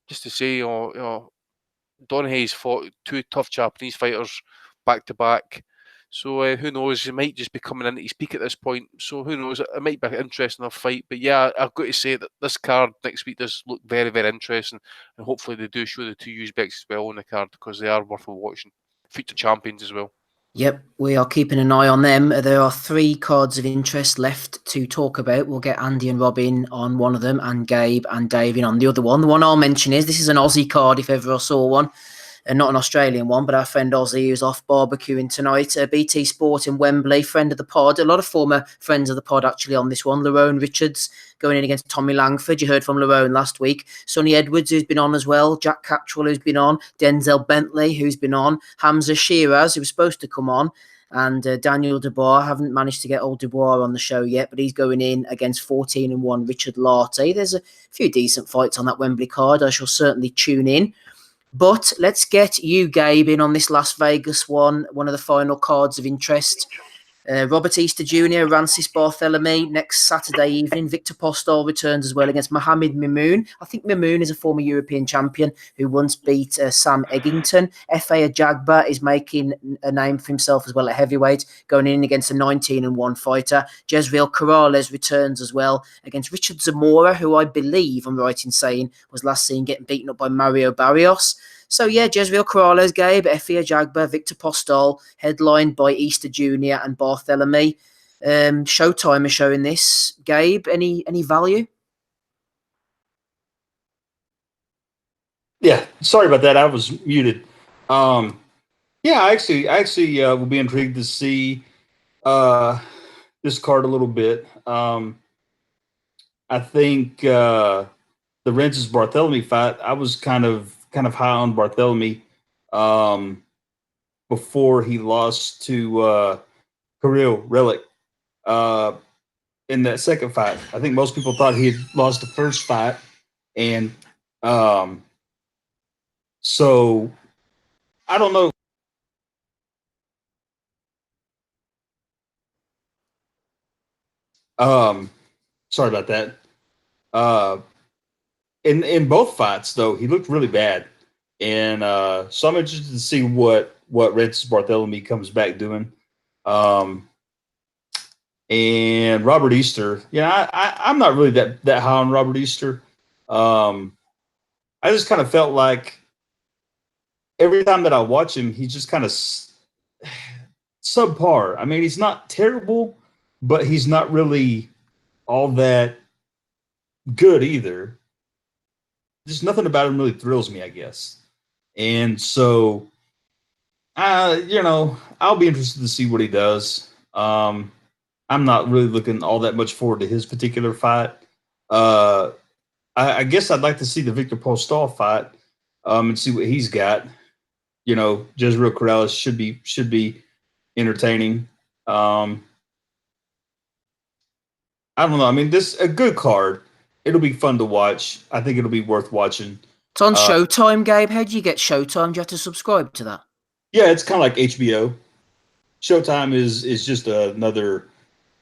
just to say, Donaghy's fought two tough Japanese fighters back to back. So who knows? He might just be coming in at his peak at this point. So who knows? It might be an interesting enough fight. But yeah, I've got to say that this card next week does look very, very interesting. And hopefully they do show the two Uzbeks as well on the card, because they are worth watching. Future champions as well. Yep, we are keeping an eye on them. There are 3 cards of interest left to talk about. We'll get Andy and Robin on one of them, and Gabe and David on the other one. The one I'll mention is, this is an Aussie card, if ever I saw one. Not an Australian one, but our friend Ozzy, who's off barbecuing tonight. BT Sport in Wembley, friend of the pod. A lot of former friends of the pod actually on this one. Lerone Richards going in against Tommy Langford. You heard from Lerone last week. Sonny Edwards, who's been on as well. Jack Catchwell, who's been on. Denzel Bentley, who's been on. Hamza Shiraz, who was supposed to come on. And Daniel Dubois. Haven't managed to get old Dubois on the show yet, but he's going in against 14-1 Richard Lartey. There's a few decent fights on that Wembley card. I shall certainly tune in. But let's get you, Gabe, in on this Las Vegas one of the final cards of interest. Robert Easter Jr., Rancis Barthélemy next Saturday evening. Victor Postol returns as well against Mohamed Mimoun. I think Mimoun is a former European champion who once beat Sam Eggington. F.A. Ajagba is making a name for himself as well at heavyweight, going in against a 19-1 fighter. Jezreel Corrales returns as well against Richard Zamora, who I believe, I'm right in saying, was last seen getting beaten up by Mario Barrios. So yeah, Jezreel Corrales, Gabe, Effie Ajagba, Victor Postol, headlined by Easter Jr. and Barthélemy. Showtime is showing this. Gabe, any value? Yeah, sorry about that. I was muted. Yeah, I actually will be intrigued to see this card a little bit. I think the Rancis Barthélemy fight, I was kind of high on Barthélemy before he lost to Kirill Relic in that second fight. I think most people thought he had lost the first fight, and so I don't know. Sorry about that. In both fights, though, he looked really bad, and so I'm interested to see what Rancis Barthélemy comes back doing. And Robert Easter, I'm not really that high on Robert Easter. I just kind of felt like every time that I watch him, he's just kind of subpar. I mean, he's not terrible, but he's not really all that good either. Just nothing about him really thrills me, I guess. And so, I'll be interested to see what he does. I'm not really looking all that much forward to his particular fight. I guess I'd like to see the Victor Postol fight and see what he's got. Jezreel Corrales should be entertaining. I don't know. I mean, this a good card. It'll be fun to watch. I think it'll be worth watching. It's on Showtime, Gabe. How do you get Showtime? Do you have to subscribe to that? Yeah, it's kind of like HBO. Showtime is just another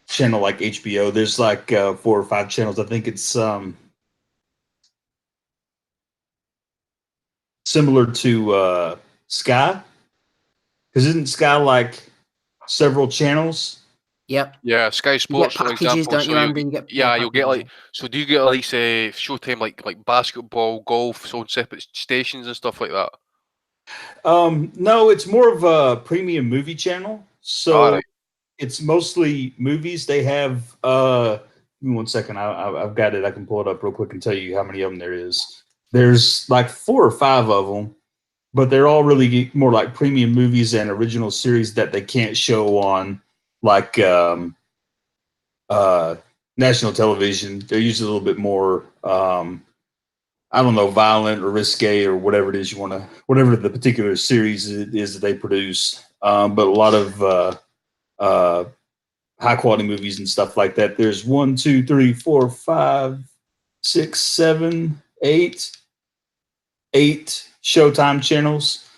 channel like HBO. There's like 4 or 5 channels. I think it's similar to Sky? Because isn't Sky like several channels? Yep. Yeah, Sky You get Sports, for packages, example. don't So you, Andy? You get you'll get packages, like. So do you get like say Showtime like basketball, golf, so on separate stations and stuff like that? No, it's more of a premium movie channel. So All right. it's mostly movies. They have give me 1 second. I've got it. I can pull it up real quick and tell you how many of them there is. There's like 4 or 5 of them, but they're all really more like premium movies and original series that they can't show on like national television. They're usually a little bit more I don't know, violent or risque or whatever it is you want to, whatever the particular series it is that they produce. But a lot of high quality movies and stuff like that. There's 1, 2, 3, 4, 5, 6, 7, 8 Showtime channels.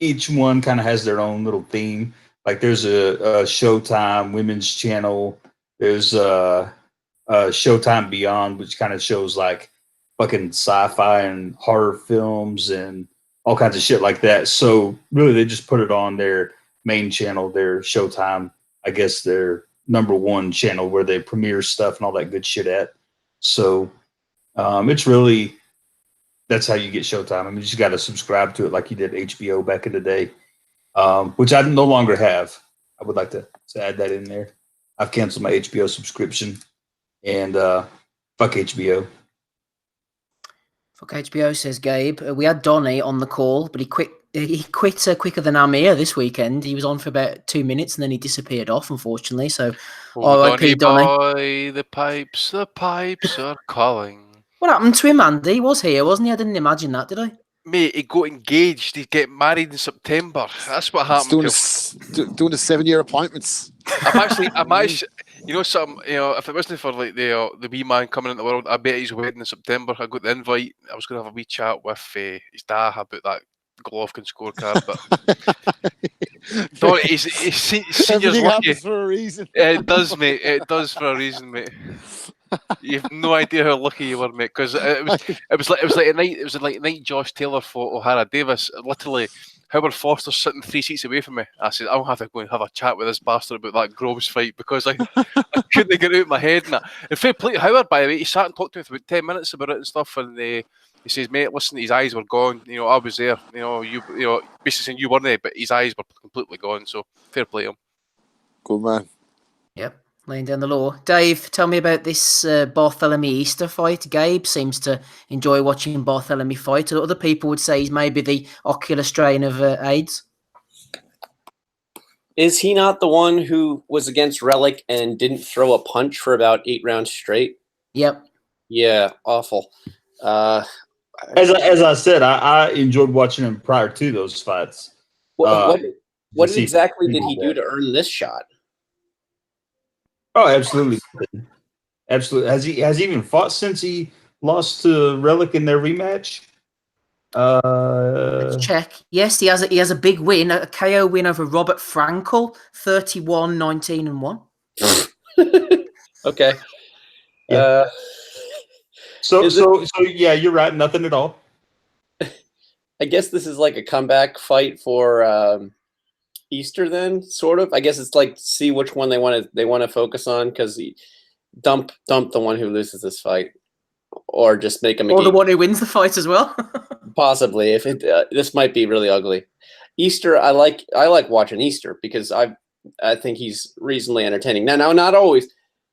Each one kind of has their own little theme. Like there's a Showtime women's channel. There's Showtime Beyond, which kind of shows like fucking sci-fi and horror films and all kinds of shit like that. So really, they just put it on their main channel, their Showtime, I guess their #1 channel where they premiere stuff and all that good shit at. So it's really, that's how you get Showtime. I mean, you just got to subscribe to it like you did HBO back in the day, which I no longer have. I would like to add that in there. I've canceled my HBO subscription. And fuck HBO. Fuck HBO, says Gabe. We had Donny on the call, but he quit quicker than Aamir this weekend. He was on for about 2 minutes and then he disappeared off, unfortunately. So, Donny Donny. boy, the pipes are calling. What happened to him, Andy? He was here, wasn't he? I didn't imagine that, did I? Mate, he got engaged. He's getting married in September. That's what happened. Doing the 7-year appointments. I'm actually, you know, something. You know, if it wasn't for like the wee man coming into the world, I bet his wedding in September. I got the invite. I was going to have a wee chat with his dad about that Golovkin scorecard, but Don, he's senior's Everything lucky. happens for a reason. It does, mate. It does for a reason, mate. You have no idea how lucky you were, mate. Because it was like a night. It was like a night Josh Taylor fought O'Hara Davis. Literally, Howard Foster's sitting 3 seats away from me. I said, I'll have to go and have a chat with this bastard about that Groves fight because I couldn't get it out of my head. And fair play to Howard, by the way. He sat and talked to me for about 10 minutes about it and stuff. And he says, mate, listen, his eyes were gone. You know, I was there. You know, basically saying you weren't there, but his eyes were completely gone. So fair play to him. Good man. Yep, laying down the law. Dave, tell me about this Bartholomew Easter fight. Gabe seems to enjoy watching Bartholomew fight. Other people would say he's maybe the ocular strain of AIDS. Is he not the one who was against Relic and didn't throw a punch for about 8 rounds straight? Yep. Yeah, awful. As I said, I enjoyed watching him prior to those fights. What exactly did he do to earn this shot? Oh, absolutely. Absolutely. Has he even fought since he lost to Relic in their rematch? Let's check. Yes, he has a big win, a KO win over Robert Frankel, 31-19-1. Okay. Yeah. So yeah, you're right. Nothing at all. I guess this is like a comeback fight for Easter, then, sort of. I guess it's like see which one they want to focus on, because dump the one who loses this fight, or just make him or the one who wins the fight as well. Possibly. If it this might be really ugly. Easter, I like watching Easter because I think he's reasonably entertaining. Now, not always.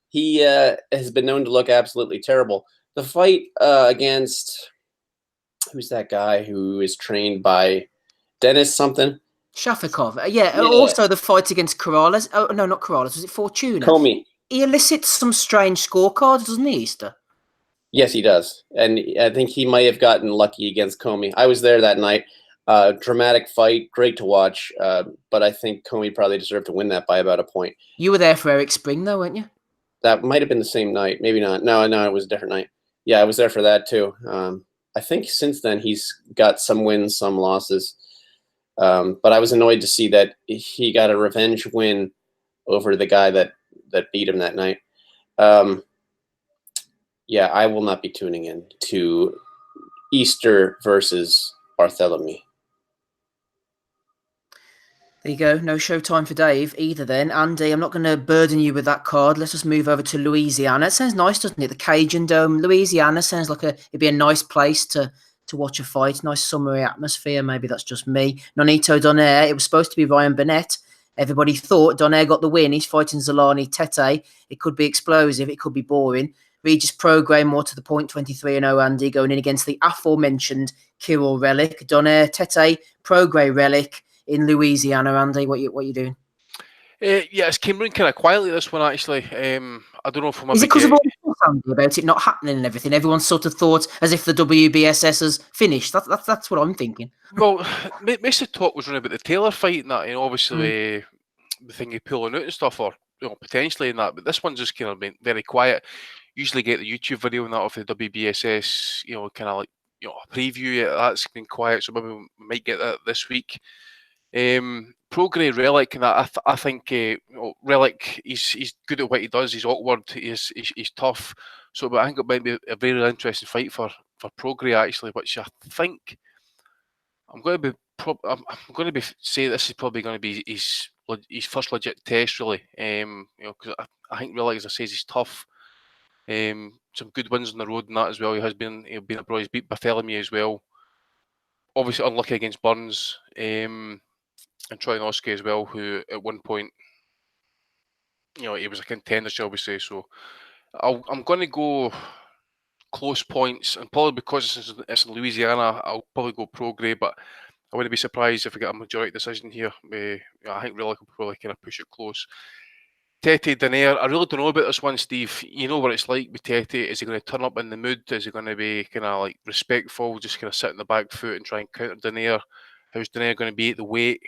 He has been known to look absolutely terrible. The fight against who's that guy who is trained by Dennis something? Shafikov. Yeah. Also the fight against Corrales. Oh, no, not Corrales. Was it Fortuna? Comey. He elicits some strange scorecards, doesn't he, Easter? Yes, he does. And I think he might have gotten lucky against Comey. I was there that night. Dramatic fight. Great to watch. But I think Comey probably deserved to win that by about a point. You were there for Eric Spring, though, weren't you? That might have been the same night. Maybe not. No, it was a different night. Yeah, I was there for that, too. I think since then he's got some wins, some losses. But I was annoyed to see that he got a revenge win over the guy that beat him that night. Yeah, I will not be tuning in to Easter versus Bartholomew. There you go. No showtime for Dave either then. Andy, I'm not going to burden you with that card. Let's just move over to Louisiana. It sounds nice, doesn't it? The Cajun Dome. Louisiana sounds like it'd be a nice place to watch a fight. Nice summery atmosphere. Maybe that's just me. Nonito Donaire. It was supposed to be Ryan Burnett. Everybody thought Donaire got the win. He's fighting Zolani Tete. It could be explosive. It could be boring. Regis Prograis, more to the point, 23-0 Andy, going in against the aforementioned Kirill Relic. Donaire, Tete, Prograis, Relic. In Louisiana, Andy, what you doing? Yeah, it's came in kind of quietly, this one, actually. I don't know if I'm... Is it because of all the stuff, Andy, about it not happening and everything? Everyone sort of thought as if the WBSS has finished. That's what I'm thinking. Well, most of the talk was running about the Taylor fight and that, obviously the thing he pulling out and stuff, or potentially in that. But this one's just kind of been very quiet. Usually get the YouTube video and that of the WBSS, kind of like a preview. That's been quiet, so maybe we might get that this week. Prograis, Relic, and that I think Relic, he's good at what he does. He's awkward. He's tough. So, but I think it might be a very interesting fight for Prograis actually, which I think I'm going to be say this is probably going to be his first legit test really. Because I think Relic, as I say, he's tough. Some good wins on the road and that as well. He has been abroad. He's beat Bartholomew as well. Obviously unlucky against Burns. And Troyanowski as well, who at one point, he was a contender, shall we say. So I'm going to go close points, and probably because it's in Louisiana, I'll probably go Prograis, but I wouldn't be surprised if we get a majority decision here. I think Relic will probably kind of push it close. Tete Donaire, I really don't know about this one, Steve. You know what it's like with Tete. Is he going to turn up in the mood? Is he going to be kind of like respectful, just kind of sit in the back foot and try and counter Donaire? How's Donaire going to be at the weight?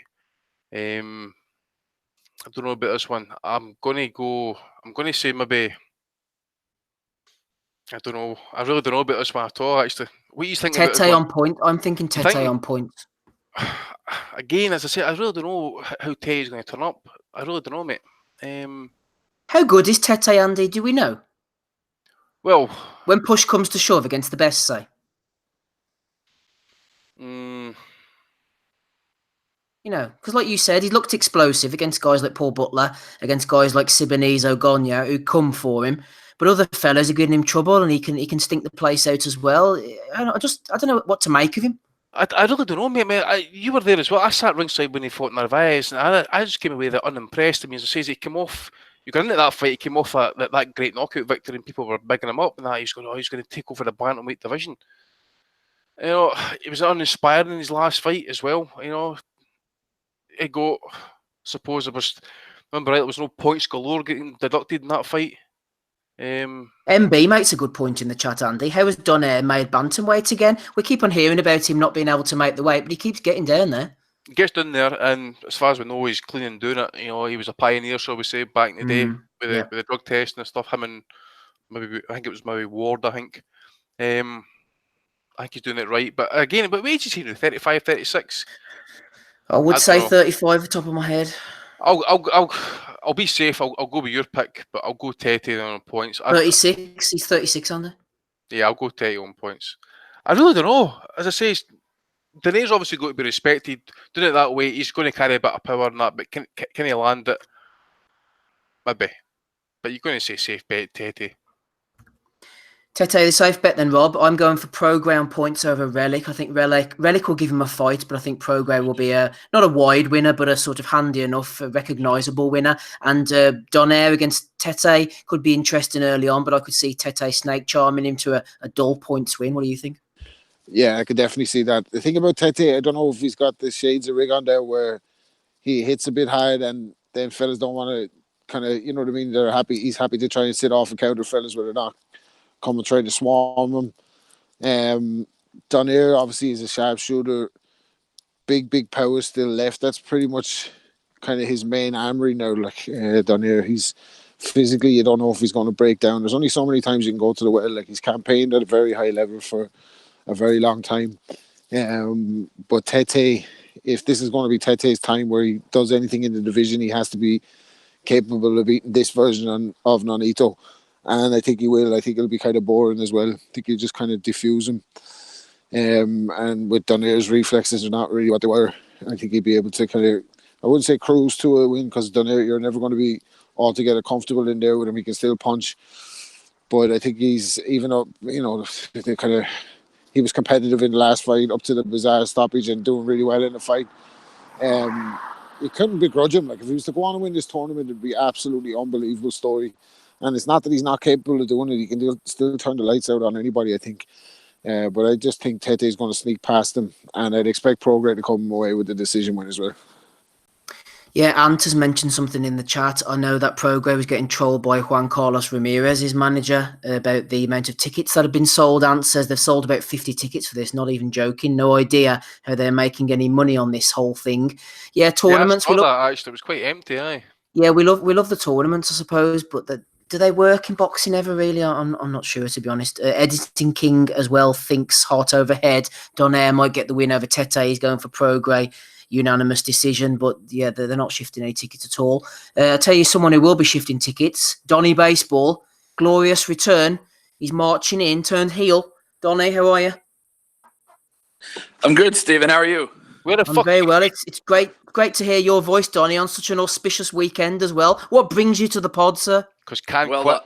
I don't know about this one. I'm going to say maybe, I don't know. I really don't know about this one at all, actually. What are you thinking about this Tete one? on point. I'm thinking Tete on point. Again, as I say, I really don't know how Tete is going to turn up. I really don't know, mate. How good is Tete, Andy? Do we know? Well, when push comes to shove against the best, say. Because like you said, he looked explosive against guys like Paul Butler, against guys like Siboney's Ogonia, who come for him. But other fellas are giving him trouble, and he can stink the place out as well. I don't know what to make of him. I really don't know, mate. You were there as well. I sat ringside when he fought Narvaez, and I just came away that unimpressed. I mean, as I say, he came off. You got into that fight, he came off that great knockout victory, and people were bigging him up, and that he's going to take over the bantamweight division. He was uninspired in his last fight as well. He got, suppose there was, remember right, there was no points galore getting deducted in that fight. MB makes a good point in the chat, Andy. How has Donaire made bantamweight again? We keep on hearing about him not being able to make the weight, but he keeps getting down there. He gets down there, and as far as we know, he's clean and doing it. He was a pioneer, shall we say, back in the day with the drug testing and stuff. Him and I think it was Ward, I think. I think he's doing it right. But again, what age is he now? 35, 36? I would say 35 off the top of my head. I'll be safe. I'll go with your pick, but I'll go Tete on points. 36. He's 36 on there. Yeah, I'll go Tete on points. I really don't know. As I say, Donaire's obviously got to be respected. Doing it that way, he's going to carry a bit of power and that, but can he land it? Maybe. But you're going to say safe bet, Tete. Tete, the safe bet then, Rob. I'm going for Prograis points over Relic. I think Relic will give him a fight, but I think Prograis will be not a wide winner, but a sort of handy enough, recognisable winner. And Donaire against Tete could be interesting early on, but I could see Tete snake charming him to a dull points win. What do you think? Yeah, I could definitely see that. The thing about Tete, I don't know if he's got the shades of rig on there where he hits a bit hard and then fellas don't want to kind of, you know what I mean? They're happy. He's happy to try and sit off and counter fellas where they're not come and try to swarm him. Donaire obviously is a sharpshooter, big power still left. That's pretty much kind of his main armory now. Like Donaire, he's physically, you don't know if he's going to break down. There's only so many times you can go to the well. Like he's campaigned at a very high level for a very long time. But Tete, if this is going to be Tete's time where he does anything in the division, he has to be capable of beating this version of Nonito. And I think he will. I think it'll be kind of boring as well. I think he'll just kind of diffuse him. And with Donaire's reflexes are not really what they were, I think he'd be able to kind of, I wouldn't say cruise to a win, because Donaire, you're never going to be altogether comfortable in there with him. He can still punch. But I think he's, even up, they kind of, he was competitive in the last fight up to the bizarre stoppage and doing really well in the fight. You couldn't begrudge him. Like, if he was to go on and win this tournament, it'd be absolutely unbelievable story. And it's not that he's not capable of doing it. He can still turn the lights out on anybody, I think. But I just think Tete is going to sneak past him, and I'd expect Prograis to come away with the decision win as well. Yeah, Ant has mentioned something in the chat. I know that Prograis was getting trolled by Juan Carlos Ramirez, his manager, about the amount of tickets that have been sold. Ant says they've sold about 50 tickets for this, not even joking. No idea how they're making any money on this whole thing. Yeah, tournaments. Yeah, I saw that, actually. It was quite empty, aye. Yeah, we love the tournaments, I suppose, but do they work in boxing ever, really? I'm not sure, to be honest. Editing King as well thinks heart over head. Donaire might get the win over Tete. He's going for Prograis. Unanimous decision, but yeah, they're not shifting any tickets at all. I'll tell you someone who will be shifting tickets. Donny Baseball, glorious return. He's marching in, turned heel. Donny, how are you? I'm good, Stephen. How are you? I'm very well. It's great to hear your voice, Donny, on such an auspicious weekend as well. What brings you to the pod, sir? Because quit.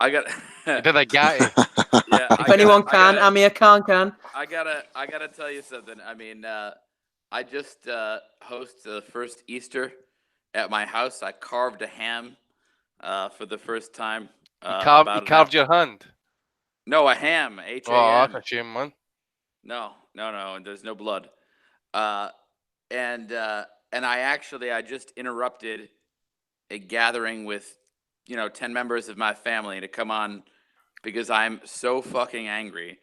I got. You did a guy. Yeah. If anyone can, Aamir can. I gotta tell you something. I mean, I just hosted the first Easter at my house. I carved a ham for the first time. You carved your hand? No, a ham. H-A-M. Oh, that's a shame, man. No. There's no blood. And I just interrupted a gathering with, 10 members of my family to come on because I'm so fucking angry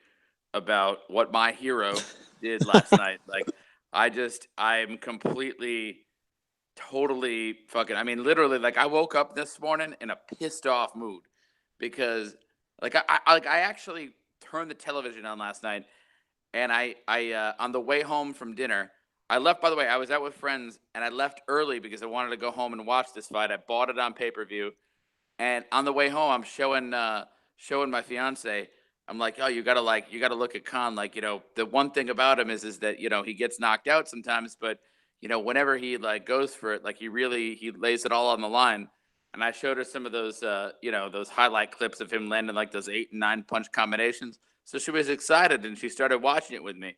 about what my hero did last night. Like, I'm completely, totally fucking, I mean, literally, like, I woke up this morning in a pissed off mood because, like, I actually turned the television on last night, and I on the way home from dinner, I left, by the way, I was out with friends, and I left early because I wanted to go home and watch this fight. I bought it on pay-per-view, and on the way home, I'm showing my fiance, I'm like, oh, you gotta look at Khan. Like, the one thing about him is that, he gets knocked out sometimes, but, whenever he like goes for it, like he lays it all on the line. And I showed her some of those, those highlight clips of him landing like those 8 and 9 punch combinations. So she was excited and she started watching it with me.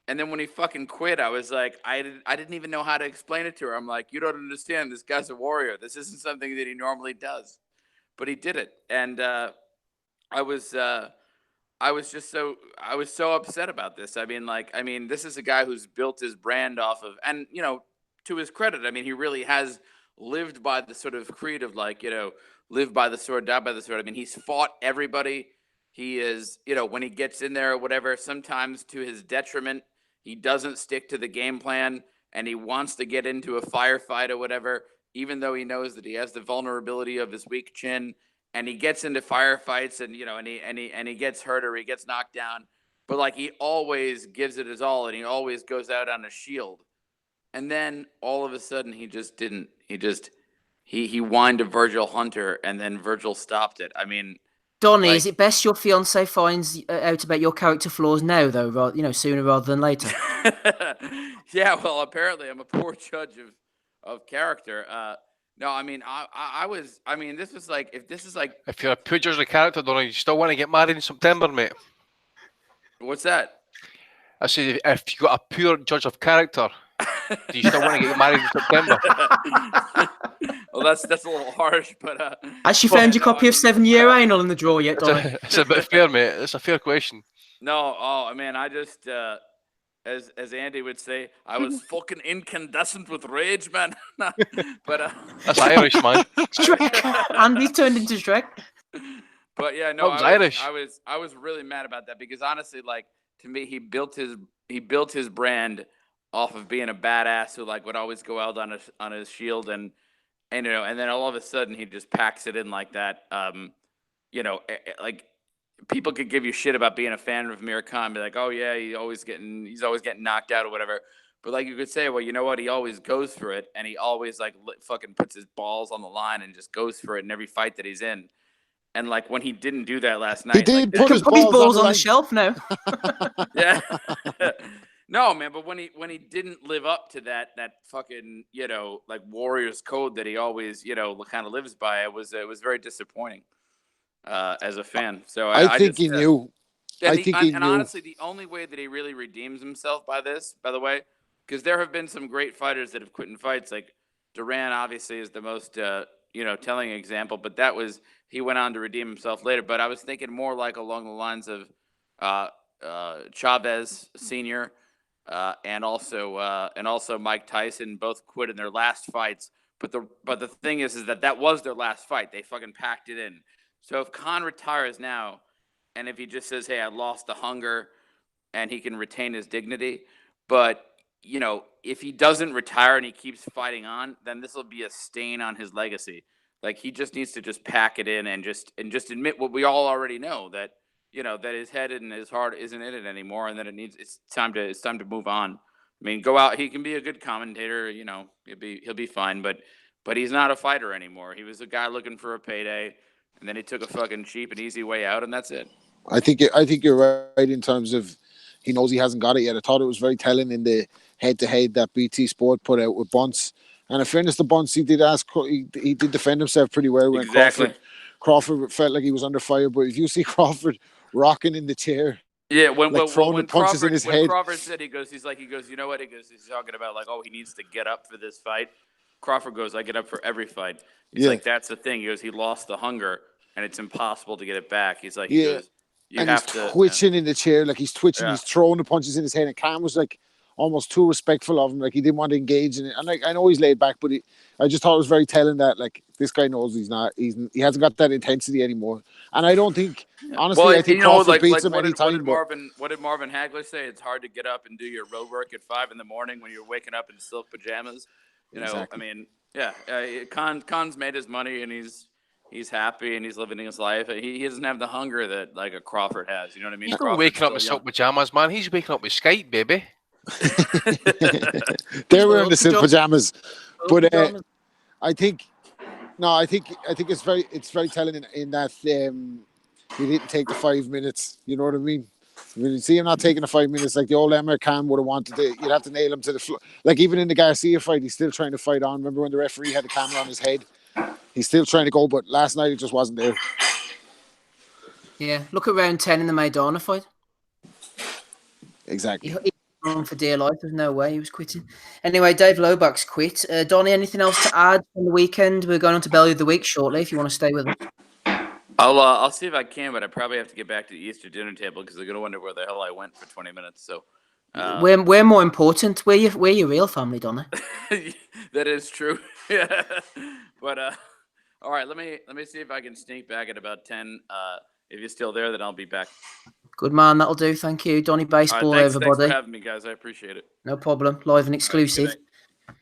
And then when he fucking quit, I was like, I didn't even know how to explain it to her. I'm like, you don't understand. This guy's a warrior. This isn't something that he normally does, but he did it. And I was so upset about this. I mean, this is a guy who's built his brand off of, and, to his credit, I mean, he really has lived by the sort of creed of like, live by the sword, die by the sword. I mean, he's fought everybody. He is, when he gets in there or whatever, sometimes to his detriment, he doesn't stick to the game plan and he wants to get into a firefight or whatever, even though he knows that he has the vulnerability of his weak chin. And he gets into firefights and, and he gets hurt or he gets knocked down. But like, he always gives it his all and he always goes out on a shield. And then all of a sudden he just didn't. He whined to Virgil Hunter and then Virgil stopped it. I mean, Donny, is it best your fiance finds out about your character flaws now, though, sooner rather than later? Yeah, well, apparently I'm a poor judge of character. No, I mean, this was like, if you're a poor judge of character, Donny, you still want to get married in September, mate? What's that? I said, if you got a poor judge of character, do you still want to get married in September? Well, that's a little harsh, but has she found your copy of 7 Year Anal in the drawer yet, Donny? It's a bit fair, mate. It's a fair question. No, I just as Andy would say, I was fucking incandescent with rage, man. But that's Irish, man. Shrek. Andy's turned into Shrek. But yeah, no, Irish. I was really mad about that because honestly, like, to me, he built his brand off of being a badass who like would always go out on his shield and then all of a sudden he just packs it in like that. Like, people could give you shit about being a fan of Aamir Khan, be like, oh yeah, he's always getting knocked out or whatever. But like, you could say, well, you know what? He always goes for it, and he always like fucking puts his balls on the line and just goes for it in every fight that he's in. And like when he didn't do that last He night, did like, put his Put his balls on the line. shelf now. yeah. No, man, but when he didn't live up to that fucking, like Warriors code that he always, kind of lives by, it was very disappointing as a fan. So I think just, he knew. and I think he and knew. honestly, the only way that he really redeems himself by this, by the way, because there have been some great fighters that have quit in fights. Like Duran, obviously, is the most telling example. But he went on to redeem himself later. But I was thinking more like along the lines of Chavez Sr. And also Mike Tyson, both quit in their last fights. But the thing is that was their last fight. They fucking packed it in. So if Khan retires now, and if he just says, "Hey, I lost the hunger," and he can retain his dignity, but if he doesn't retire and he keeps fighting on, then this will be a stain on his legacy. Like he just needs to just pack it in and just admit what we all already know, that that his head and his heart isn't in it anymore, and that it's time to move on. I mean, go out. He can be a good commentator. He'll be fine, but he's not a fighter anymore. He was a guy looking for a payday, and then he took a fucking cheap and easy way out, and that's it. I think you're right in terms of he knows he hasn't got it yet. I thought it was very telling in the head-to-head that BT Sport put out with Bunce. And in fairness to Bunce, he did defend himself pretty well when Exactly. Crawford felt like he was under fire. But if you see Crawford rocking in the chair, yeah, when throwing punches in his head. Crawford said you know what? He's talking about like, oh, he needs to get up for this fight. Crawford goes, I get up for every fight. He's like, that's the thing. He goes, he lost the hunger, and it's impossible to get it back. He's like, he's twitching in the chair, like he's twitching. He's throwing the punches in his head, and Cam was like almost too respectful of him, like he didn't want to engage in it. And like I know he's laid back, but I just thought it was very telling that like this guy knows he hasn't got that intensity anymore. And I don't think, honestly, I think Crawford beats him anytime. What did Marvin Hagler say? It's hard to get up and do your road work at 5 a.m. when you're waking up in silk pajamas. Exactly. I mean, Khan's made his money and he's happy and he's living his life. He doesn't have the hunger that like a Crawford has. You know what I mean? He's not waking up with silk pajamas, man. He's waking up with Skype, baby. They're wearing the silk pajamas, but I think it's very telling in that he didn't take the 5 minutes. You know what I mean? When you see him not taking the 5 minutes, like the old Aamir Khan would have wanted to, you'd have to nail him to the floor. Like even in the Garcia fight, he's still trying to fight on. Remember when the referee had the camera on his head? He's still trying to go, but last night it just wasn't there. Yeah, look at round 10 in the Maidana fight. Exactly. He on for dear life. There's no way he was quitting. Anyway, Dave Lobach's quit. Donnie, anything else to add from the weekend? We're going on to Belly of the Week shortly. If you want to stay with us, I'll see if I can, but I probably have to get back to the Easter dinner table because they're gonna wonder where the hell I went for 20 minutes. So we're more important. We're your real family, Donnie. That is true. Yeah, but all right. Let me see if I can sneak back at about 10. If you're still there, then I'll be back. Good man, that'll do. Thank you, Donnie Baseball. Right, everybody. Thanks for having me, guys. I appreciate it. No problem. Live and exclusive. Right,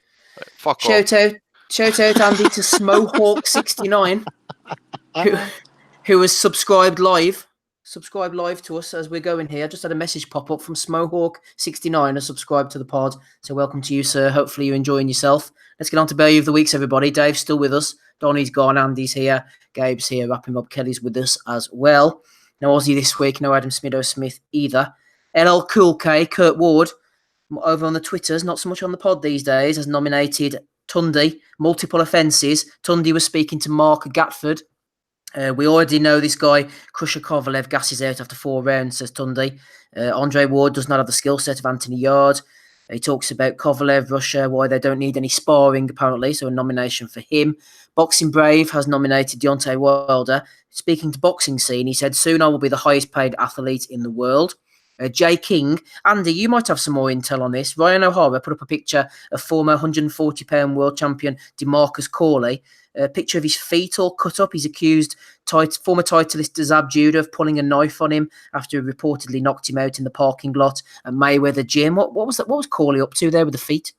fuck Shout out, Andy, to Smohawk69, who has subscribed live to us as we're going here. I just had a message pop up from Smohawk69 has subscribed to the pod. So welcome to you, sir. Hopefully you're enjoying yourself. Let's get on to Belly of the Weeks, everybody. Dave's still with us. Donnie's gone. Andy's here. Gabe's here. Wrapping up. Kelly's with us as well. No Aussie this week. No Adam Smido-Smith either. LL Cool K, Kurt Ward, over on the Twitters, not so much on the pod these days, has nominated Tundi, multiple offences. Tundi was speaking to Mark Gatford. We already know this guy, Crusher Kovalev, gasses out after 4 rounds, says Tundi. Andre Ward does not have the skill set of Anthony Yard. He talks about Kovalev, Russia, why they don't need any sparring, apparently, so a nomination for him. Boxing Brave has nominated Deontay Wilder. Speaking to Boxing Scene, he said, soon I will be the highest paid athlete in the world. Jay King. Andy, you might have some more intel on this. Ryan O'Hara put up a picture of former 140-pound world champion DeMarcus Corley. A picture of his feet all cut up. He's accused former titleist Zab Judah of pulling a knife on him after he reportedly knocked him out in the parking lot at Mayweather Gym. What was that? What was Corley up to there with the feet?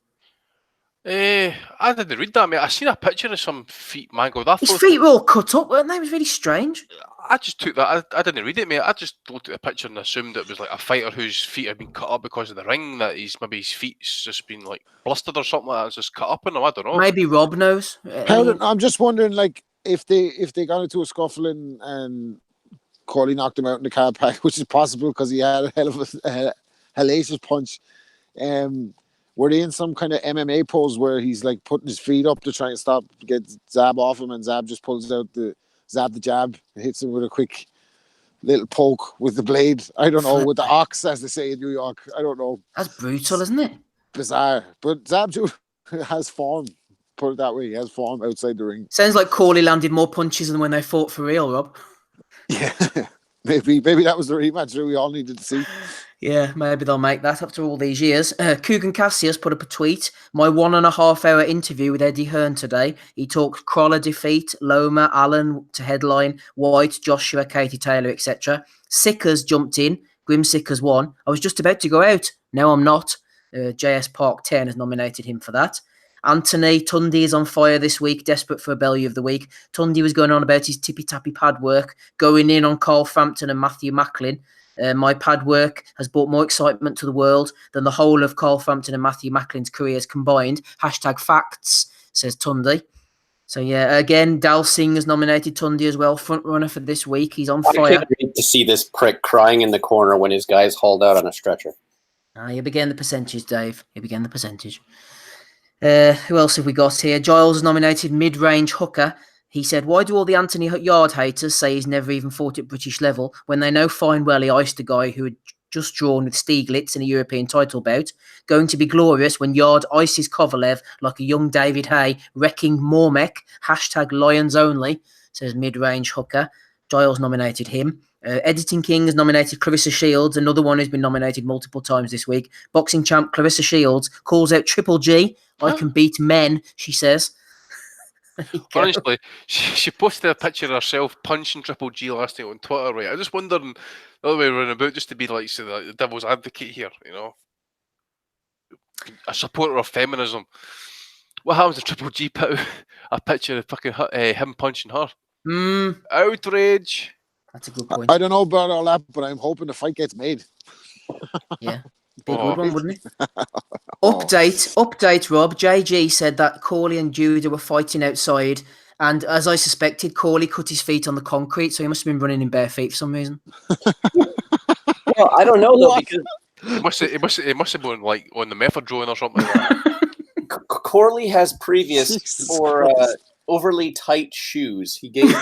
I didn't read that, mate. I seen a picture of some feet mangled. His feet were all cut up, weren't they? It was really strange. I just took that. I didn't read it, mate. I just looked at the picture and assumed it was like a fighter whose feet had been cut up because of the ring. That maybe his feet's just been like blistered or something like that. It's just cut up in them. I don't know. Maybe Rob knows. I'm just wondering, like, if they got into a scuffle and Corley knocked him out in the car park, which is possible because he had a hell of a hellacious punch. Were they in some kind of MMA pose where he's like putting his feet up to try and get Zab off him, and Zab just pulls out the jab, hits him with a quick little poke with the blade. I don't know, with the ox, as they say in New York. I don't know. That's brutal, isn't it? Bizarre. But Zab has form. Put it that way, he has form outside the ring. Sounds like Corley landed more punches than when they fought for real, Rob. Yeah, maybe that was the rematch that we all needed to see. Yeah, maybe they'll make that after all these years. Kugan Cassius put up a tweet. My 1.5 hour interview with Eddie Hearn today. He talked Crawler defeat, Loma, Allen to headline, White, Joshua, Katie Taylor, etc. Sickers jumped in. Grim Sickers won. I was just about to go out. No, I'm not. JS Park 10 has nominated him for that. Anthony Tunde is on fire this week, desperate for a belly of the week. Tunde was going on about his tippy-tappy pad work, going in on Carl Frampton and Matthew Macklin. My pad work has brought more excitement to the world than the whole of Carl Frampton and Matthew Macklin's careers combined. #facts, says Tunde. So yeah, again, Dal Singh has nominated Tunde as well, front runner for this week. He's on fire. I couldn't wait to see this prick crying in the corner when his guy's hauled out on a stretcher. You began the percentage, Dave. You began the percentage. Who else have we got here? Giles has nominated mid-range hooker. He said, why do all the Anthony Yard haters say he's never even fought at British level when they know fine well he iced a guy who had just drawn with Stieglitz in a European title bout? Going to be glorious when Yard ices Kovalev like a young David Hay, wrecking Mormek. #Lions only, says mid-range hooker. Giles nominated him. Editing King has nominated Clarissa Shields, another one who's been nominated multiple times this week. Boxing champ Clarissa Shields calls out Triple G. I can beat men, she says. Honestly, she posted a picture of herself punching Triple G last night on Twitter, right? I'm just wondering the other way around about, just to be like the devil's advocate here, you know, a supporter of feminism. What happens if Triple G put out a picture of fucking him punching her? Outrage. That's a good point. I don't know about all that, but I'm hoping the fight gets made. Yeah, be a good one, wouldn't it? Update, Rob. JG said that Corley and Judah were fighting outside, and as I suspected, Corley cut his feet on the concrete, so he must have been running in bare feet for some reason. Well, I don't know though, because it must have been like on the method drawing or something. Corley has previous for overly tight shoes. He gave.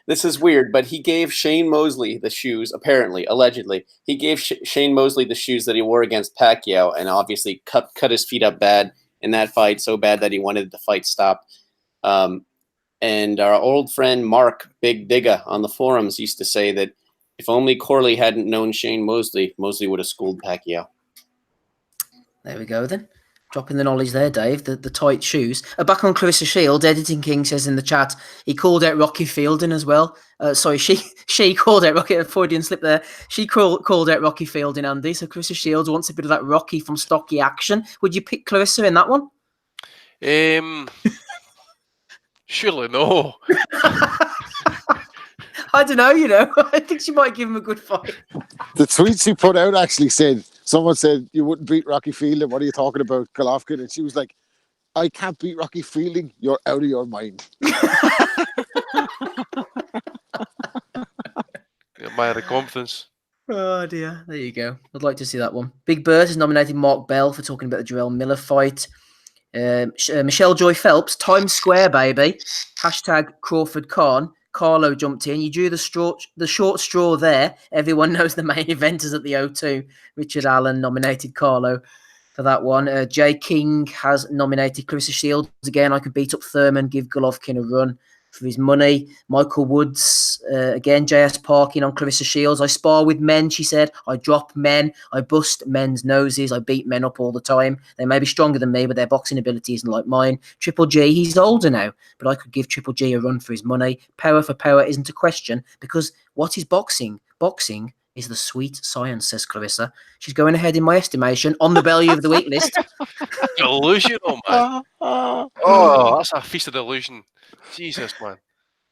This is weird, but he gave Shane Mosley the shoes, apparently, allegedly. He gave Shane Mosley the shoes that he wore against Pacquiao and obviously cut his feet up bad in that fight, so bad that he wanted the fight stopped. And our old friend Mark Big Digga on the forums used to say that if only Corley hadn't known Shane Mosley, Mosley would have schooled Pacquiao. There we go then. Dropping the knowledge there, Dave. The tight shoes. Back on Clarissa Shields, Editing King says in the chat, he called out Rocky Fielding as well. Sorry, she called out Rocky. Freudian slip there. She called out Rocky Fielding, Andy. So Clarissa Shields wants a bit of that Rocky from Stocky action. Would you pick Clarissa in that one? Surely no. I don't know, I think she might give him a good fight. The tweet she put out actually said, someone said, you wouldn't beat Rocky Fielding. What are you talking about, Golovkin? And she was like, I can't beat Rocky Fielding. You're out of your mind. My confidence. Oh dear. There you go. I'd like to see that one. Big Bird has nominated Mark Bell for talking about the Jarrell Miller fight. Michelle Joy Phelps, Times Square, baby. #Crawford Khan. Carlo jumped in. You drew the short straw there. Everyone knows the main event is at the O2. Richard Allen nominated Carlo for that one. Jay King has nominated Clarissa Shields. Again, I could beat up Thurman, give Golovkin a run for his money. Michael Woods, again, JS Parkin on Clarissa Shields. I spar with men, she said. I drop men. I bust men's noses. I beat men up all the time. They may be stronger than me, but their boxing ability isn't like mine. Triple G, he's older now, but I could give Triple G a run for his money. Power for power isn't a question, because what is boxing? Boxing is the sweet science, says Clarissa. She's going ahead in my estimation on the belly of the week list. Delusional, man. Oh, that's a feast of delusion. Jesus, man.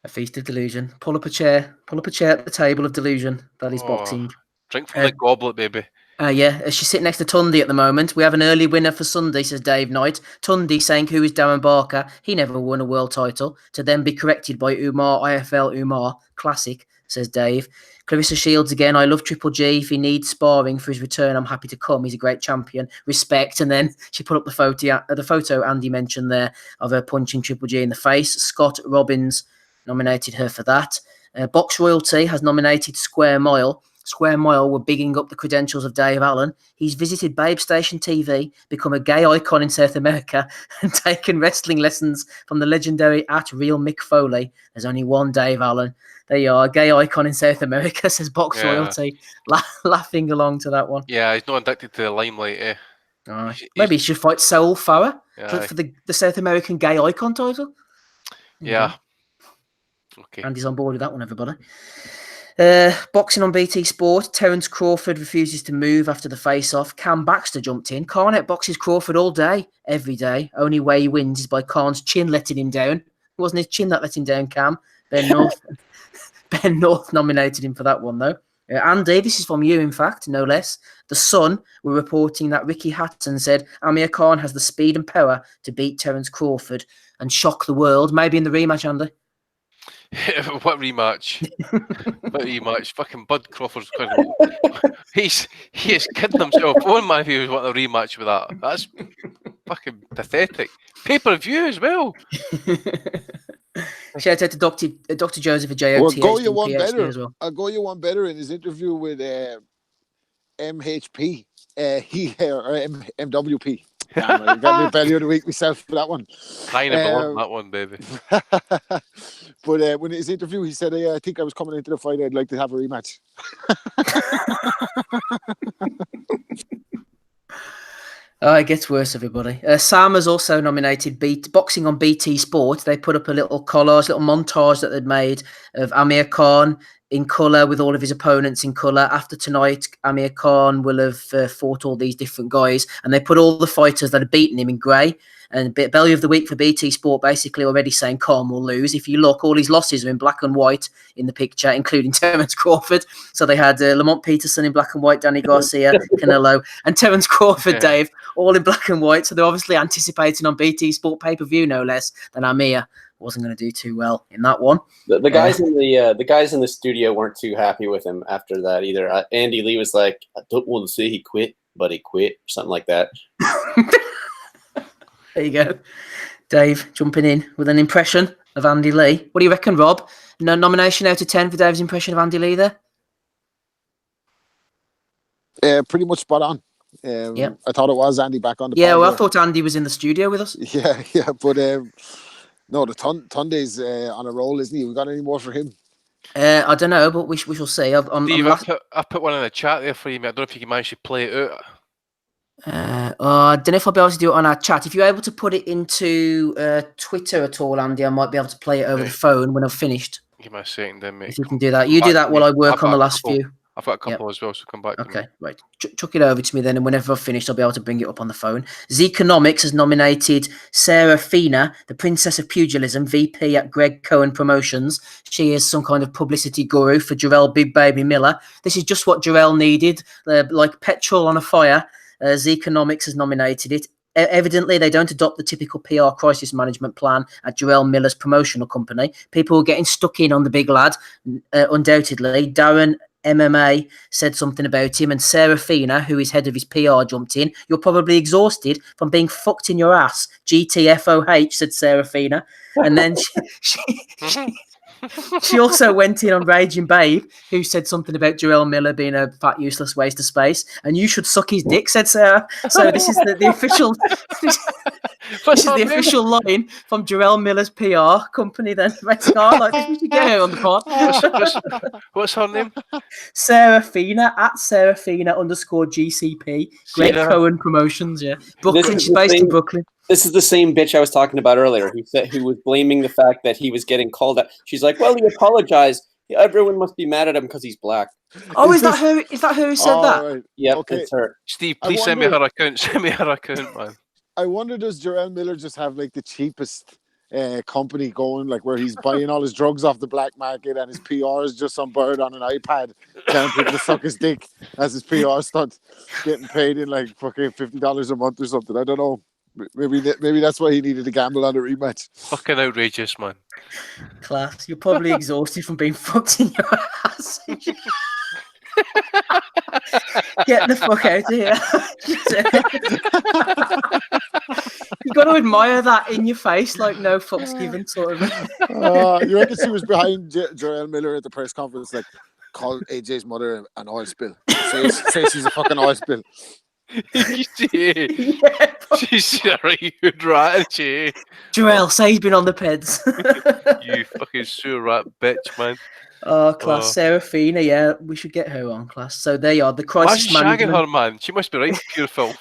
A feast of delusion. Pull up a chair at the table of delusion. That is boxing. Drink from the goblet, baby. She's sitting next to Tunde at the moment. We have an early winner for Sunday, says Dave Knight. Tunde saying, who is Darren Barker? He never won a world title. To then be corrected by Umar, IFL Umar. Classic, says Dave. Clarissa Shields again, I love Triple G. If he needs sparring for his return, I'm happy to come. He's a great champion. Respect. And then she put up the photo Andy mentioned there of her punching Triple G in the face. Scott Robbins nominated her for that. Box Royalty has nominated Square Mile. Square Mile were bigging up the credentials of Dave Allen. He's visited Babe Station TV, become a gay icon in South America, and taken wrestling lessons from the legendary @Real Mick Foley. There's only one Dave Allen. There you are, gay icon in South America, says Box Royalty, laughing along to that one. Yeah, he's not addicted to the limelight, eh? Maybe he should fight Saul Farah for the South American gay icon title. Yeah. Okay. Andy's on board with that one, everybody. Boxing on BT Sport. Terence Crawford refuses to move after the face-off. Cam Baxter jumped in. Khan outboxes Crawford all day, every day. Only way he wins is by Khan's chin letting him down. It wasn't his chin that let him down, Cam. Ben North nominated him for that one, though. Andy, this is from you, in fact, no less. The Sun were reporting that Ricky Hatton said Aamir Khan has the speed and power to beat Terence Crawford and shock the world. Maybe in the rematch, Andy. What rematch? What rematch? Fucking Bud Crawford's he is kidding himself. One man who was wanting a rematch with that. That's fucking pathetic. Pay-per-view as well. Shout out to Dr. Joseph at JOT. Well, go you one better. As well. I'll go you one better in his interview with MHP. MWP. I got me belly of the week myself for that one. Kind of belong that one, baby. But when his interview, he said, I think I was coming into the fight. I'd like to have a rematch. It gets worse, everybody. Sam has also nominated Boxing on BT Sport. They put up a little collage, little montage that they'd made of Aamir Khan in colour with all of his opponents in colour. After tonight, Aamir Khan will have fought all these different guys, and they put all the fighters that have beaten him in grey. And Belly of the Week for BT Sport basically already saying Khan will lose. If you look, all his losses are in black and white in the picture, including Terence Crawford. So they had Lamont Peterson in black and white, Danny Garcia, Canelo, and Terence Crawford, Dave, all in black and white. So they're obviously anticipating on BT Sport pay-per-view, no less, than Aamir wasn't going to do too well in that one. The guys in the guys in the studio weren't too happy with him after that either. Andy Lee was like, I don't want to say he quit, but he quit, or something like that. There you go. Dave jumping in with an impression of Andy Lee. What do you reckon, Rob? No nomination out of 10 for Dave's impression of Andy Lee there? Pretty much spot on. I thought it was Andy back on the pod. Well, I thought Andy was in the studio with us. Yeah, but no, the Tunde's on a roll, isn't he? We got any more for him? I don't know, but we shall see. Steve, I put one in the chat there for you, mate. I don't know if you can manage to play it out. I don't know if I'll be able to do it on our chat. If you're able to put it into Twitter at all, Andy, I might be able to play it over the phone when I've finished. Give me a second then, mate. If you can do that. You do that while I work on the last few. I've got a couple as well, so come back to me. Okay, right. Chuck it over to me then, and whenever I've finished, I'll be able to bring it up on the phone. Zeconomics has nominated Sarah Fina, the Princess of Pugilism, VP at Greg Cohen Promotions. She is some kind of publicity guru for Jarrell Big Baby Miller. This is just what Jarrell needed, like petrol on a fire. Zeconomics has nominated it. Evidently, they don't adopt the typical PR crisis management plan at Jarrell Miller's promotional company. People are getting stuck in on the big lad, undoubtedly. Darren MMA said something about him, and Sarah Fina, who is head of his PR, jumped in. You're probably exhausted from being fucked in your ass. GTFOH, said Sarah Fina. And then she also went in on Raging Babe, who said something about Jarrell Miller being a fat, useless waste of space. And you should suck his dick, said Sarah. So this is the official... This is the official line from Jarrell Miller's PR company then. Like this, we should get her on the pod. What's her name? Sarah Fina, at Sarah Fina _GCP. Greg Cohen Promotions, Brooklyn, she's based in Brooklyn. This is the same bitch I was talking about earlier who was blaming the fact that he was getting called out. She's like, well, he apologized. Everyone must be mad at him because he's black. Oh, is that her? Is that her who said that? Right. Yep, okay. It's her. Steve, please send me her account. Send me her account, man. I wonder, does Jarrell Miller just have like the cheapest company going, like where he's buying all his drugs off the black market and his PR is just some bird on an iPad telling people to suck his dick as his PR stunt, getting paid in like fucking $50 a month or something. I don't know. Maybe that's why he needed to gamble on a rematch. Fucking outrageous, man. Class. You're probably exhausted from being fucked in your ass. Get the fuck out of here. You got to admire that in your face, like no fucks given sort of. You reckon she was behind Jarrell Miller at the press conference, like, call AJ's mother an oil spill. Say she's a fucking oil spill. She's a right good rat, she. Jarrell, say he's been on the peds. You fucking sewer rat bitch, man. Oh, class. Serafina, yeah, we should get her on, class. So there you are, the crisis Why is she shagging management. her, man? She must be right pure filth.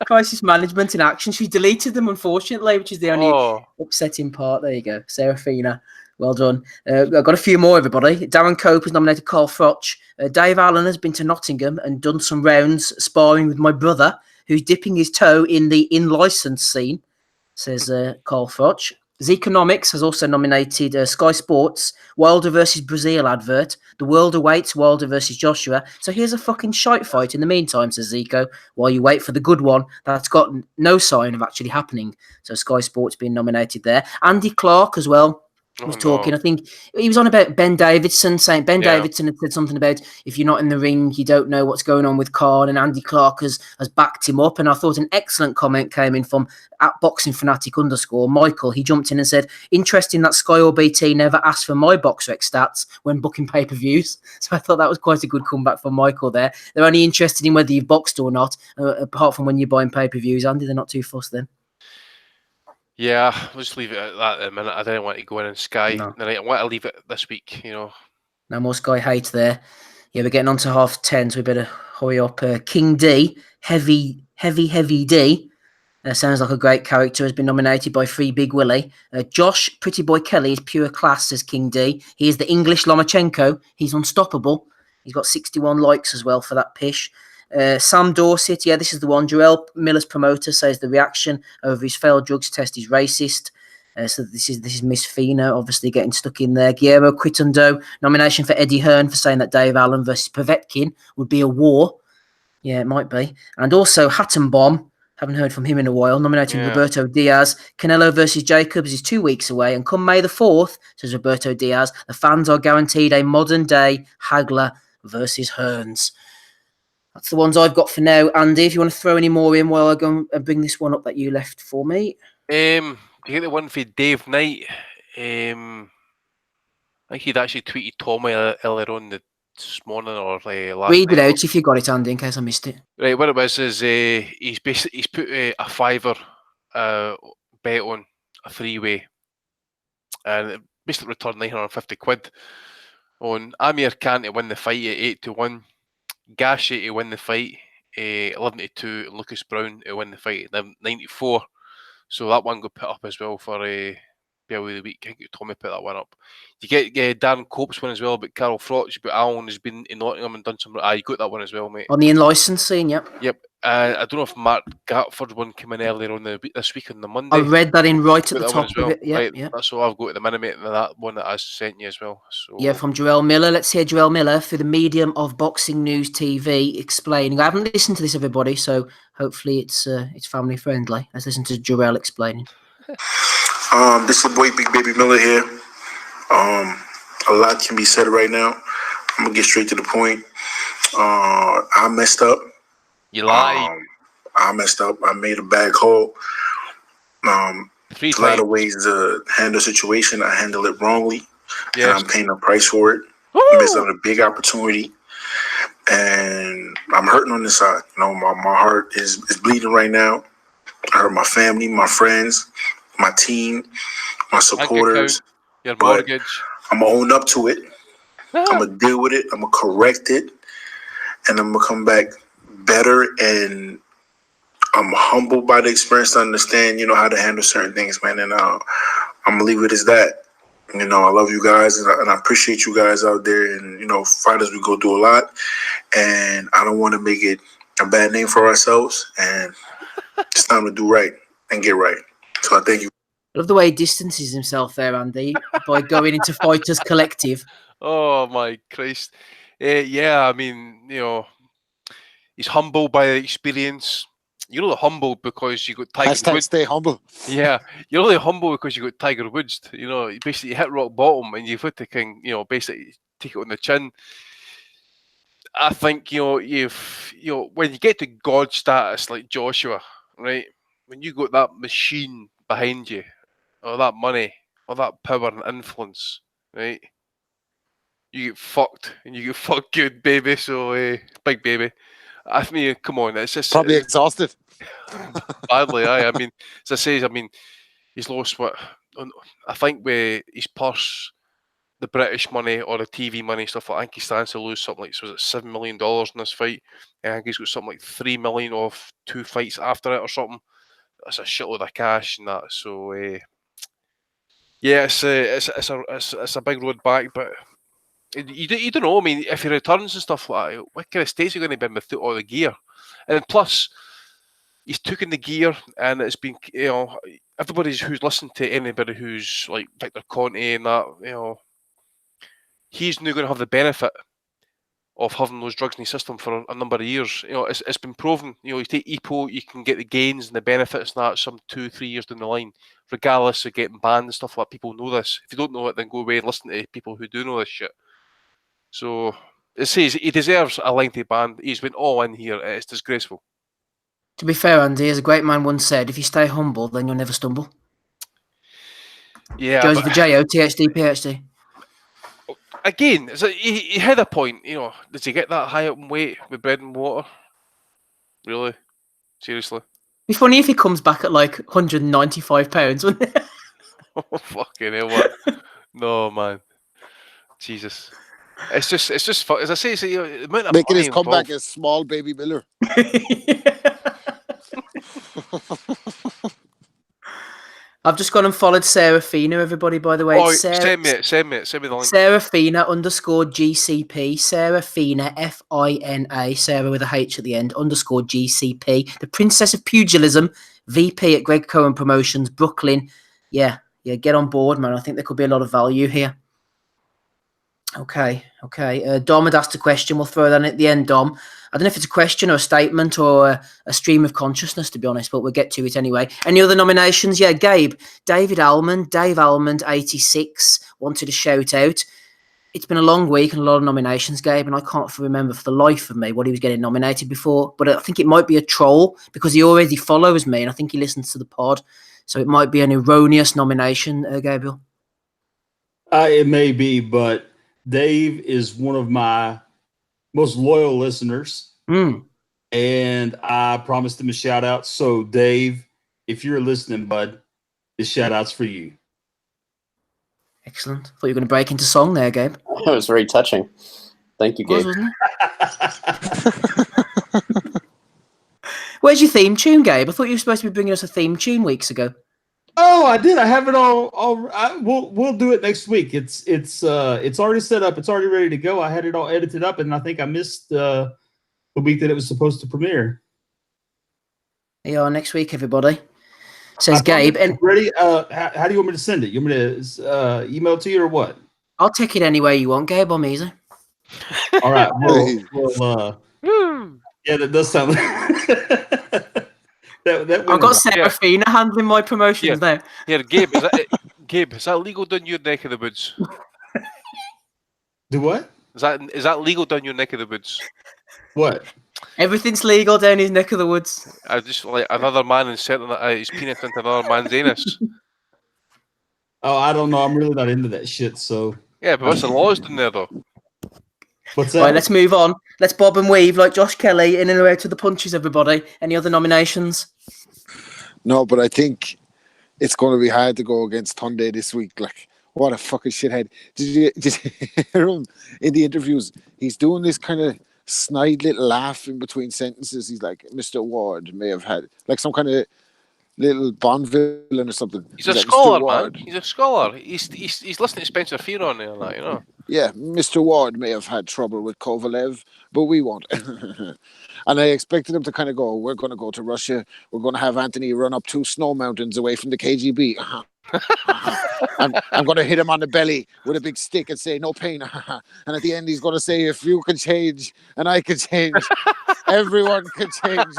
Crisis management in action. She deleted them, unfortunately, which is the only upsetting part. There you go, Serafina. Well done. I've got a few more, everybody. Darren Cope has nominated Carl Froch. Dave Allen has been to Nottingham and done some rounds sparring with my brother, who's dipping his toe in the in-license scene, says Carl Froch. Zeconomics has also nominated Sky Sports, Wilder versus Brazil advert. The world awaits Wilder versus Joshua. So here's a fucking shite fight in the meantime, says Zico, while you wait for the good one that's got no sign of actually happening. So Sky Sports being nominated there. Andy Clark as well was talking. I think he was on about Ben Davidson, saying Davidson had said something about if you're not in the ring, you don't know what's going on with Khan, and Andy Clark has backed him up. And I thought an excellent comment came in from @boxingfanatic_. Michael, he jumped in and said, interesting that Sky or BT never asked for my BoxRec stats when booking pay-per-views. So I thought that was quite a good comeback from Michael there. They're only interested in whether you've boxed or not, apart from when you're buying pay-per-views. Andy, they're not too fussed then. Yeah, we'll just leave it at that at the minute. I didn't want to go in on Sky. No. I want to leave it this week, you know. No more Sky hate there. Yeah, we're getting on to 10:30, so we better hurry up. King D, Heavy D. Sounds like a great character, has been nominated by Free Big Willie. Josh Pretty Boy Kelly is pure class, says King D. He is the English Lomachenko. He's unstoppable. He's got 61 likes as well for that pish. Sam Dorset, yeah, this is the one. Jarrell Miller's promoter says the reaction over his failed drugs test is racist. So this is Miss Fina, obviously getting stuck in there. Guillermo Quitundo, nomination for Eddie Hearn for saying that Dave Allen versus Povetkin would be a war. Yeah, it might be. And also Hattenbaum, haven't heard from him in a while, nominating Roberto Diaz. Canelo versus Jacobs is 2 weeks away. And come May the 4th, says Roberto Diaz, the fans are guaranteed a modern-day Hagler versus Hearns. That's the ones I've got for now. Andy, if you want to throw any more in while I go and bring this one up that you left for me. Do you get the one for Dave Knight? I think he'd actually tweeted Tommy earlier on this morning or last Read night. it out if you got it, Andy, in case I missed it. Right, what it was is he's put a $5 bet on a three-way, and it basically returned £950 on Aamir Khan to win the fight at 8-1, Gashi to win the fight 11-2, and Lucas Brown to win the fight at 94. So that one got put up as well for Bill of the Week. I think Tommy put that one up. You get Darren Cope's one as well, but Carl Froch, but Alan has been in Nottingham and done some. You got that one as well, mate. On the in-license scene, yep. Yep. I don't know if Mark Gatford's one came in earlier on this week on the Monday. I read that in right at the top well. of it. Yep, right, yep. That's all I've got at the minute, mate, and that one that I sent you as well. So yeah, from Jarrell Miller. Let's hear Jarrell Miller through the medium of Boxing News TV explaining. I haven't listened to this, everybody, so hopefully it's family friendly. Let's listen to Jarrell explaining. This is boy Big Baby Miller here. A lot can be said right now. I'm gonna get straight to the point. I messed up. You lied. I messed up. I made a bad call. A lot of ways to handle the situation. I handled it wrongly. Yes. And I'm paying a price for it. I missed out on a big opportunity. And I'm hurting on this side. You know, my heart is bleeding right now. I hurt my family, my friends, my team, my supporters. Your mortgage. I'm going to own up to it. I'm going to deal with it. I'm going to correct it. And I'm going to come back better. And I'm humbled by the experience to understand, you know, how to handle certain things, man. And I'm going to leave it as that. You know, I love you guys, and I appreciate you guys out there. And, you know, fighters, we go through a lot. And I don't want to make it a bad name for ourselves. And it's time to do right and get right. So I thank you. I love the way he distances himself there, Andy, by going into Fighters Collective. Oh my Christ! Yeah, I mean, he's humble by experience. You're only humble because you got Tiger Woods. Stay humble. Yeah, you're only humble because you got Tiger Woods. You basically hit rock bottom and you've had to basically take it on the chin. I think when you get to God status like Joshua, right? When you got that machine behind you, or that money, or that power and influence, right? You get fucked, and you get fucked good, baby. So, big baby. I mean, come on, it's just Probably exhausted. badly. I mean, as I say, he's lost what I think with his purse, the British money or the TV money stuff. I think he stands to lose something like $7 million in this fight. I think he's got something like $3 million off 2 fights after it or something. That's a shitload of cash and that. So yeah, it's a big road back, but you don't know. I mean, if he returns and stuff like that, what kind of states are going to be in with all the gear? And plus, he's taken the gear, and it's been everybody who's listened to anybody who's like Victor Conte and that, he's now going to have the benefit of having those drugs in his system for a number of years. It's been proven. You take EPO, you can get the gains and the benefits and that some 2-3 years down the line, regardless of getting banned and stuff like that. People know this. If you don't know it, then go away and listen to people who do know this shit. So it says he deserves a lengthy ban. He's been all in here. It's disgraceful. To be fair, Andy, as a great man once said, if you stay humble, then you'll never stumble. Yeah, Joseph J.O., THD, PhD. Again, he had a point. Does he get that high up in weight with bread and water? Really? Seriously? It'd be funny if he comes back at like 195 pounds, wouldn't it? Oh, fucking hell, what? No, man. Jesus. It's just as I say, the amount of Making money his comeback involved. as small baby Miller. I've just gone and followed Sarah Fina, everybody, by the way. Oh, It's send me the link. Sarah Fina _GCP. Sarah Fina, Fina, Sarah with a H at the end, _GCP. The Princess of Pugilism, VP at Greg Cohen Promotions, Brooklyn. Yeah, get on board, man. I think there could be a lot of value here. Okay. Dom had asked a question. We'll throw that in at the end, Dom. I don't know if it's a question or a statement or a stream of consciousness, to be honest, but we'll get to it anyway. Any other nominations? Yeah, Gabe. Dave Almond, 86, wanted a shout out. It's been a long week and a lot of nominations, Gabe, and I can't remember for the life of me what he was getting nominated before, but I think it might be a troll because he already follows me and I think he listens to the pod, so it might be an erroneous nomination, Gabriel. It may be, but Dave is one of my most loyal listeners, and I promised him a shout out. So, Dave, if you're listening, bud, this shout out's for you. Excellent. Thought you were going to break into song there, Gabe. That was very touching. Thank you, Gabe. Wasn't it? Where's your theme tune, Gabe? I thought you were supposed to be bringing us a theme tune weeks ago. Oh, I did. I have it all. We'll do it next week. It's already set up. It's already ready to go. I had it all edited up, and I think I missed the week that it was supposed to premiere. Yeah, next week, everybody. Says Gabe. And ready? How do you want me to send it? You want me to email it to you or what? I'll take it any way you want, Gabe. I'm easy. All right. Yeah, that does sound. That I've got Serafina handling my promotions now. Yeah, Gabe, is that legal down your neck of the woods? Do what? Is that legal down your neck of the woods? What? Everything's legal down his neck of the woods. I just like another man inserting his penis into another man's anus. Oh, I don't know. I'm really not into that shit. So yeah, but what's the laws down there though? What's that? Right, let's move on. Let's bob and weave like Josh Kelly in and out of the punches, everybody. Any other nominations? No, but I think it's going to be hard to go against Tunde this week. Like, what a fucking shithead. Did you hear him in the interviews? He's doing this kind of snide little laugh in between sentences. He's like, Mr. Ward may have had, like some kind of little Bond villain or something. He's a like scholar, Mr. man. Ward. He's a scholar. He's listening to Spencer Fearon and that, you know. Yeah, Mr. Ward may have had trouble with Kovalev, but we won't. And I expected him to kind of go, we're going to go to Russia. We're going to have Anthony run up 2 snow mountains away from the KGB. I'm going to hit him on the belly with a big stick and say, no pain. And at the end, he's going to say, if you can change and I can change, everyone can change.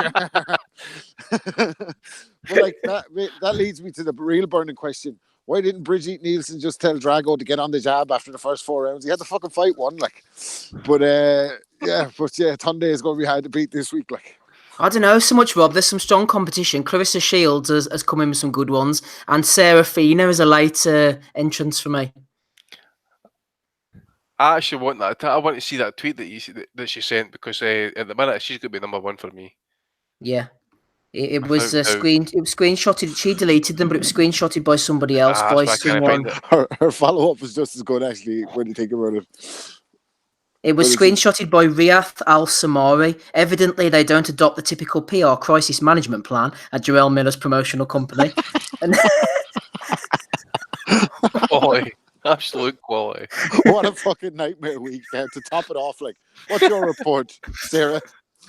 But like that leads me to the real burning question. Why didn't Brigitte Nielsen just tell Drago to get on the jab after the first 4 rounds? He had to fucking fight one, like. But Tunde is going to be hard to beat this week, like. I don't know so much, Rob. There's some strong competition. Clarissa Shields has come in with some good ones, and Sarah Fina is a late entrance for me. I actually want that. I want to see that tweet that she sent, because at the minute she's going to be number 1 for me. Yeah. It was screenshotted. She deleted them, but it was screenshotted by somebody else. By someone. Her follow-up was just as good, actually, when you think about it. It was screenshotted by Riyadh Al-Samari. Evidently, they don't adopt the typical PR crisis management plan at Jarrell Miller's promotional company. Quality. Absolute quality. What a fucking nightmare week. To top it off, like, what's your report, Sarah?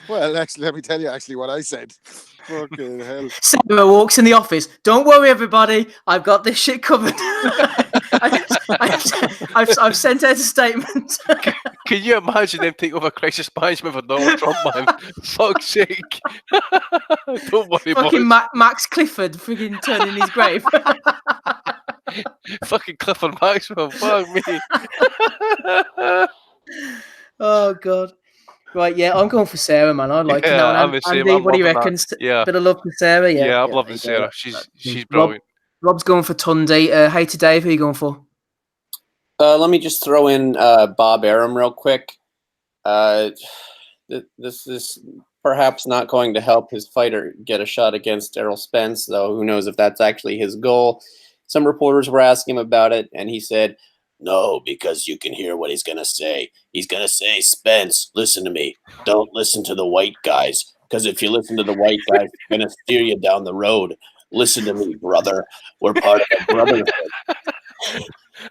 Well, actually, let me tell you what I said. Fucking hell. Sarah walks in the office. Don't worry, everybody. I've got this shit covered. I've sent out a statement. Can you imagine them take over crisis management for Donald Trump, man? Fuck's sake. Don't worry, fucking Max Clifford frigging turning his grave. Fucking Clifford Maxwell. Fuck me. Oh, God. Right, yeah, I'm going for Sarah, man. I like it. I'm the same. Andy, what do you reckon? Yeah. Bit of love for Sarah, yeah. Yeah, I'm loving Sarah. She's brilliant. Rob's going for Tunde. Hey to Dave, who are you going for? Let me just throw in Bob Arum real quick. This is perhaps not going to help his fighter get a shot against Errol Spence, though who knows if that's actually his goal. Some reporters were asking him about it, and he said, no, because you can hear what he's going to say. He's going to say, Spence, listen to me. Don't listen to the white guys, because if you listen to the white guys, they're going to steer you down the road. Listen to me, brother. We're part of a brotherhood.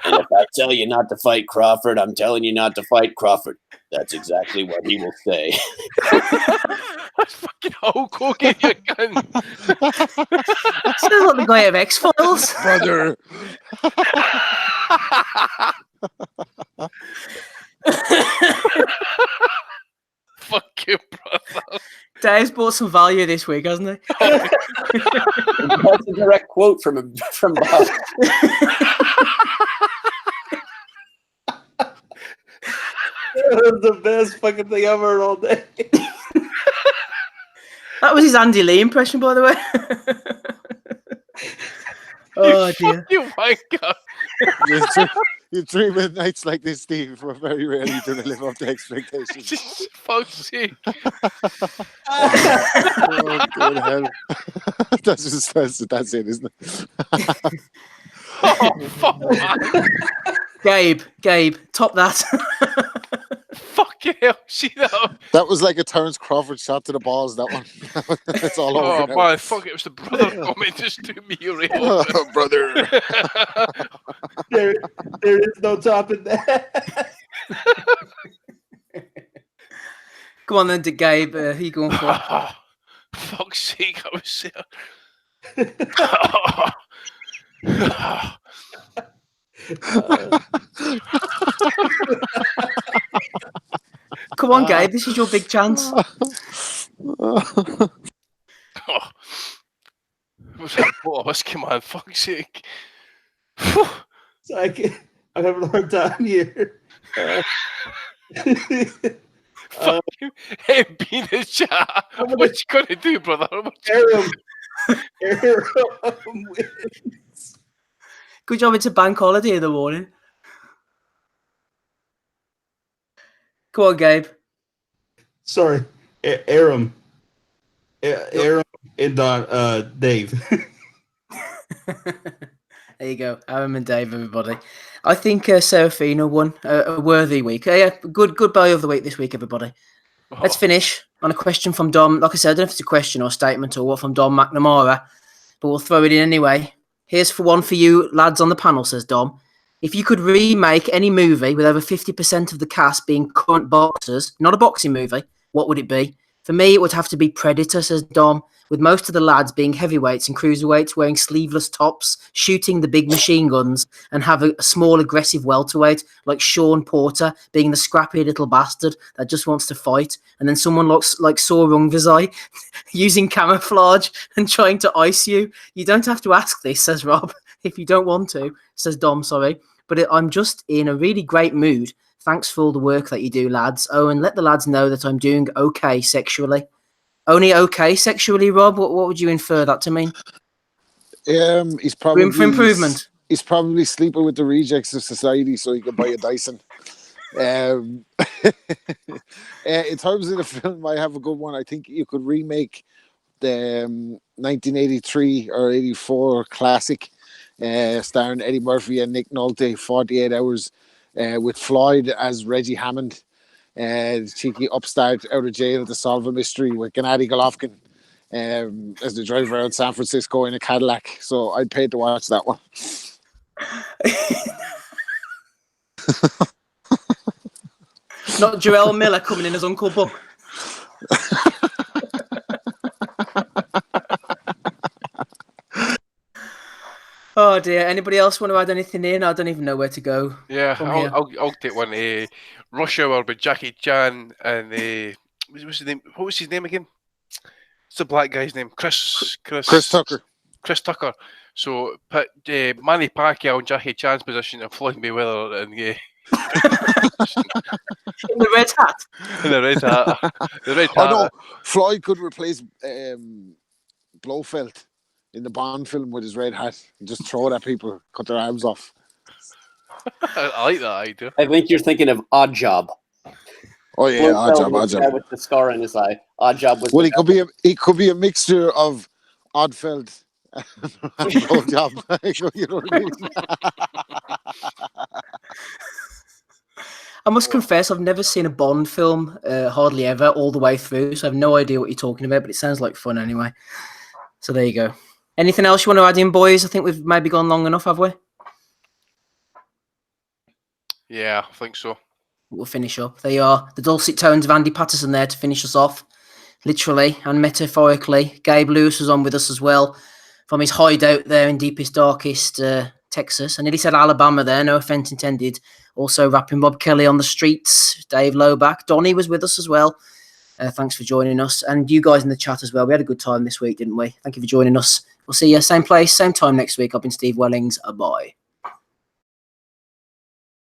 And if I tell you not to fight Crawford, I'm telling you not to fight Crawford. That's exactly what he will say. That's fucking Hulk Hogan, you cunt. Sounds like the guy of X-Files. Brother. Fuck you, brother. Dave's bought some value this week, hasn't he? That's a direct quote from Bob. That was the best fucking thing I've heard all day. That was his Andy Lee impression, by the way. Oh, dear. You wanker. You dream of nights like this, Steve. We're very rarely going to live up to expectations. Fuck's sake. Oh, good hell. That's it, isn't it? Oh, fuck, man. Gabe, top that. Fucking hell, see that? That was like a Terence Crawford shot to the balls, that one. It's all over. Oh, man, fuck, it was the brother comment just to me, real. Oh, brother. There is no topping that. Go on then, Gabe. Who you going for? Fuck's sake, I was Come on, Gabe. This is your big chance. Was that a whiskey, man? Fuck's sake. So I'm having a hard time here. Fuck you. Hey, be in the chat. What you gonna do, brother? Arum wins. Good job. It's a bank holiday in the morning. Go on, Gabe. Sorry, Arum. Arum and Dave. There you go, Arum and Dave, everybody. I think Serafina won a worthy week. Yeah, good boy of the week this week, everybody. Let's finish on a question from Dom. Like I said, I don't know if it's a question or a statement or what, from Dom McNamara. but we'll throw it in anyway. Here's for one for you lads on the panel, says Dom. If you could remake any movie with over 50% of the cast being current boxers, not a boxing movie, what would it be? For me, it would have to be Predator, says Dom, with most of the lads being heavyweights and cruiserweights wearing sleeveless tops, shooting the big machine guns, and have a small aggressive welterweight like Sean Porter being the scrappy little bastard that just wants to fight, and then someone like Saw Rungvisai using camouflage and trying to ice you. You don't have to ask this, says Rob, if you don't want to, says Dom, sorry. But I'm just in a really great mood. Thanks for all the work that you do, lads. Oh, and let the lads know that I'm doing okay sexually. Only okay sexually, Rob? What would you infer that to mean? He's probably room for improvement. He's probably sleeping with the rejects of society so he can buy a Dyson. In terms of the film, I have a good one. I think you could remake the 1983 or 84 classic starring Eddie Murphy and Nick Nolte, 48 Hours, with Floyd as Reggie Hammond, cheeky upstart out of jail to solve a mystery with Gennady Golovkin as the driver around San Francisco in a Cadillac. So I'd pay to watch that one. Not Joel Miller coming in as Uncle Buck. Oh dear. Anybody else want to add anything in? I don't even know where to go. Yeah, I'll take one. Rush Hour with Jackie Chan and what's his name? What was his name again? It's the black guy's name. Chris Tucker. Chris Tucker. So put Manny Pacquiao in Jackie Chan's position and Floyd Mayweather and in the red hat. In the red hat. The red hat. Oh no, Floyd could replace Blofeld in the Bond film with his red hat and just throw it at people, cut their arms off. I like that idea. I think you're thinking of Odd Job. Oh yeah, Odd Job. With the scar in his eye. Odd Job was. Well, he could be a mixture of Oddfeld and Blowjob. You know what I mean? I must confess, I've never seen a Bond film, hardly ever, all the way through, so I have no idea what you're talking about, but it sounds like fun anyway. So there you go. Anything else you want to add in, boys? I think we've maybe gone long enough, have we? Yeah, I think so. We'll finish up. There you are, the dulcet tones of Andy Patterson there to finish us off, literally and metaphorically. Gabe Lewis was on with us as well from his hideout there in deepest, darkest Texas. I nearly said Alabama there, no offense intended. Also rapping Rob Kelly on the streets, Dave Loback. Donnie was with us as well. Thanks for joining us. And you guys in the chat as well. We had a good time this week, didn't we? Thank you for joining us. We'll see you same place, same time next week. I've been Steve Wellings. Bye.